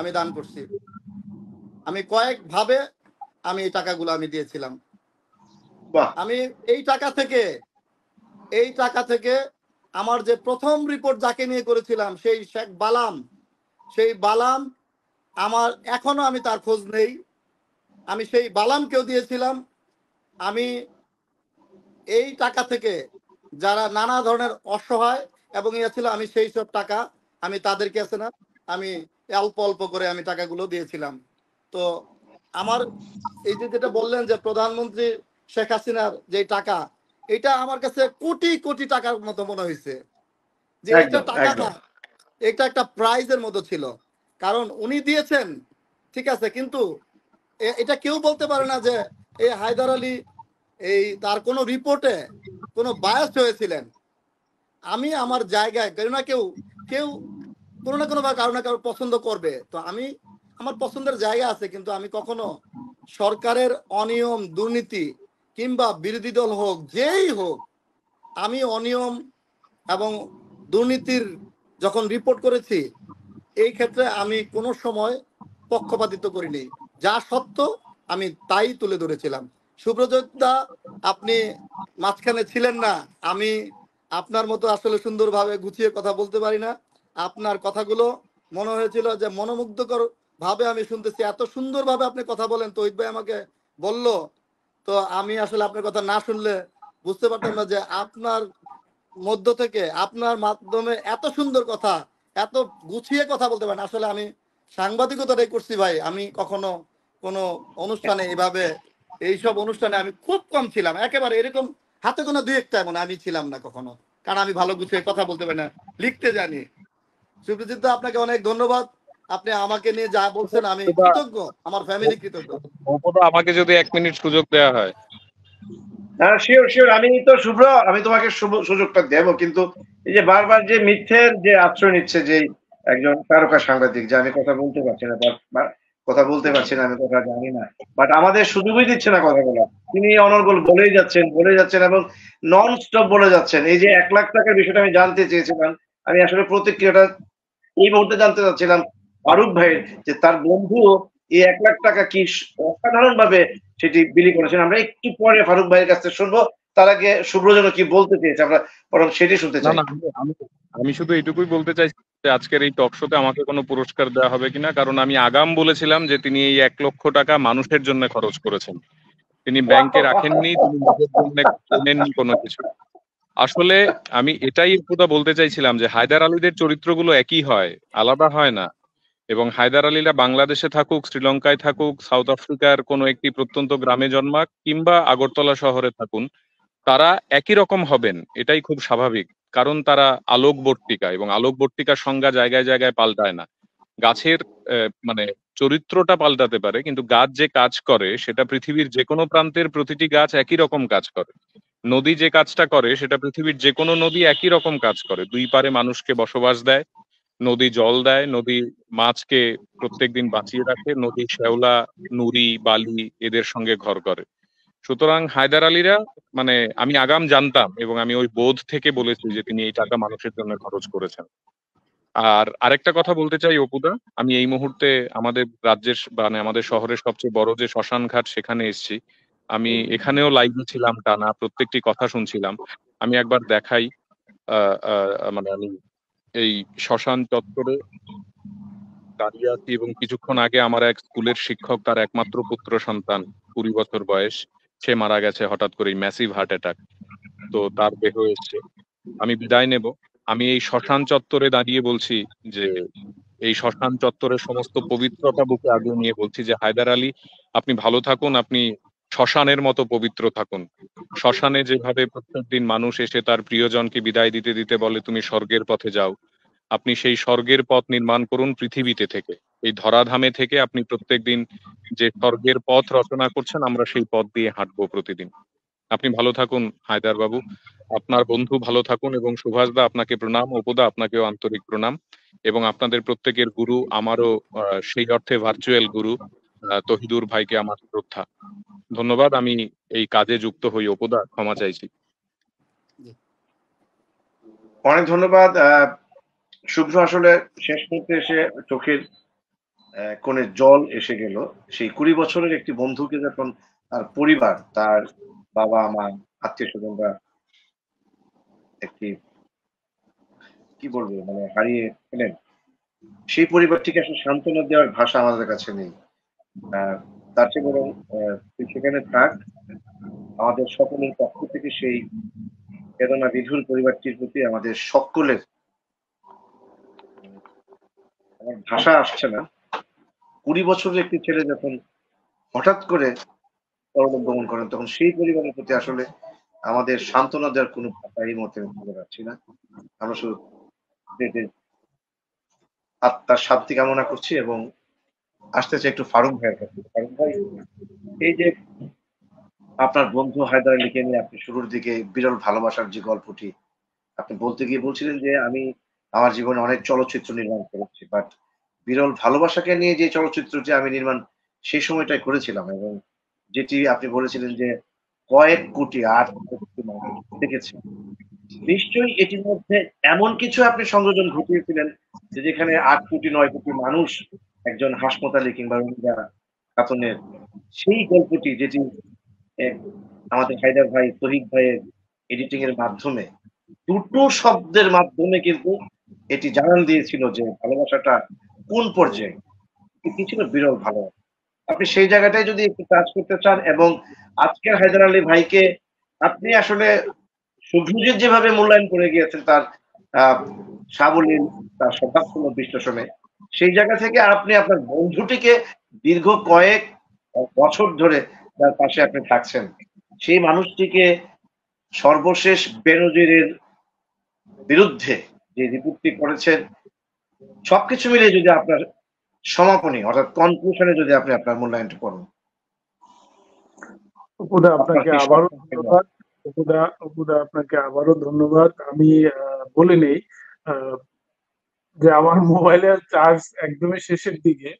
আমি দান করছি। আমি কয়েক ভাবে আমি এই টাকাগুলো আমি দিয়েছিলাম। বাহ। আমি এই টাকা থেকে আমার যে প্রথম রিপোর্ট যাকে নিয়ে করেছিলাম, সেই শেখ বালাম, সেই বালাম আমার এখনো আমি তার খোঁজ নেই। আমি সেই বালামকেও দিয়েছিলাম। আমি এই টাকা থেকে যারা নানা ধরনের অসহায় এবং ইয়ে ছিল, আমি সেই সব টাকা আমি তাদেরকে আছে না, আমি অল্প অল্প করে আমি টাকাগুলো দিয়েছিলাম। তো আমার এই যে যেটা বললেন যে প্রধানমন্ত্রী শেখ হাসিনার যে টাকা, এটা আমার কাছে কোটি কোটি টাকার মতো মনে হয়েছে। যে এটা একদম টাকা না, একদম। এটা একটা প্রাইজের মতো ছিল। কারণ উনি দিয়েছেন, ঠিক আছে, কিন্তু এটা কেউ বলতে পারে না যে এই হায়দার আলী তার কোনো রিপোর্টে কোনো বায়াস হয়েছিলেন। আমি আমার জায়গায় কেউ না কেউ কোনো না কোনো বা কারো না কারো পছন্দ করবে, তো আমি আমার পছন্দের জায়গা আছে, কিন্তু আমি কখনো সরকারের অনিয়ম দুর্নীতি কিংবা বিরোধী দল হোক যেই হোক, আমি অনিয়ম এবং দুর্নীতির যখন রিপোর্ট করেছি এই ক্ষেত্রে আমি কোনো সময় পক্ষপাতিত্ব করিনি, যা সত্য আমি তাই তুলে ধরেছিলাম। সুব্রজিৎ দা, আপনি মাঝখানে ছিলেন না, আমি আপনার মতো আসলে সুন্দরভাবে গুছিয়ে কথা বলতে পারি না। আপনার কথাগুলো মনে হয়েছিল যে মনোমুগ্ধকর ভাবে আমি শুনতেছি, এত সুন্দরভাবে আপনি কথা বলেন। তৌহিদ ভাই আমাকে বলল, তো আমি আসলে আপনার কথা না শুনলে বুঝতে পারতাম না যে আপনার মধ্য থেকে আপনার মাধ্যমে এত সুন্দর কথা, এত গুছিয়ে কথা বলতে পারেন। আসলে আমি সাংবাদিকতাটাই করছি ভাই, আমি কখনো কোনো অনুষ্ঠানে এভাবে এইসব অনুষ্ঠানে আমি খুব কম ছিলাম, একেবারে এরকম হাতে কোনো দুই একটা এমন আমি ছিলাম না কখনো, কারণ আমি ভালো গুছিয়ে কথা বলতে পারি না, লিখতে জানি। সুপ্রজিৎ দা, আপনাকে অনেক ধন্যবাদ। আপনি আমাকে নিয়ে যা বলছেন আমি কৃতজ্ঞ, আমার ফ্যামিলি কৃতজ্ঞ। আমাকে যদি 1 মিনিট সুযোগ দেওয়া হয়। হ্যাঁ, শিওর শিওর। আমি তো শুভ্র, আমি তোমাকে সুযোগটা দেবো, কিন্তু এই যে বারবার যে মিথ্যের যে আশ্রয় নিচ্ছে যে একজন তারকা সাংবাদিক, যে আমি কথা বলতে পারছি না, কথা বলতে পারছি না, আমি কথা জানি না, বাট আমাদের সুযোগই দিচ্ছে না কথা বলা। তিনি অনর্গল বলেই যাচ্ছেন এবং নন স্টপ বলে যাচ্ছেন। এই যে 1 লাখ টাকার বিষয়টা আমি জানতে চেয়েছিলাম, আমি আসলে প্রতিক্রিয়াটা এই মুহূর্তে জানতে চাচ্ছিলাম ফারুক ভাইয়ের, যে তার বন্ধু এই 1 লাখ টাকা কি অসাধারণ ভাবে সেটি বিলি করেছেন। আমরা একটু পরে ফারুক ভাইয়ের কাছ থেকে শুনবো, তার আগে শুভ্রজন কি বলতে চেয়েছে আমরা বরং সেটি শুনতে না চাই। না, আমি শুধু এইটুকুই বলতে চাইছি যে আজকের এই টক শোতে আমাকে কোনো পুরস্কার দেওয়া হবে কিনা, কারণ আমি আগাম বলেছিলাম যে তিনি এই 1 লক্ষ টাকা মানুষের জন্য খরচ করেছেন। তিনি ব্যাংকে রাখেননি, তিনি নিজের জন্য কেনেননি কোনো কিছু। আসলে আমি এটাই পুরো বলতে চাইছিলাম যে হায়দার আলীদের চরিত্রগুলো একই হয়, আলাদা হয় না। এবং হায়দার আলীরা বাংলাদেশে থাকুক, শ্রীলঙ্কায় থাকুক, সাউথ আফ্রিকার কোনো একটি প্রত্যন্ত গ্রামে জন্মাক কিংবা আগরতলা শহরে থাকুন, তারা একই রকম হবেন, এটাই খুব স্বাভাবিক। কারণ তারা আলোকবর্তিকা, এবং আলোকবর্তিকার সংজ্ঞা জায়গায় জায়গায় পাল্টায় না। গাছের মানে চরিত্রটা পাল্টাতে পারে, কিন্তু গাছ যে কাজ করে সেটা পৃথিবীর যে কোনো প্রান্তের প্রতিটি গাছ একই রকম কাজ করে। নদী যে কাজটা করে সেটা পৃথিবীর যে কোনো নদী একই রকম কাজ করে। দুই পারে মানুষকে বসবাস দেয়, নদী জল দেয়, নদী মাছকে প্রত্যেকদিন বাঁচিয়ে রাখে, নদী শ্যাওলা, নুড়ি, বালি এদের সঙ্গে ঘর করে। সুতরাং হায়দার আলীরা, মানে আমি আগাম জানতাম এবং আমি ওই বোধ থেকে বলেছি যে তিনি এই টাকা মানুষের জন্য খরচ করেছেন। আর আরেকটা কথা বলতে চাই অপুদা, আমি এই মুহূর্তে আমাদের রাজ্যের মানে আমাদের শহরের সবচেয়ে বড় যে শ্মশান ঘাট সেখানে এসেছি। আমি এখানেও লাইভে ছিলাম, টানা প্রত্যেকটি কথা শুনছিলাম। আমি একবার দেখাই, মানে আমি এই শ্মশান চত্বরে দাঁড়িয়ে আছি এবং কিছুক্ষণ আগে আমার এক স্কুলের শিক্ষক, তার একমাত্র পুত্র সন্তান, 20 বছর বয়স, সে মারা গেছে হঠাৎ করে ম্যাসিভ হার্ট অ্যাটাক। তো তার দেহ এসছে, আমি বিদায় নেব। আমি এই শ্মশান চত্বরে দাঁড়িয়ে বলছি যে এই শ্মশান চত্বরের সমস্ত পবিত্রতা বুকে আগিয়ে নিয়ে বলছি যে হায়দার আলী, আপনি ভালো থাকুন, আপনি শ্মশানের মতো পবিত্র থাকুন। শ্মশানে যেভাবে প্রত্যেকদিন মানুষ এসে তার প্রিয়জনকে বিদায় দিতে দিতে বলে তুমি স্বর্গের পথে যাও, আপনি সেই স্বর্গের পথ নির্মাণ করুন পৃথিবীতে থেকে, এই ধরাধামে থেকে আপনি প্রত্যেকদিন যে স্বর্গের পথ রচনা করছেন, আমরা সেই পথ দিয়ে হাঁটবো প্রতিদিন। আপনি ভালো থাকুন হায়দার বাবু, আপনার বন্ধু ভালো থাকুন, এবং সুভাষ দা আপনাকে প্রণাম, অপুদা আপনাকেও আন্তরিক প্রণাম, এবং আপনাদের প্রত্যেকের গুরু, আমারও সেই অর্থে ভার্চুয়াল গুরু তহিদুর ভাইকে আমার শ্রদ্ধা, ধন্যবাদ। আমি এই কাজে যুক্ত হই অপুদা, ক্ষমা চাইছি। অনেক ধন্যবাদ শুভ্র। আসলে শেষ করতে এসে চোখের কোণে জল এসে গেল। সেই 20 বছরের একটি বন্ধুকে যখন তার পরিবার, তার বাবা মা, আত্মীয় স্বজনরা একটি কি বলবো মানে হারিয়ে ফেলেন, সেই পরিবারটিকে আসলে সান্ত্বনা দেওয়ার ভাষা আমাদের কাছে নেই। তার চেয়ে বরং তুই সেখানে থাক, আমাদের সকলের পক্ষ থেকে সেই বেদনা বিধুর পরিবারটির প্রতি আমাদের সকলের, আমার ভাষা আসছে না, 20 বছরের একটি ছেলে যখন হঠাৎ করে পরলোক গমন করেন, তখন সেই পরিবারের প্রতি আসলে আমাদের সান্ত্বনা দেওয়ার কোনো ভাষা এই মুহূর্তে আমি খুঁজে পাচ্ছি না। আমরা শুধু আত্মার শান্তি কামনা করছি এবং আসতে চাই একটু ফারুক ভাইয়ের কাছে। ফারুক ভাই, এই যে আপনার বন্ধু হায়দার আলীকে নিয়ে আপনি শুরুর দিকে বিরল ভালোবাসার যে গল্পটি আপনি বলতে গিয়ে বলছিলেন যে আমি আমার জীবনে অনেক চলচ্চিত্র নির্মাণ করেছি, বাট বিরল ভালোবাসাকে নিয়ে যে চলচ্চিত্রটি আমি নির্মাণ সেই সময়টাই করেছিলাম, এবং যেটি আপনি বলেছিলেন যে কয়েক কোটি 8 কোটি মানুষ দেখেছে। নিশ্চয়ই এটির মধ্যে এমন কিছু আপনি সংযোজন ঘটিয়েছিলেন যে যেখানে 8 কোটি 9 কোটি মানুষ একজন হাসমত আলী কিংবা রোহিঙ্গা খাতুনের সেই গল্পটি, যেটি এক আমাদের হায়দার ভাই তহিদ ভাইয়ের এডিটিং এর মাধ্যমে দুটো শব্দের মাধ্যমে কিন্তু এটি জানান দিয়েছিল যে ভালোবাসাটা কোন পর্যায়ে, কি ছিল বিরল ভালোবাসা। আপনি সেই জায়গাটায় যদি একটু কাজ করতে চান, এবং আজকের হায়দার আলী ভাইকে আপনি আসলে সুভ্রজিৎ যেভাবে মূল্যায়ন করে গিয়েছেন তার আহ সাবলীল, তার স্বভাবপূর্ণ বিশ্লেষণে, সেই জায়গা থেকে আপনি আপনার বন্ধুটিকে দীর্ঘ কয়েক বছর ধরে তার পাশে আপনি থাকছেন, সেই মানুষটিকে সর্বশেষ বেনজিরের বিরুদ্ধে যে রিপোর্টটি করেছেন, সবকিছু মিলিয়ে যদি আপনার সমাপনী অর্থাৎ কনক্লুশনে যদি আপনি আপনার মূল্যায়নটা করুন। অপুদা, আপনাকে আবারও ধন্যবাদ। অপুদা, আপনাকে আবারও ধন্যবাদ। আমি বলে নেই যে আমার মোবাইলের চার্জ একদমই শেষের দিকে,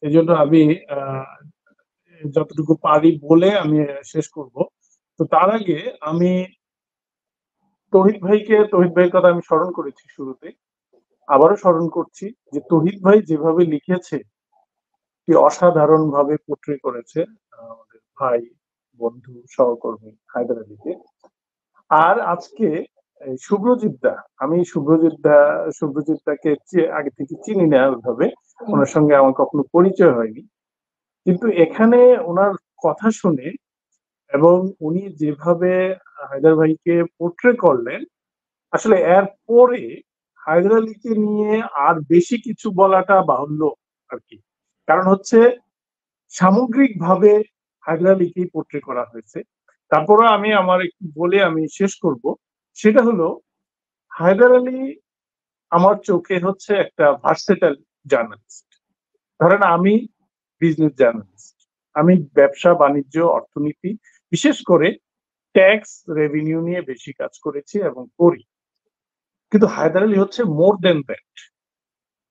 এই জন্য আমি যতটুকু পারি বলে আমি শেষ করব। তো তার আগে আমি তহিদ ভাইয়ের কথা আমি স্মরণ করেছি শুরুতে, আবারও স্মরণ করছি যে তহিদ ভাই যেভাবে লিখেছে, কি অসাধারণ ভাবে পোট্রে করেছে আমাদের ভাই, বন্ধু, সহকর্মী হায়দার আলীকে। আর আজকে আমি শুভ্রজিৎ দাকে আগে থেকে চিনি না ওইভাবে, ওনার সঙ্গে আমার কখনো পরিচয় হয়নি, কিন্তু এখানে ওনার কথা শুনে এবং উনি যেভাবে হায়দার ভাইকে পোট্রে করলেন, আসলে এর পরে হায়দার আলীকে নিয়ে আর বেশি কিছু বলাটা বাহুল্য আর কি। কারণ হচ্ছে সামগ্রিকভাবে হায়দার আলীকেই পোট্রে করা হয়েছে। তারপরে আমি আমার একটু বলে আমি শেষ করব, সেটা হলো হায়দার আলী আমার চোখে হচ্ছে একটা ভার্সেটাইল জার্নালিস্ট। ধরেন আমি বিজনেস জার্নালিস্ট, আমি ব্যবসা বাণিজ্য অর্থনীতি বিশেষ করে ট্যাক্স রেভিনিউ নিয়ে বেশি কাজ করেছি এবং করি, কিন্তু হায়দার আলী হচ্ছে মোর দেন দ্যাট।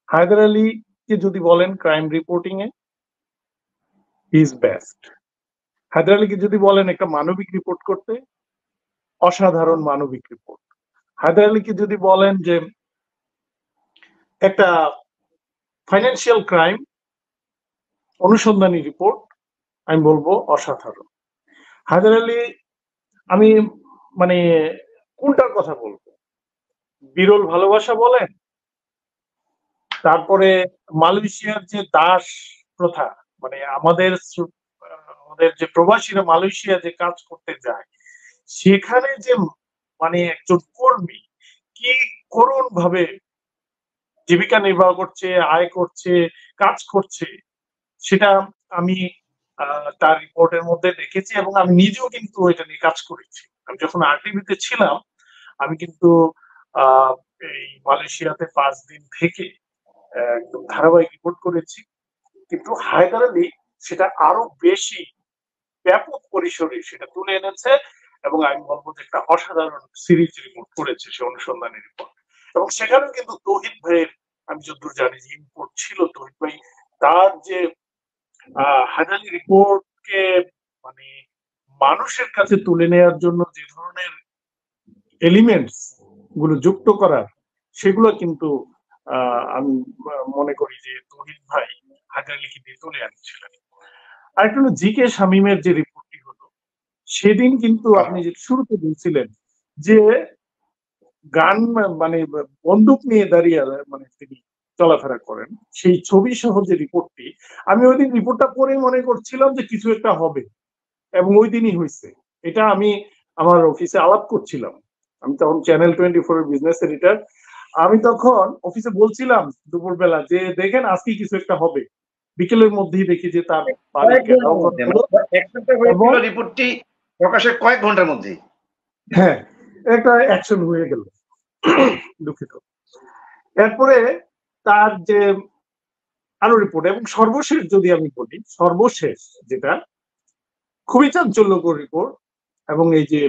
হায়দার আলীকে যদি বলেন crime reporting a is best. Haidar আলীকে যদি বলেন একটা মানবিক রিপোর্ট করতে, অসাধারণ মানবিক রিপোর্ট। হায়দার আলীকে যদি বলেন যে একটা ফাইন্যান্সিয়াল ক্রাইম অনুসন্ধানী রিপোর্ট, আমি বলবো অসাধারণ। হায়দার আলী, আমি মানে কোনটার কথা বলবো, বিরল ভালোবাসা বলেন, তারপরে মালয়েশিয়ার যে দাস প্রথা, মানে আমাদের যে প্রবাসীরা মালয়েশিয়া যে কাজ করতে যায়, সেখানে যে মানে একজন কর্মী কি করুণ ভাবে জীবিকা নির্বাহ করছে, আয় করছে, কাজ করছে, সেটা আমি তার রিপোর্টের মধ্যে দেখেছি এবং আমি নিজেও কিন্তু এটা নিয়ে কাজ করেছি। আমি যখন আরটিভিতে ছিলাম, আমি কিন্তু এই মালয়েশিয়াতে 5 দিন থেকে একদম ধারাবাহিক রিপোর্ট করেছি। কিন্তু হায়দার আলী সেটা আরো বেশি ব্যাপক পরিসরে সেটা তুলে এনেছে, এবং আমি বলবো যে একটা অসাধারণ সিরিজ রিপোর্ট করেছে সে, অনুসন্ধানী রিপোর্ট। এবং সেখানেও কিন্তু তৌহিদ ভাইয়ের, আমি যতদূর জানি যে ইনপুট ছিল, তৌহিদ ভাই তার যে হায়দার আলী রিপোর্টকে মানে মানুষের কাছে তুলে নেওয়ার জন্য যে ধরনের এলিমেন্টস গুলো যুক্ত করার, সেগুলো কিন্তু আমি মনে করি যে তৌহিদ ভাই হায়দার আলীকে দিয়ে তুলে আনছিলেন। আরেকটা হলো জিকে শামীমের যে রিপোর্টটি হলো সেদিন, কিন্তু আপনি যে শুরুতে বলছিলেন যে গান মানে বন্দুক নিয়ে দাঁড়িয়ে মানে তিনি চলাফেরা করেন, সেই ছবি সহ যে রিপোর্টটি, আমি ওই দিন রিপোর্টটা পড়ে মনে করছিলাম যে কিছু একটা হবে, এবং ওই দিনই হয়েছে। এটা আমি আমার অফিসে আলাপ করছিলাম, আমি তখন চ্যানেল 24 এর বিজনেস এডিটর, আমি তখন অফিসে বলছিলাম দুপুরবেলা যে দেখেন আজকে কিছু একটা হবে, বিকেলের মধ্যেই দেখি যে তার রিপোর্টটি প্রকাশের কয়েক ঘন্টার মধ্যেই হ্যাঁ একটা অ্যাকশন হয়ে গেল, দুঃখিত। এরপরে তার যে আরো রিপোর্ট, এবং সর্বশেষ যদি আমি বলি, সর্বশেষ যেটা খুবই চাঞ্চল্যকর রিপোর্ট, এবং এই যে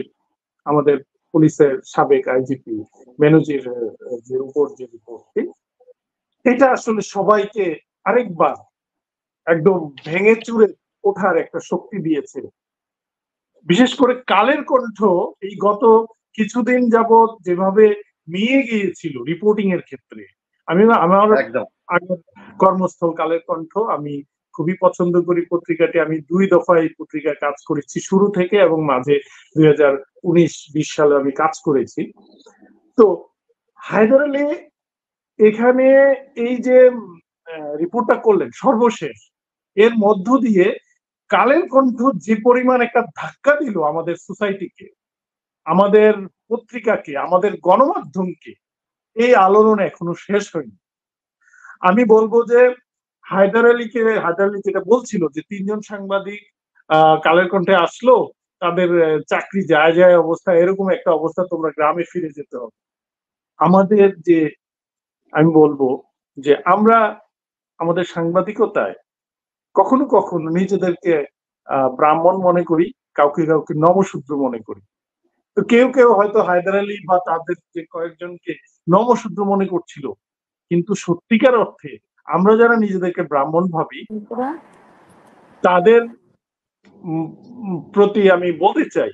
আমাদের পুলিশের সাবেক আইজিপি বেনজির যে উপর যে রিপোর্টটি, এটা আসলে সবাইকে আরেকবার একদম ভেঙে চুরে ওঠার একটা শক্তি দিয়েছে। বিশেষ করে কালের কণ্ঠ এই গত কিছুদিন যাবৎ যেভাবে নিয়ে গিয়েছিল রিপোর্টিং এর ক্ষেত্রে, আমার একদম আগের কর্মস্থল কালের কণ্ঠ আমি খুবই পছন্দ করি পত্রিকাটি। আমি 2 দফায় এই পত্রিকায় কাজ করেছি শুরু থেকে, এবং মাঝে 2019-20 সালে আমি কাজ করেছি। তো হায়দার আলী এখানে এই যে রিপোর্টটা করলেন সর্বশেষ, এর মধ্য দিয়ে কালের কণ্ঠ যে পরিমাণ একটা ধাক্কা দিল আমাদের সোসাইটিকে, আমাদের পত্রিকাকে, আমাদের গণমাধ্যমকে, এই আলোড়ন এখনো শেষ হয়নি। আমি বলবো যে হায়দার আলী যেটা বলছিল যে 3 জন সাংবাদিক কালের কণ্ঠে আসলো, তাদের চাকরি যায় যায় অবস্থা, এরকম একটা অবস্থা, তোমরা গ্রামে ফিরে যেতে হবে। আমাদের যে, আমি বলবো যে আমরা আমাদের সাংবাদিকতায় কখনো কখনো নিজেদেরকে ব্রাহ্মণ মনে করি, কাউকে কাউকে নমশূদ্র মনে করি। তো কেউ কেউ হয়তো হায়দার আলী বা তাদের যে কয়েকজনকে নমশূদ্র মনে করছিল, কিন্তু সত্যিকার অর্থে আমরা যারা নিজেদেরকে ব্রাহ্মণ ভাবি, তাদের প্রতি আমি বলতে চাই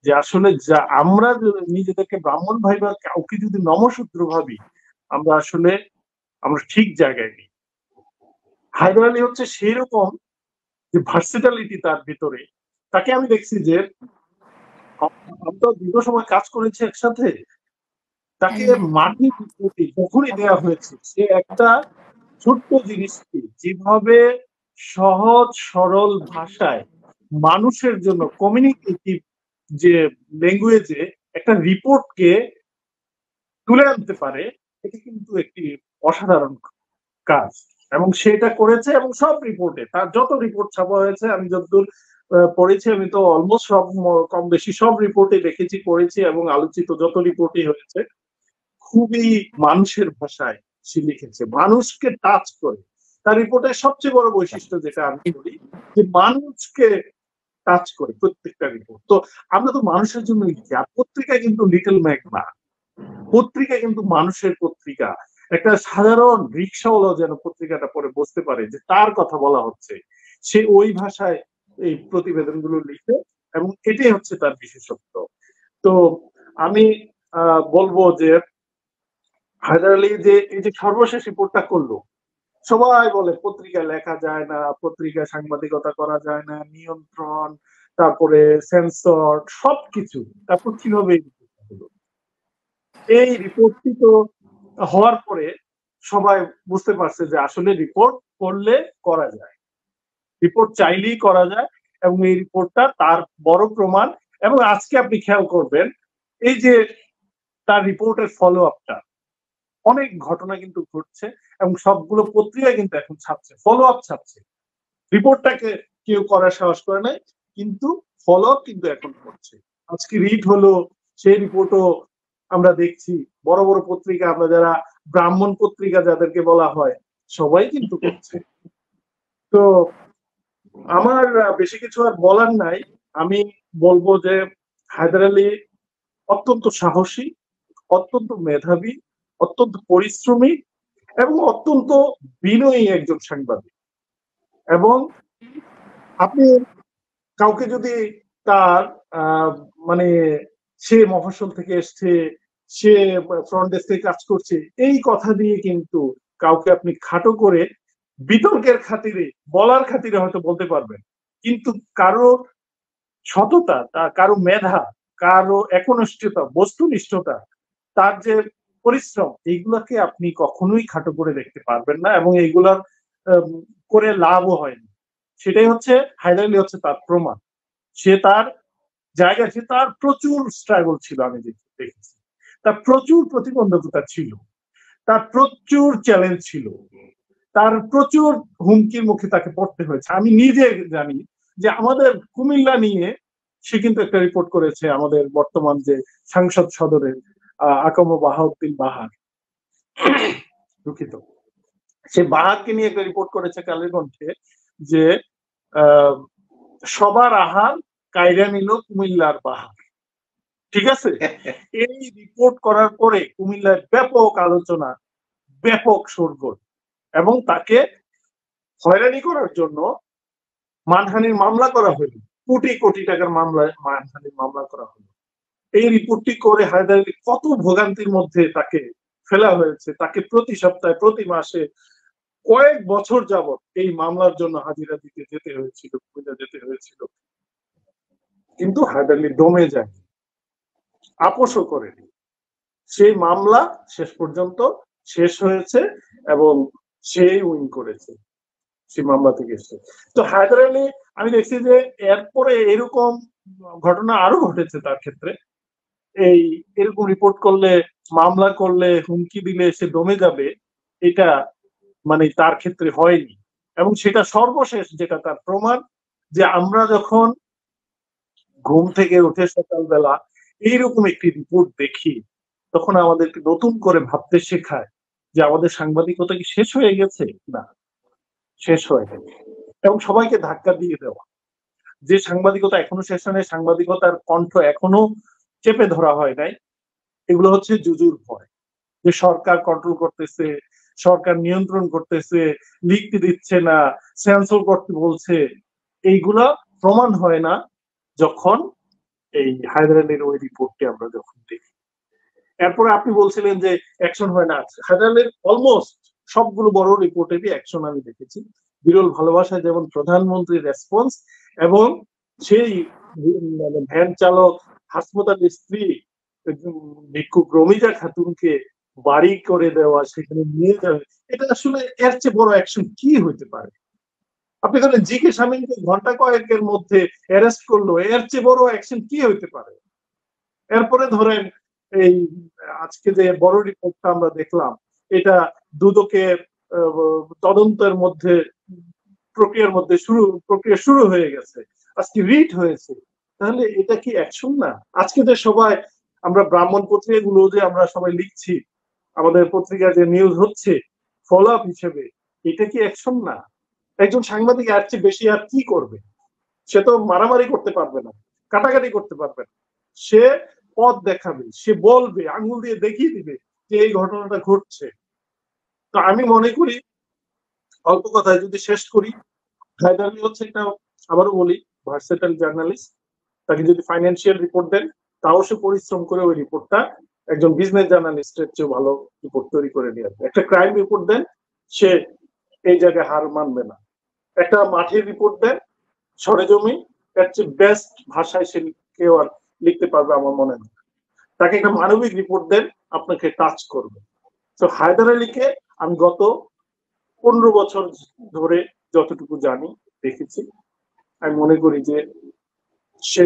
যে আসলে যা আমরা নিজেদেরকে ব্রাহ্মণ ভাই বা কাউকে যদি নমশূদ্র ভাবি, আমরা আসলে আমরা ঠিক জায়গায় নেই। হায়দার আলী হচ্ছে সেই রকম যে ভার্সিটালিটি তার ভিতরে, তাকে আমি দেখছি যে আমরা দীর্ঘ সময় কাজ করেছি একসাথে, তাকে মাটির প্রতি যখনই দেওয়া হয়েছে, সে একটা ছোট্ট জিনিসকে যেভাবে সহজ সরল ভাষায় মানুষের জন্য কমিউনিকেটিভ যে ল্যাঙ্গুয়েজে একটা রিপোর্টকে তুলে আনতে পারে, এটা কিন্তু একটি অসাধারণ কাজ, এবং সেটা করেছে। এবং সব রিপোর্টে তার যত রিপোর্ট ছাপা হয়েছে, আমি যতদূর পড়েছি, আমি তো অলমোস্ট সব কম বেশি সব রিপোর্টে দেখেছি, পড়েছি, এবং আলোচিত যত রিপোর্টই হয়েছে, খুবই মানুষের ভাষায় সে লিখেছে, মানুষকে টাচ করে। তার রিপোর্টের সবচেয়ে বড় বৈশিষ্ট্য যেটা আমি বলি, যে মানুষকে টাচ করে প্রত্যেকটা রিপোর্ট। তো আমরা তো মানুষের জন্য লিখি, আর পত্রিকা কিন্তু লিটল ম্যাগ না, পত্রিকা কিন্তু মানুষের পত্রিকা। একটা সাধারণ রিক্সাওয়ালা যেন পত্রিকাটা পড়ে বুঝতে পারে যে তার কথা বলা হচ্ছে, সে ওই ভাষায় এই প্রতিবেদনগুলো লিখে, এবং এটাই হচ্ছে তার বিশেষত্ব। তো আমি বলবো যে হায়দার আলী যে এই যে সর্বশেষ রিপোর্টটা করলো, সবাই বলে পত্রিকা লেখা যায় না, পত্রিকা সাংবাদিকতা করা যায় না, নিয়ন্ত্রণ, তারপরে সেন্সর, সবকিছু। তারপর কিভাবে এই রিপোর্টটি তো হওয়ার পরে সবাই বুঝতে পারছে যে আসলে রিপোর্ট করলে করা যায়, রিপোর্ট চাইলেই করা যায়, এবং এই রিপোর্টটা তার বড় প্রমাণ। এবং আজকে আপনি খেয়াল করবেন, এই যে তার রিপোর্টের ফলো আপটা, অনেক ঘটনা কিন্তু ঘটছে, এবং সবগুলো পত্রিকা কিন্তু এখন ছাপছে, ফলো আপ ছাপছে। রিপোর্টটাকে কেউ করার সাহস করে নাই, কিন্তু ফলো আপ কিন্তু এখন করছে। আজকে রিড হলো, সেই রিপোর্টও আমরা দেখছি, বড় বড় পত্রিকা, আমরা যারা ব্রাহ্মণ পত্রিকা যাদেরকে বলা হয়, সবাই কিন্তু করছে। তো আমার বেশি কিছু আর বলার নাই। আমি বলবো যে হায়দার আলী অত্যন্ত সাহসী, অত্যন্ত মেধাবী, অত্যন্ত পরিশ্রমী, এবং অত্যন্ত বিনয়ী একজন সাংবাদিক। এবং আপনি কাউকে যদি তার মানে সে মফস্বল থেকে এসছে, সে ফ্রন্ট ডেস্কে কাজ করছে, এই কথা দিয়ে কিন্তু কাউকে আপনি খাটো করে বিতর্কের খাতিরে, বলার খাতিরে হয়তো বলতে পারবেন, কিন্তু কারো সততা, কারো মেধা, কারো একনিষ্ঠতা, বস্তুনিষ্ঠতা, তার যে পরিশ্রম, এইগুলাকে আপনি কখনোই খাটো করে দেখতে পারবেন না, এবং এইগুলার করে লাভও হয়নি। সেটাই হচ্ছে হায়দার আলী হচ্ছে তার প্রমাণ। সে তার জায়গা, সে তার প্রচুর স্ট্রাগল ছিল, আমি দেখেছি, তার প্রচুর প্রতিবন্ধকতা ছিল, তার প্রচুর চ্যালেঞ্জ ছিল, তার প্রচুর হুমকির মুখে তাকে পড়তে হয়েছে। আমি নিজে জানি যে আমাদের কুমিল্লা নিয়ে সে কিন্তু একটা রিপোর্ট করেছে, আমাদের বর্তমান যে সাংসদ সদরের আকম বাহাউদ্দিন বাহার, দুঃখিত, সে বাহারকে নিয়ে একটা রিপোর্ট করেছে কালের কণ্ঠে যে আহ, সবার আহার কায়রা নিল কুমিল্লার বাহার। ঠিক আছে, এই রিপোর্ট করার পরে কুমিল্লার ব্যাপক আলোচনা, ব্যাপক শোরগোল, এবং তাকে হয়রানি করার জন্য মানহানির মামলা করা হলো, কোটি কোটি টাকার মানহানির মামলা করা হলো। এই রিপোর্টটি করে হায়দার আলী কত ভোগান্তির মধ্যে তাকে ফেলা হয়েছে, তাকে প্রতি সপ্তাহে প্রতি মাসে কয়েক বছর যাবত এই মামলার জন্য হাজিরা দিতে যেতে হয়েছিল, কুমিল্লা যেতে হয়েছিল। কিন্তু হায়দার আলী দমে যায়, আপোষও করেনি। সেই মামলা শেষ পর্যন্ত শেষ হয়েছে এবং সেই উইন করেছে, সেই মামলা থেকে এসে। তো হায়দার আলী, আমি দেখছি যে এরপরে এরকম ঘটনা আরো ঘটেছে তার ক্ষেত্রে। এই এরকম রিপোর্ট করলে, মামলা করলে, হুমকি দিলে সে দমে যাবে, এটা মানে তার ক্ষেত্রে হয়নি। এবং সেটা সর্বশেষ যেটা তার প্রমাণ, যে আমরা যখন ঘুম থেকে উঠে সকালবেলা এইরকম একটি রিপোর্ট দেখি, তখন আমাদেরকে নতুন করে ভাবতে শেখায় যে আমাদের সাংবাদিকতা কি শেষ হয়ে গেছে? না, শেষ হয়ে গেছে। এবং সবাইকে ধাক্কা দিয়ে দেওয়া যে সাংবাদিকতা এখনো শেষ হয় নাই, সাংবাদিকতার কণ্ঠ এখনো চেপে ধরা হয় নাই, এগুলো হচ্ছে জুজুর ভয়, যে সরকার কন্ট্রোল করতেছে, সরকার নিয়ন্ত্রণ করতেছে, লিখতে দিচ্ছে না, সেন্সর করতে বলছে। এইগুলা প্রমাণ হয় না যখন এই হায়দার আলীর ওই রিপোর্টটি আমরা যখন দেখি। এরপরে আপনি বলছিলেন যে অ্যাকশন হয় না, হায়দার আলীর অলমোস্ট সবগুলো বড় রিপোর্টেরই অ্যাকশন আমি দেখেছি। বিরল ভালোবাসায় যেমন প্রধানমন্ত্রীর রেসপন্স, এবং সেই ভ্যান চালক হাসপাতালের স্ত্রী ভিক্ষুক রমিজা খাতুনকে বাড়ি করে দেওয়া, সেখানে নিয়ে যাবে, এটা আসলে এর চেয়ে বড় অ্যাকশন কি হইতে পারে? আপনি ধরেন জি কে শামীমকে ঘন্টা কয়েকের মধ্যে অ্যারেস্ট করলো, এর চেয়ে বড় অ্যাকশন কি হইতে পারে? এরপরে ধরেন এই আজকে যে বড় রিপোর্টটা আমরা দেখলাম, এটা দুদকের তদন্তের মধ্যে, প্রক্রিয়া শুরু হয়ে গেছে, আজকে রিট হয়েছে। তাহলে এটা কি অ্যাকশন না? আজকে যে সবাই আমরা ব্রাহ্মণ পত্রিকাগুলো যে আমরা সবাই লিখছি, আমাদের পত্রিকায় যে নিউজ হচ্ছে ফলো আপ হিসেবে, এটা কি অ্যাকশন না? একজন সাংবাদিক এর চেয়ে বেশি আর কি করবে? সে তো মারামারি করতে পারবে না, কাটাকাটি করতে পারবে না, সে পথ দেখাবে, সে বলবে, আঙ্গুল দিয়ে দেখিয়ে দিবে যে এই ঘটনাটা ঘটছে। তো আমি মনে করি, অল্প কথায় যদি শেষ করি, হায়দার আলী হচ্ছে একটা, আবারও বলি, ভার্সেটাইল জার্নালিস্ট। তাকে যদি ফাইন্যান্সিয়াল রিপোর্ট দেন, তাও সে পরিশ্রম করে ওই রিপোর্টটা একজন বিজনেস জার্নালিস্টের চেয়ে ভালো রিপোর্ট তৈরি করে নিয়ে আসবে। একটা ক্রাইম রিপোর্ট দেন, সে এই জায়গায় হার মানবে না। একটা মাঠের রিপোর্ট দেন, সরেজমিন, এর চেয়ে বেস্ট ভাষায় সে কেউ আর লিখতে পারবে আমার মনে হয়। তাকে একটা মানবিক রিপোর্ট দেন, আপনাকে টাচ করবে। তো হায়দার আলীকে আমি গত 15 বছর ধরে যতটুকু জানি, দেখেছি, আমি মনে করি যে সে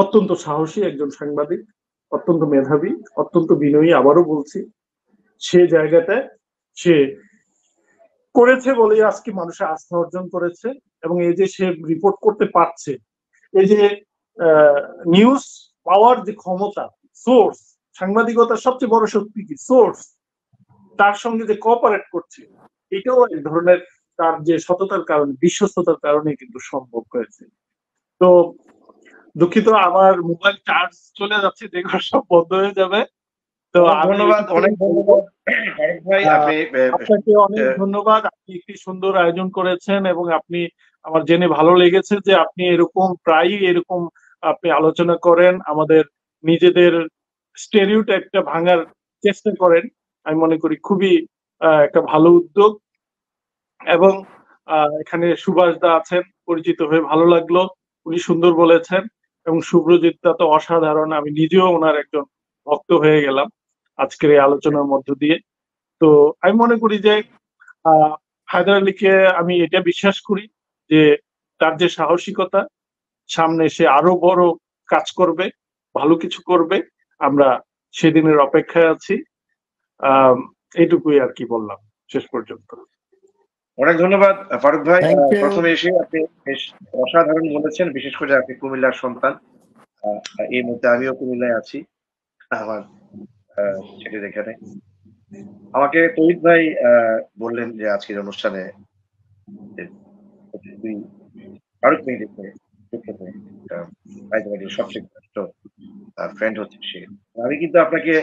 অত্যন্ত সাহসী একজন সাংবাদিক, অত্যন্ত মেধাবী, অত্যন্ত বিনয়ী। আবারও বলছি, সে জায়গাটায় সে করেছে বলেই আজকে মানুষের আস্থা অর্জন করেছে। এবং এই যে সে রিপোর্ট করতে পারছে, এই যে নিউজ পাওয়ার যে ক্ষমতা, সোর্স, সাংবাদিকতার সবচেয়ে বড় শক্তি কি? সোর্স। তার সঙ্গে যে কোঅপারেট করছে, এটাও এক ধরনের তার যে সততার কারণে, বিশ্বস্ততার কারণে কিন্তু সম্ভব হয়েছে। তো দুঃখিত, আমার মোবাইল চার্জ চলে যাচ্ছে, যেগুলো সব বন্ধ হয়ে যাবে। তো ধন্যবাদ, অনেক ধন্যবাদ ভাই। আপনাকে অনেক ধন্যবাদ। আপনি একটি সুন্দর আয়োজন করেছেন, এবং আপনি, আমার জেনে ভালো লেগেছে যে আপনি এরকম প্রায়ই এরকম আপনি আলোচনা করেন, আমাদের নিজেদের স্টেরিওটাইপটা ভাঙার চেষ্টা করেন। আমি মনে করি খুবই একটা ভালো উদ্যোগ। এবং এখানে সুভাষ দা আছেন, পরিচিত হয়ে ভালো লাগলো, উনি সুন্দর বলেছেন। এবং শুভ্রজিৎ দা তো অসাধারণ, আমি নিজেও ওনার একজন ভক্ত হয়ে গেলাম আজকের এই আলোচনার মধ্য দিয়ে। তো আমি মনে করি যে হায়দার আলীকে আমি এটা বিশ্বাস করি যে তার যে সাহসিকতা, সামনে সে আরো বড় কাজ করবে, ভালো কিছু করবে। আমরা সেদিনের অপেক্ষায় আছি। এইটুকুই আর কি বললাম শেষ পর্যন্ত। অনেক ধন্যবাদ ফারুক ভাই। Thank you. প্রথমে এসে আপনি বেশ অসাধারণ বলেছেন, বিশেষ করে আপনি কুমিল্লার সন্তান। এই মুহূর্তে আমিও কুমিল্লায় আছি, আমার ছেলের এখানে। আমাকে তৌহিদ ভাই বললেন যে আজকের অনুষ্ঠানে তুই ফারুক মেহেদীকে যুক্ত করে, হায়দ্রাবাদের সবচেয়ে ঘনিষ্ঠ ফ্রেন্ড হচ্ছে সে। আমি কিন্তু আপনাকে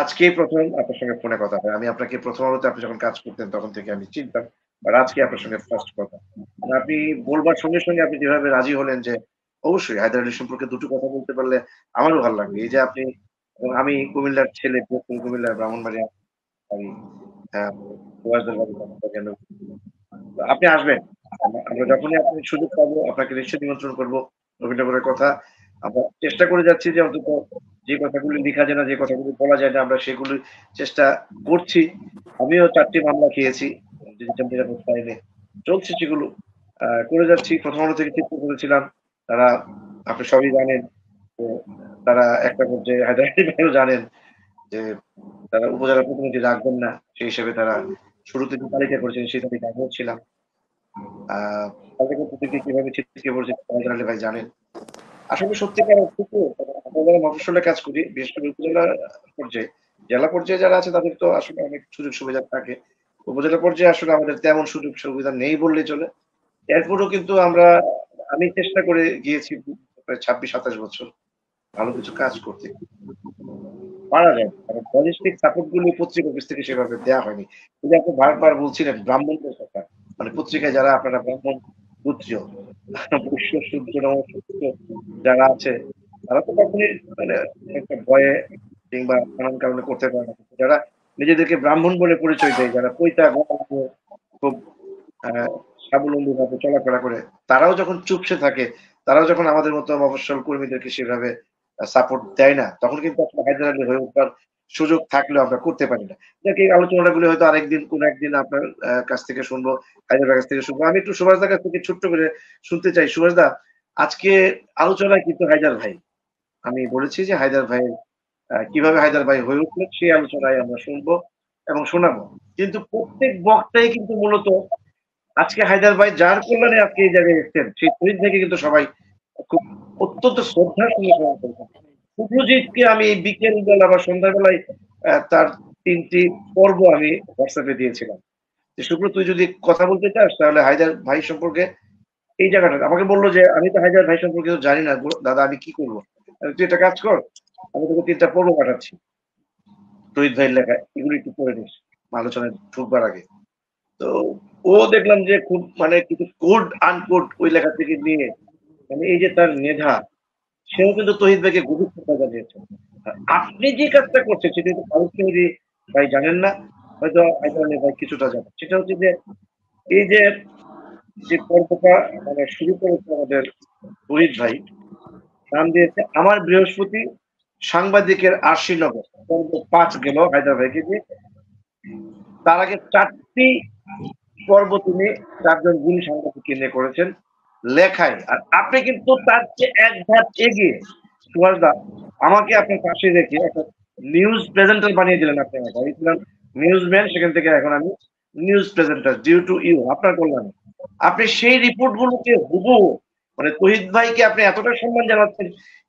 আজকেই প্রথম আপনার সঙ্গে ফোনে কথা হয়। আমি আপনাকে প্রথম আলোতে আপনি যখন কাজ করতেন তখন থেকে আমি চিনতাম, আর আজকে আপনার সঙ্গে ফার্স্ট কথা। আপনি বলবার সঙ্গে সঙ্গে আপনি যেভাবে রাজি হলেন যে অবশ্যই হায়দার আলী সম্পর্কে দুটো কথা বলতে পারলে আমারও ভালো লাগবে। এই যে আপনি, আমি কুমিল্লার ছেলে, কুমিল্লার ব্রাহ্মণবাড়িয়া, আমি সুভাষদের বাড়ি ব্রাহ্মণবাড়িয়া। আপনি আসবেন, আমরা যখনই আপনি সুযোগ পাবো আপনাকে নিশ্চয়ই নিমন্ত্রণ করবো নবীনগরের কথা। আমরা চেষ্টা করে যাচ্ছি যে অন্তত যে কথাগুলি লেখা যায় না, যে কথাগুলি বলা যায় না, আমরা সেগুলি চেষ্টা করছি। আমিও 4টি মামলা খেয়েছি ডিজিটাল নিরাপত্তা আইনে, চলছে সেগুলো করে যাচ্ছি। প্রথম আলো থেকে চিত্র করেছিলাম, তারা আপনি সবই জানেন, তো তারা একটা পর্যায়ে হায়দ্রাবাদী ভাইও জানেন যে তারা উপজেলা প্রতিনিধি রাখবেন না, সেই হিসেবে তারা শুরুতে যে তালিকা করেছেন সেই তালিকা আমিও ছিলাম। তালিকা প্রতিনিধি কিভাবে ছিটকে পড়ছে হায়দার আলী ভাই জানেন। আসলে সত্যিকার অর্থে তো আমরা যারা মফস্বলে কাজ করি, বিশেষ করে উপজেলা পর্যায়ে, জেলা পর্যায়ে যারা আছে তাদের তো আসলে অনেক সুযোগ সুবিধা থাকে। উপজেলা পর্যায়ে আসলে আমাদের তেমন সুযোগ সুবিধা নেই বললেই চলে। এরপরও কিন্তু আমি চেষ্টা করে গিয়েছি প্রায় 26-27 বছর ভালো কিছু কাজ করতে, পারা যায়। কারণ লজিস্টিক সাপোর্ট গুলো পত্রিকা অফিস থেকে সেভাবে দেওয়া হয়নি। কিন্তু আপনি বারবার বলছিলেন ব্রাহ্মণদের কথা, মানে পত্রিকায় যারা আপনারা ব্রাহ্মণ গোত্রীয় বৈশ্য সূর্য নমস্য যারা আছে, তারা তো কখনই মানে একটা ভয়ে কিংবা নানান কারণে করতে পারে না। যারা নিজেদেরকে ব্রাহ্মণ বলে পরিচয় দেয়, যারা পৈতা খুব স্বাবলম্বী ভাবে চলাফেরা করে, তারাও যখন চুপসে থাকে, তারাও যখন আমাদের মতো মফস্বল কর্মীদেরকে সেভাবে সাপোর্ট দেয় না, তখন কিন্তু আসলে হায়দার আলী হয়ে উঠবার সুযোগ থাকলেও আমরা করতে পারি না। যাকে এই আলোচনাগুলো হয়তো আরেকদিন কোন একদিন আপনার কাছ থেকে শুনবো, হায়দারের কাছ থেকে শুনবো। আমি একটু সুভাষদার কাছ থেকে ছোট্ট করে শুনতে চাই। সুভাষদা, আজকে আলোচনায় কিন্তু হায়দার ভাই, আমি বলেছি যে হায়দার ভাই কিভাবে হায়দার ভাই হয়ে উঠলেন সেই আলোচনায় আমরা শুনবো এবং শোনাবো। কিন্তু প্রত্যেক বক্তাই কিন্তু মূলত আজকে হায়দার ভাই যার কল্যাণে আজকে এই জায়গায় এসছেন সেই শহীদ ভাইকে কিন্তু সবাই খুব অত্যন্ত শ্রদ্ধার সঙ্গে গ্রহণ করেছেন। শুভজিৎকে আমি বিকেল বেলা বা সন্ধ্যাবেলায় তার 3টি পর্ব আমি হোয়াটসঅ্যাপে দিয়েছিলাম যে শুক্র তুই যদি কথা বলতে চাস তাহলে হায়দার ভাই সম্পর্কে এই জায়গাটা আমাকে বললো যে আমি তো হায়দার ভাই সম্পর্কে তো জানি না দাদা, আমি কি করবো? তুই একটা কাজ কর, আমি তোকে 3টা পর্ব পাঠাচ্ছি শহীদ ভাইয়ের লেখা, এগুলো একটু পড়ে নিস আলোচনায় ঢুকবার আগে। তো ও দেখলাম যে খুব মানে কিছু কোড আনকোড ওই লেখা থেকে নিয়ে, মানে এই যে তার মেধা, সেও কিন্তু তহিদ ভাইকে গভীর শ্রদ্ধা জানিয়েছেন। আপনি যে কাজটা করছেন সেটা কিন্তু ফারুক মেহেদী ভাই জানেন না, হয়তো হায়দার আলী ভাই কিছুটা জানেন। সেটা হচ্ছে যে এই যে যে পর্বটা মানে শুরু করেছে আমাদের তহিদ ভাই, নাম দিয়েছে আমার বৃহস্পতি সাংবাদিকের আশীনগর, পর্ব 5 গেল হায়দার ভাইকে দিয়ে। তার আগে 4টি পর্ব তিনি 4জন গুণী সাংবাদিককে নিয়ে করেছেন লেখায়। আর আপনি কিন্তু তার চেয়ে এক ধাপ এগিয়ে সুভাষদা, আমাকে আপনার পাশে রেখে একটা নিউজ প্রেজেন্টার বানিয়ে দিলেন। আপনি আমাকে, আমি ছিলাম নিউজম্যান, সেখান থেকে এখন আমি news presenter due to you, আপনার কল্যাণে। আপনি সেই রিপোর্ট গুলোকে হুবহু মানে তহিদ ভাইকে আপনি এতটা সম্মান জানাচ্ছেন,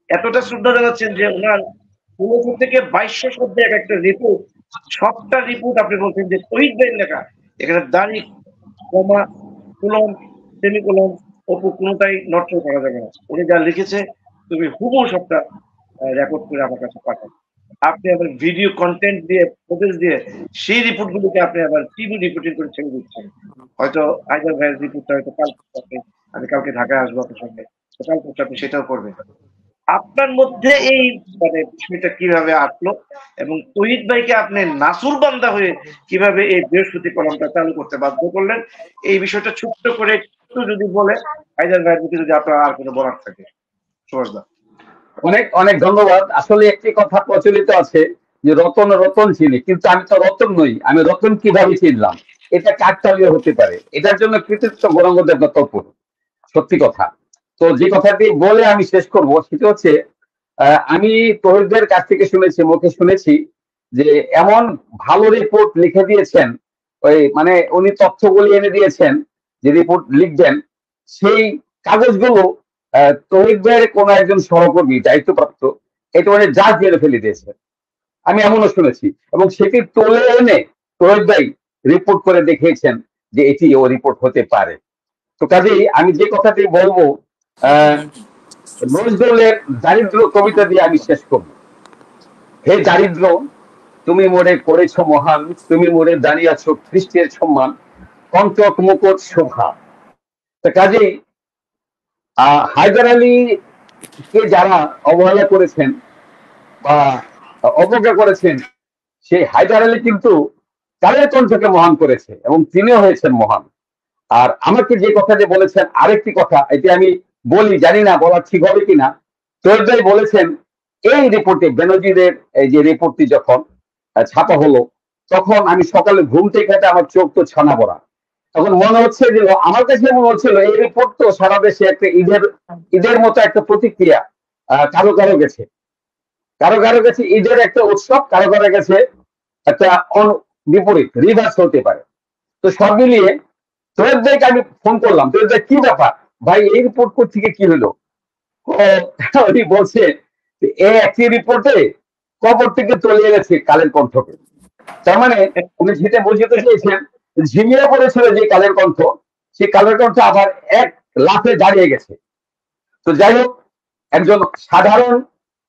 এতটা শ্রদ্ধা জানাচ্ছেন যে ওনার 1600 থেকে 2200 শব্দে এক একটা রিপোর্ট, সবটা রিপোর্ট আপনি বলছেন যে তহিদ ভাইয়ের লেখা। এখানে দাঁড়ি, কমা, কোলন, সেমিকোলন, অপু কোনোটাই নড়চড় করা যাবে না। উনি যা লিখেছে তুমি হুবহু সবটা রেকর্ড করে আমার কাছে পাঠান। আপনি আবার ভিডিও কন্টেন্ট দিয়ে, ফুটেজ দিয়ে সেই রিপোর্ট গুলোকে আপনি আবার টিভি রিপোর্টিং করে ছেড়ে দিচ্ছেন। হয়তো হায়দার ভাইয়ের রিপোর্টটা হয়তো কাল আমি কালকে ঢাকায় আসবো আপনার সঙ্গে, কাল পরশু আপনি সেটাও করবেন। আপনার মধ্যে এই মানে বিষয়টা কিভাবে আসলো এবং তহিদ ভাইকে আপনি নাসুর বান্দা হয়ে কিভাবে এই বৃহস্পতি কলমটা চালু করতে বাধ্য করলেন, এই বিষয়টা ছোট্ট করে একটু যদি বলে হায়দার ভাইয়ের প্রতি যদি আপনার আর কোনো বলার থাকে। সুভাষদা, অনেক অনেক ধন্যবাদ। আসলে একটি কথা প্রচলিত আছে যে রতন রতন চিনি, কিন্তু আমি তো রতন নই, আমি রতন কিভাবে চিনলাম? এটা কাকতালীয় হতে পারে, এটার জন্য কৃতিত্ব গৌরাঙ্গদের কর্তব্য, সত্যি কথা। তো যে কথাটি বলে আমি শেষ করব সেটা হচ্ছে আমি তহিদের কাছ থেকে শুনেছি, মুখে শুনেছি যে এমন ভালো রিপোর্ট লিখে দিয়েছেন, ওই মানে উনি তথ্যগুলি এনে দিয়েছেন যে রিপোর্ট লিখবেন, সেই কাগজগুলো তহিদ ভাইয়ের কোন একজন সহকর্মী দায়িত্বপ্রাপ্ত এটা মানে জাজ জেলে ফেলে দিয়েছে। আমি এমনও শুনেছি, এবং সেটি তুলে এনে প্রয়োগ ভাই রিপোর্ট করে দেখিয়েছেন যে এটি ও রিপোর্ট হতে পারে। তো কাজেই আমি যে কথাটি বলবো, আহ নজরুলের দারিদ্র কবিতা দিয়ে আমি শেষ করবো। হে দারিদ্র, তুমি মোরে করেছ মহান, তুমি মোরে দাঁড়িয়েছ খ্রিস্টের সম্মান, কণ্টক মুকুট শোভা। তা কাজেই হায়দার আলী কে যারা অবহেলা করেছেন বা অবজ্ঞা করেছেন, সেই হায়দার আলী কিন্তু কালের কণ্ঠকে মহান করেছে এবং তিনিও হয়েছেন মহান। আর আমাকে যে কথাটি বলেছেন, আরেকটি কথা, এটি আমি বলি, জানি না বলা ঠিক হবে কিনা। তৈরি বলেছেন এই রিপোর্টে বেনজিরের এই যে রিপোর্টটি যখন ছাপা হলো, তখন আমি সকালে ঘুম থেকে উঠে আমার চোখ তো ছানা পড়া। তখন মনে হচ্ছে যে, আমার কাছে মনে হচ্ছিল এই রিপোর্ট তো সারা দেশে একটা ঈদের মতো একটা প্রতিক্রিয়া। কারো কারো গেছে, কারো কারো কাছে ঈদের একটা উৎসব, কারো কারো কাছে একটা বিপরীত রিভার্স হতে পারে। তো সব মিলিয়ে তৈয়ব ভাইকে আমি ফোন করলাম, তৈয়ব ভাই কি ব্যাপার ভাই, এই রিপোর্ট থেকে কি হলো? উনি বলছে এই একই রিপোর্টে কবর থেকে তলিয়ে গেছে কালের কণ্ঠকে। তার মানে উনি যেটা বুঝতে চেয়েছেন, ঝিমিয়ে পড়েছিল যে কালের কণ্ঠ, সেই কালের কণ্ঠ আবার এক লাফে দাঁড়িয়ে গেছে। তো যাই হোক, একজন সাধারণ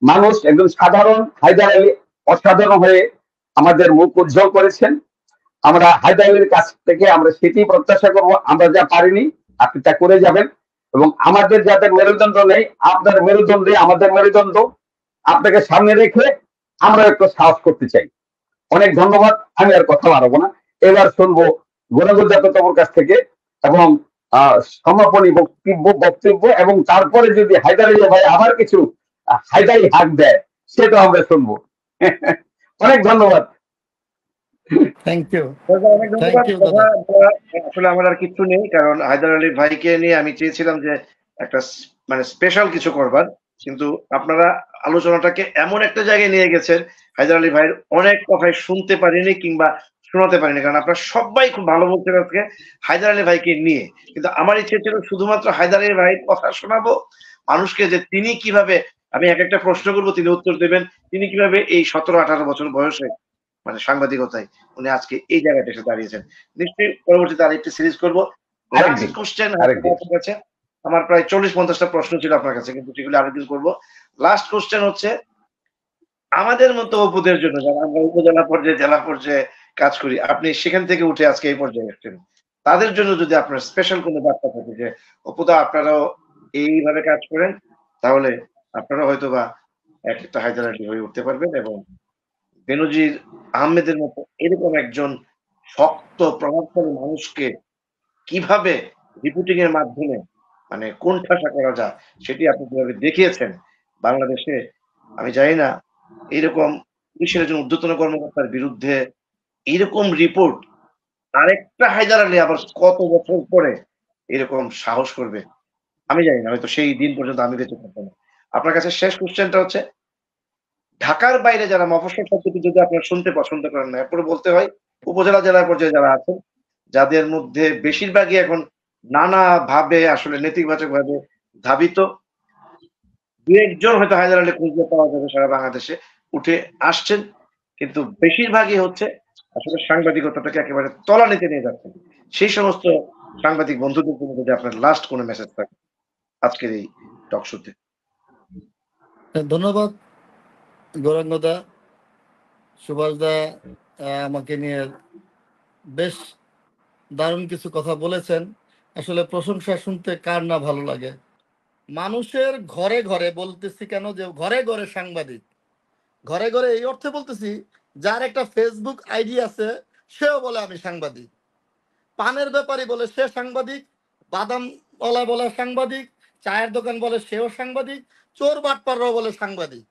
মানুষ, একজন সাধারণ হায়দার আলী অসাধারণ হয়ে আমাদের মুখ উজ্জ্বল করেছেন। আমরা হায়দার আলীর কাছ থেকে আমরা সেটি প্রত্যাশা করবো, আমরা যা পারিনি আপনি তা করে যাবেন, এবং আমাদের যাদের মেরুদণ্ড নেই, আপনার মেরুদণ্ডে আমাদের মেরুদণ্ড, আপনাকে সামনে রেখে আমরা একটু সাহস করতে চাই। অনেক ধন্যবাদ, আমি আর কথা বাড়াবো না। এবার শুনবো গণগুদাতর কাছ থেকে, এবং সমাপনী বক্তব্য, এবং তারপরে যদি হায়দার আলী ভাই আবার কিছু হায়দারি হাক দেয় সেটা আমরা শুনবো। অনেক ধন্যবাদ। Thank you. অনেক ধন্যবাদ। আসলে আমার আর কিছু নেই, কারণ হায়দার আলী ভাইকে নিয়ে আমি চেয়েছিলাম যে একটা মানে স্পেশাল কিছু করবার, কিন্তু আপনারা আলোচনাটাকে এমন একটা জায়গায় নিয়ে গেছেন, হায়দার আলী ভাইয়ের অনেক কথাই শুনতে পারিনি কিংবা শোনাতে পারিনি, কারণ আপনারা সবাই খুব ভালো বলছেন আজকে হায়দার আলী ভাইকে নিয়ে। কিন্তু আমার ইচ্ছে ছিল শুধুমাত্র হায়দার আলী ভাইয়ের কথা শোনাবো মানুষকে, যে তিনি কিভাবে, আমি এক একটা প্রশ্ন করবো তিনি উত্তর দেবেন, তিনি কিভাবে এই 17-18 বছর বয়সে মানে সাংবাদিকতায় উনি আজকে এই জায়গাটা এসে দাঁড়িয়েছেন। নিশ্চয়ই পরবর্তীতে আরেকটি সিরিজ করবো। লাস্ট কোশ্চেন আছে, আমার প্রায় 40-50টা প্রশ্ন ছিল আপনার কাছে, কিন্তু সেগুলো আরেকদিন করবো। লাস্ট কোশ্চেন হচ্ছে, আমাদের মতো অপুদের জন্য, যারা আমরা উপজেলা পর্যায়ে, জেলা পর্যায়ে কাজ করি, আপনি সেখান থেকে উঠে আজকে এই পর্যায়ে এসেছেন, তাদের জন্য যদি আপনার স্পেশাল কোনো বার্তা থাকে যে অপুদা আপনারাও এইভাবে কাজ করেন, তাহলে আপনারা হয়তো বা একটা হায়দার আলী হয়ে উঠতে পারবেন, এবং বেনজির আহমেদের মতো এরকম একজন শক্ত প্রভাবশালী মানুষকে কিভাবে রিপোর্টিং এর মাধ্যমে মানে কোণঠাসা করা যায়, সেটি আপনি কিভাবে দেখিয়েছেন বাংলাদেশে। আমি জানি না এইরকম পুলিশের একজন ঊর্ধ্বতন কর্মকর্তার বিরুদ্ধে এরকম রিপোর্ট আরেকটা হায়দার আলী আবার কত বছর পরে এরকম সাহস করবে, আমি জানি না, হয়তো সেই দিন পর্যন্ত আমি বেঁচে থাকবো না। আপনার কাছে শেষ কোশ্চেনটা হচ্ছে, ঢাকার বাইরে যারা মফস্বল শব্দটি যদি আপনারা শুনতে পছন্দ করেন না, এরপরে বলতে হয় উপজেলা জেলা পর্যায়ে যারা আছেন, যাদের মধ্যে বেশিরভাগই এখন নানা ভাবে আসলে নেতিবাচক ভাবে ধাবিত, দু একজন হয়তো হায়দার আলী খুঁজলে পাওয়া যাবে সারা বাংলাদেশে উঠে আসছেন, কিন্তু বেশিরভাগই হচ্ছে আসলে সাংবাদিকতাটাকে একেবারে তলানিতে নিয়ে যাচ্ছেন। সেই সমস্ত সাংবাদিক বন্ধুদের জন্য যদি আপনার লাস্ট কোনো মেসেজ থাকে আজকের এই টক শোতে। ধন্যবাদ গৌরাঙ্গদা, সুভাষদা আমাকে নিয়ে বেশ দারুণ কিছু কথা বলেছেন। আসলে প্রশংসা শুনতে কার না ভালো লাগে। মানুষের ঘরে ঘরে, বলতেছি কেন যে ঘরে ঘরে সাংবাদিক, ঘরে ঘরে এই অর্থে বলতেছি যার একটা ফেসবুক আইডি আছে সেও বলে আমি সাংবাদিক, পানের ব্যাপারী বলে সে সাংবাদিক, বাদাম বলে সাংবাদিক, চায়ের দোকান বলে সেও সাংবাদিক, চোর বাটপাররাও বলে সাংবাদিক।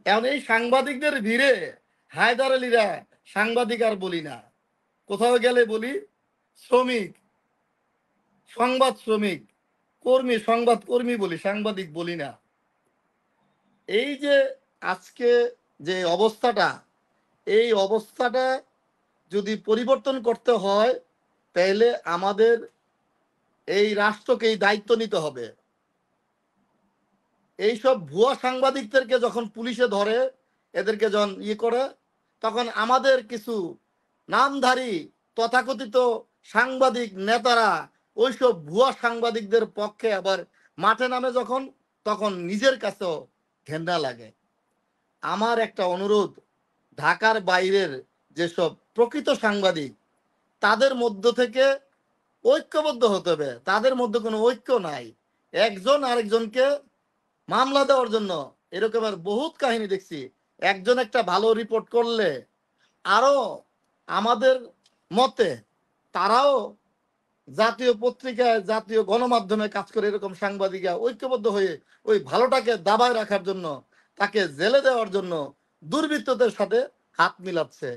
এখন এই সাংবাদিকদের ভিড়ে হায়দার আলীরা সাংবাদিক আর বলি না, কোথাও গেলে বলি শ্রমিক, সংবাদ শ্রমিক, কর্মী, সংবাদ কর্মী বলি, সাংবাদিক বলি না। এই যে আজকে যে অবস্থাটা, এই অবস্থাটা যদি পরিবর্তন করতে হয় তাহলে আমাদের এই রাষ্ট্রকে এই দায়িত্ব নিতে হবে। এইসব ভুয়া সাংবাদিকদেরকে যখন পুলিশে ধরে এদেরকে যখন করে, তখন আমাদের কিছু নামধারী তথাকথিত সাংবাদিক নেতারা ওইসব ভুয়া সাংবাদিকদের পক্ষে আবার মাঠে নামে যখন, তখন নিজের কাছেও ঘেন্না লাগে। আমার একটা অনুরোধ, ঢাকার বাইরের যেসব প্রকৃত সাংবাদিক, তাদের মধ্য থেকে ঐক্যবদ্ধ হতে হবে। তাদের মধ্যে কোনো ঐক্য নাই, একজন আরেকজনকে মামলা দেওয়ার জন্য। এরকম আর বহুত কাহিনী দেখছি। একজন একটা ভালো রিপোর্ট করলে আরো আমাদের মতে তারাও জাতীয় পত্রিকায়, জাতীয় গণমাধ্যমে কাজ করে, এরকম সাংবাদিকরা ঐক্যবদ্ধ হয়ে ওই ভালোটাকে দাবায় রাখার জন্য, তাকে জেলে দেওয়ার জন্য দুর্বৃত্তদের সাথে হাত মিলাচ্ছে।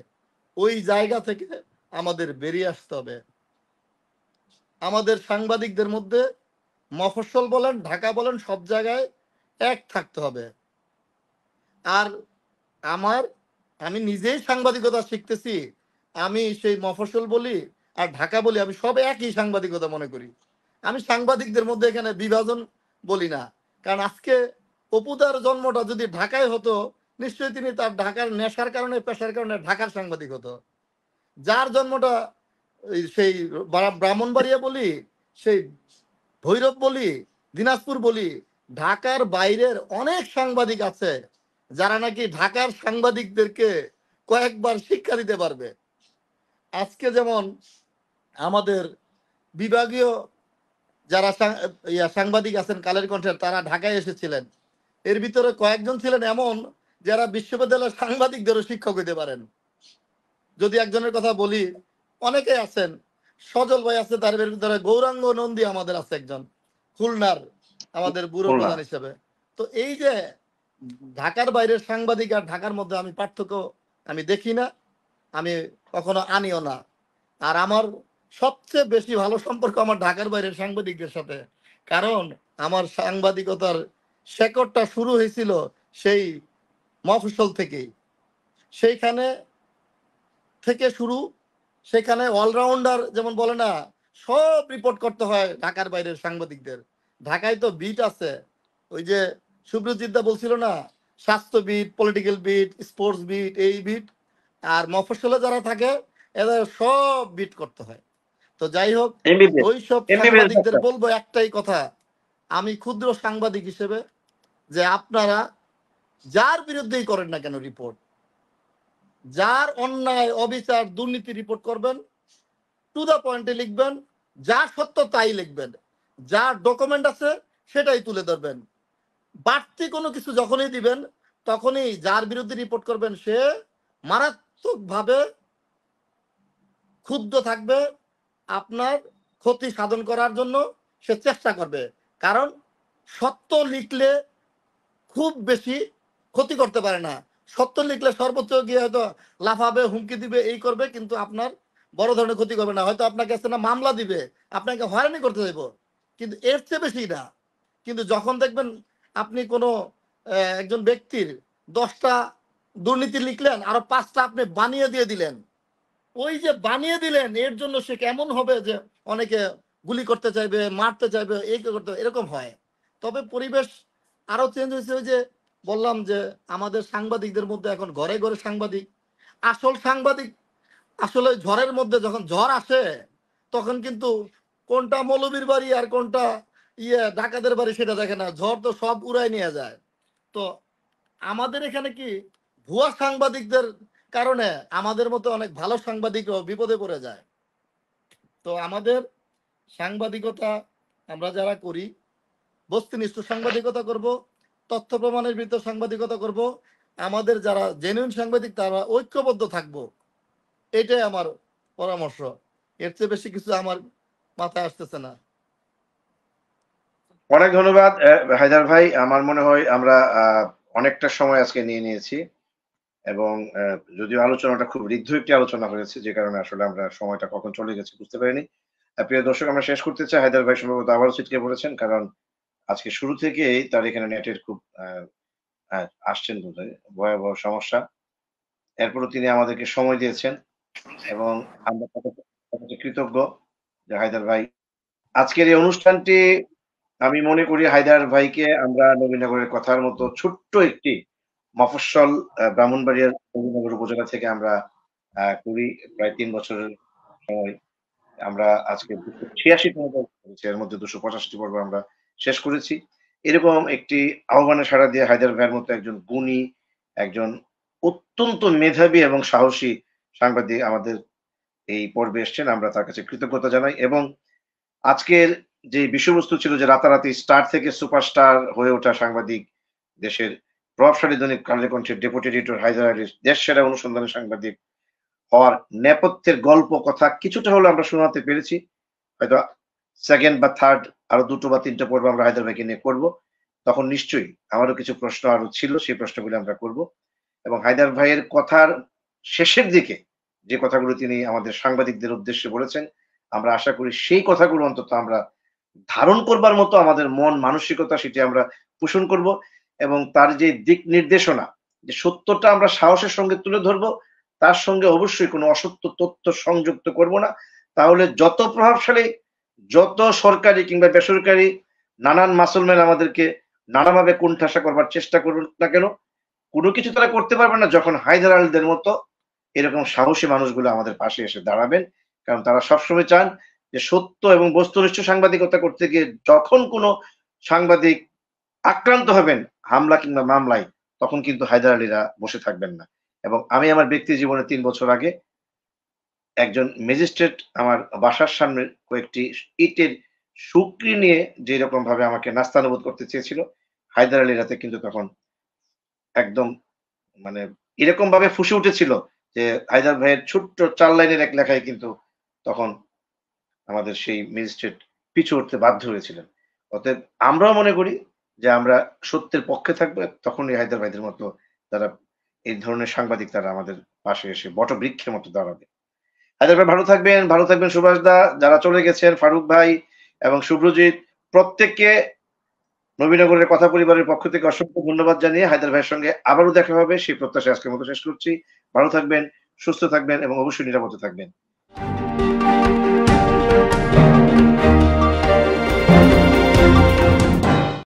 ওই জায়গা থেকে আমাদের বেরিয়ে আসতে হবে। আমাদের সাংবাদিকদের মধ্যে মফস্বল বলেন, ঢাকা বলেন, সব জায়গায় এক থাকতে হবে। আর আমি নিজেই সাংবাদিকতা শিখতেছি। আমি সেই মফস্বল বলি আর ঢাকা বলি, আমি সব একই সাংবাদিকতা মনে করি। আমি সাংবাদিকদের মধ্যে এখানে বিভাজন বলি না। কারণ আজকে অপুদার জন্মটা যদি ঢাকায় হতো, নিশ্চয়ই তিনি তার ঢাকার নেশার কারণে, পেশার কারণে ঢাকার সাংবাদিক হতো। যার জন্মটা সেই ব্রাহ্মণবাড়িয়া বলি, সেই ভৈরব বলি, দিনাজপুর বলি, ঢাকার বাইরের অনেক সাংবাদিক আছে যারা নাকি ঢাকার সাংবাদিকদেরকে কয়েকবার শিক্ষা দিতে পারবে। আজকে যেমন আমাদের বিভাগীয় যারা সাংবাদিক আছেন কালের কণ্ঠের, তারা ঢাকায় এসেছিলেন। এর ভিতরে কয়েকজন ছিলেন এমন যারা বিশ্ববিদ্যালয়ের সাংবাদিকদেরও শিক্ষক হইতে পারেন। যদি একজনের কথা বলি, অনেকে আছেন, সজল ভাই আছে, তার ভিতরে গৌরাঙ্গ নন্দী আমাদের আছে একজন, খুলনার আমাদের ব্যুরো প্রধান হিসেবে। তো এই যে ঢাকার বাইরের সাংবাদিক আর ঢাকার মধ্যে আমি পার্থক্য আমি দেখি না, আমি কখনো আনিও না। আর আমার সবচেয়ে বেশি ভালো সম্পর্ক আমার ঢাকার বাইরের সাংবাদিকদের সাথে। কারণ আমার সাংবাদিকতার শেকড়টা শুরু হয়েছিল সেই মফস্বল থেকেই। সেইখানে থেকে শুরু, সেখানে অলরাউন্ডার যেমন বলে না, সব রিপোর্ট করতে হয় ঢাকার বাইরের সাংবাদিকদের। ঢাকায় তো বিট আছে, ওই যে সুব্রজিৎদা বলছিল না, স্বাস্থ্য beat, political beat, sports beat, এই বিট। আর মফস্বলে যারা থাকে এদের সব বিট করতে হয়। তো যাই হোক, ওই সব সাংবাদিকদের বলবো একটাই কথা, আমি ক্ষুদ্র সাংবাদিক হিসেবে, যে আপনারা যার বিরুদ্ধেই করেন না কেন রিপোর্ট, যার অন্যায়, অবিচার, দুর্নীতি রিপোর্ট করবেন, টু দা পয়েন্টে লিখবেন, যা সত্য তাই লিখবেন, যা ডকুমেন্ট আছে সেটাই তুলে ধরবেন। বাড়তি কোনো কিছু যখনই দিবেন, তখনই যার বিরুদ্ধে রিপোর্ট করবেন সে মারাত্মকভাবে ক্ষুব্ধ থাকবে, আপনার ক্ষতি সাধন করার জন্য সে চেষ্টা করবে। কারণ সত্য লিখলে খুব বেশি ক্ষতি করতে পারে না। সত্য লিখলে সর্বোচ্চ গিয়ে হয়তো লাফাবে, হুমকি দিবে, এই করবে, কিন্তু আপনার বড় ধরনের ক্ষতি করবে না। হয়তো আপনাকে না মামলা দিবে, আপনাকে হয়রানি করতে দেব, কিন্তু এর চেয়ে বেশি না। কিন্তু যখন দেখবেন আপনি কোনো একজন ব্যক্তির 10টা দুর্নীতি লিখলেন, আরো 5টা আপনি বানিয়ে দিয়ে দিলেন, ওই যে বানিয়ে দিলেন এর জন্য সে কেমন হবে যে অনেকে গুলি করতে চাইবে, মারতে চাইবে, এই করতে, এরকম হয়। তবে পরিবেশ আরো চেঞ্জ হয়েছে। ওই যে বললাম যে আমাদের সাংবাদিকদের মধ্যে এখন ঘরে ঘরে সাংবাদিক। আসল সাংবাদিক আসলে ঝড়ের মধ্যে যখন ঝড় আসে, তখন কিন্তু কোনটা মৌলবীর বাড়ি আর কোনটা ডাকাতের বাড়ি সেটা দেখে না, ঝড় তো সব উড়াই নিয়ে যায়। তো আমাদের এখানে কি ভুয়া সাংবাদিকদের কারণে আমাদের মতো অনেক ভালো সাংবাদিকও বিপদে পড়ে যায়। তো আমাদের সাংবাদিকতা আমরা যারা করি, বস্তুনিষ্ঠ সাংবাদিকতা করব, তথ্য প্রমাণের ভিতর সাংবাদিকতা করব। আমাদের যারা জেনুইন সাংবাদিক তারা ঐক্যবদ্ধ থাকব, এটাই আমার পরামর্শ। এর চেয়ে বেশি কিছু আমার মাথায় আসতেছে না। অনেক ধন্যবাদ হায়দার ভাই। আমার মনে হয় আমরা অনেকটা সময় আজকে নিয়ে নিয়েছি, এবং যদিও আলোচনাটা খুব ঋদ্ধ একটি আলোচনা হয়েছে, যে কারণে আসলে আমরা সময়টা কখন চলে গেছে বুঝতে পারিনি। প্রিয় দর্শক, আমরা শেষ করতে চাই। হায়দার ভাই সম্ভবত আবারও ছিটকে পড়েছেন, কারণ আজকে শুরু থেকেই তার এখানে নেটের খুব আসছেন বোধহয় ভয়াবহ সমস্যা। এরপরও তিনি আমাদেরকে সময় দিয়েছেন, এবং আমরা তাকে কৃতজ্ঞ যে হায়দার ভাই আজকের এই অনুষ্ঠানটি, আমি মনে করি হায়দার ভাইকে আমরা নবীনগরের কথার মতো ছোট্ট একটি মফস্বল ব্রাহ্মণবাড়িয়ার নবীনগর উপজেলা থেকে আমরা করি প্রায় 3 বছরের সময়। আমরা আজকে 286তম পর্ব করেছি, এর মধ্যে 285টি পর্ব আমরা শেষ করেছি। এরকম একটি আহ্বানে সাড়া দিয়ে হায়দার ভাইয়ের মতো একজন গুণী, একজন অত্যন্ত মেধাবী এবং সাহসী সাংবাদিক আমাদের এই পর্বে এসছেন। আমরা তার কাছে কৃতজ্ঞতা জানাই। এবং আজকের যে বিষয়বস্তু ছিল যে রাতারাতি স্টার থেকে সুপারস্টার হয়ে ওঠা সাংবাদিক, দেশের প্রভাবশালী দৈনিক কালের কণ্ঠের ডেপুটি এডিটর হায়দার আলী দেশ সেরা অনুসন্ধানী সাংবাদিক হওয়ার নেপথ্যের গল্প কথা কিছুটা হলে আমরা শোনাতে পেরেছি। হয়তো সেকেন্ড বা থার্ড আরো 2টো বা 3টা পর্ব আমরা হায়দার ভাইকে নিয়ে করবো। তখন নিশ্চয়ই আমারও কিছু প্রশ্ন আরো ছিল, সেই প্রশ্নগুলি আমরা করব। এবং হায়দার ভাইয়ের কথার শেষের দিকে যে কথাগুলো তিনি আমাদের সাংবাদিকদের উদ্দেশ্যে বলেছেন, আমরা আশা করি সেই কথাগুলো অন্তত আমরা ধারণ করবার মতো আমাদের মন মানসিকতা সেটি আমরা পোষণ করব। এবং তার যে দিক নির্দেশনা, যে সত্যটা আমরা সাহসের সঙ্গে তুলে ধরবো, তার সঙ্গে অবশ্যই কোনো অসত্য তথ্য সংযুক্ত করব না। তাহলে যত প্রভাবশালী, যত সরকারি কিংবা বেসরকারি নানান মাসলম্যান আমাদেরকে নানাভাবে কোণঠাসা করবার চেষ্টা করুন না কেন, কোনো কিছু তারা করতে পারবে না যখন হায়দার আলীদের মতো এরকম সাহসী মানুষগুলো আমাদের পাশে এসে দাঁড়াবেন। কারণ তারা সবসময় চান যে সত্য এবং বস্তুনিষ্ঠ সাংবাদিকতা করতে গিয়ে যখন কোনো সাংবাদিক আক্রান্ত হবেন হামলা কিংবা মামলায়, তখন কিন্তু হায়দার আলীরা বসে থাকবেন না। এবং আমি আমার ব্যক্তি জীবনে 3 বছর আগে একজন ম্যাজিস্ট্রেট আমার বাসার সামনে কয়েকটি ইটের সুকরি নিয়ে যে রকম ভাবে আমাকে নাস্তানুবোধ করতে চেয়েছিল, হায়দার আলী রাতে কিন্তু তখন একদম মানে এরকম ভাবে ফুঁসে উঠেছিল যে হায়দার ভাইয়ের ছোট্ট 4 লাইনের এক লেখায় কিন্তু তখন আমাদের সেই ম্যাজিস্ট্রেট পিছু উঠতে বাধ্য হয়েছিলেন। অতএব আমরাও মনে করি যে আমরা সত্যের পক্ষে থাকবো, তখনই হায়দার ভাইদের মতো যারা এই ধরনের সাংবাদিক তারা আমাদের পাশে এসে বটবৃক্ষের মতো দাঁড়াবে। হায়দার ভাই ভালো থাকবেন, ভালো থাকবেন সুভাষ দা, যারা চলে গেছেন ফারুক ভাই এবং শুভ্রজিৎ, প্রত্যেককে নবীনগরের কথা পরিবারের পক্ষ থেকে অসংখ্য ধন্যবাদ জানিয়ে হায়দার ভাইয়ের সঙ্গে আবারও দেখা হবে সেই প্রত্যাশা আজকের মতো শেষ করছি। ভালো থাকবেন, সুস্থ থাকবেন এবং অবশ্যই নিরাপদে থাকবেন।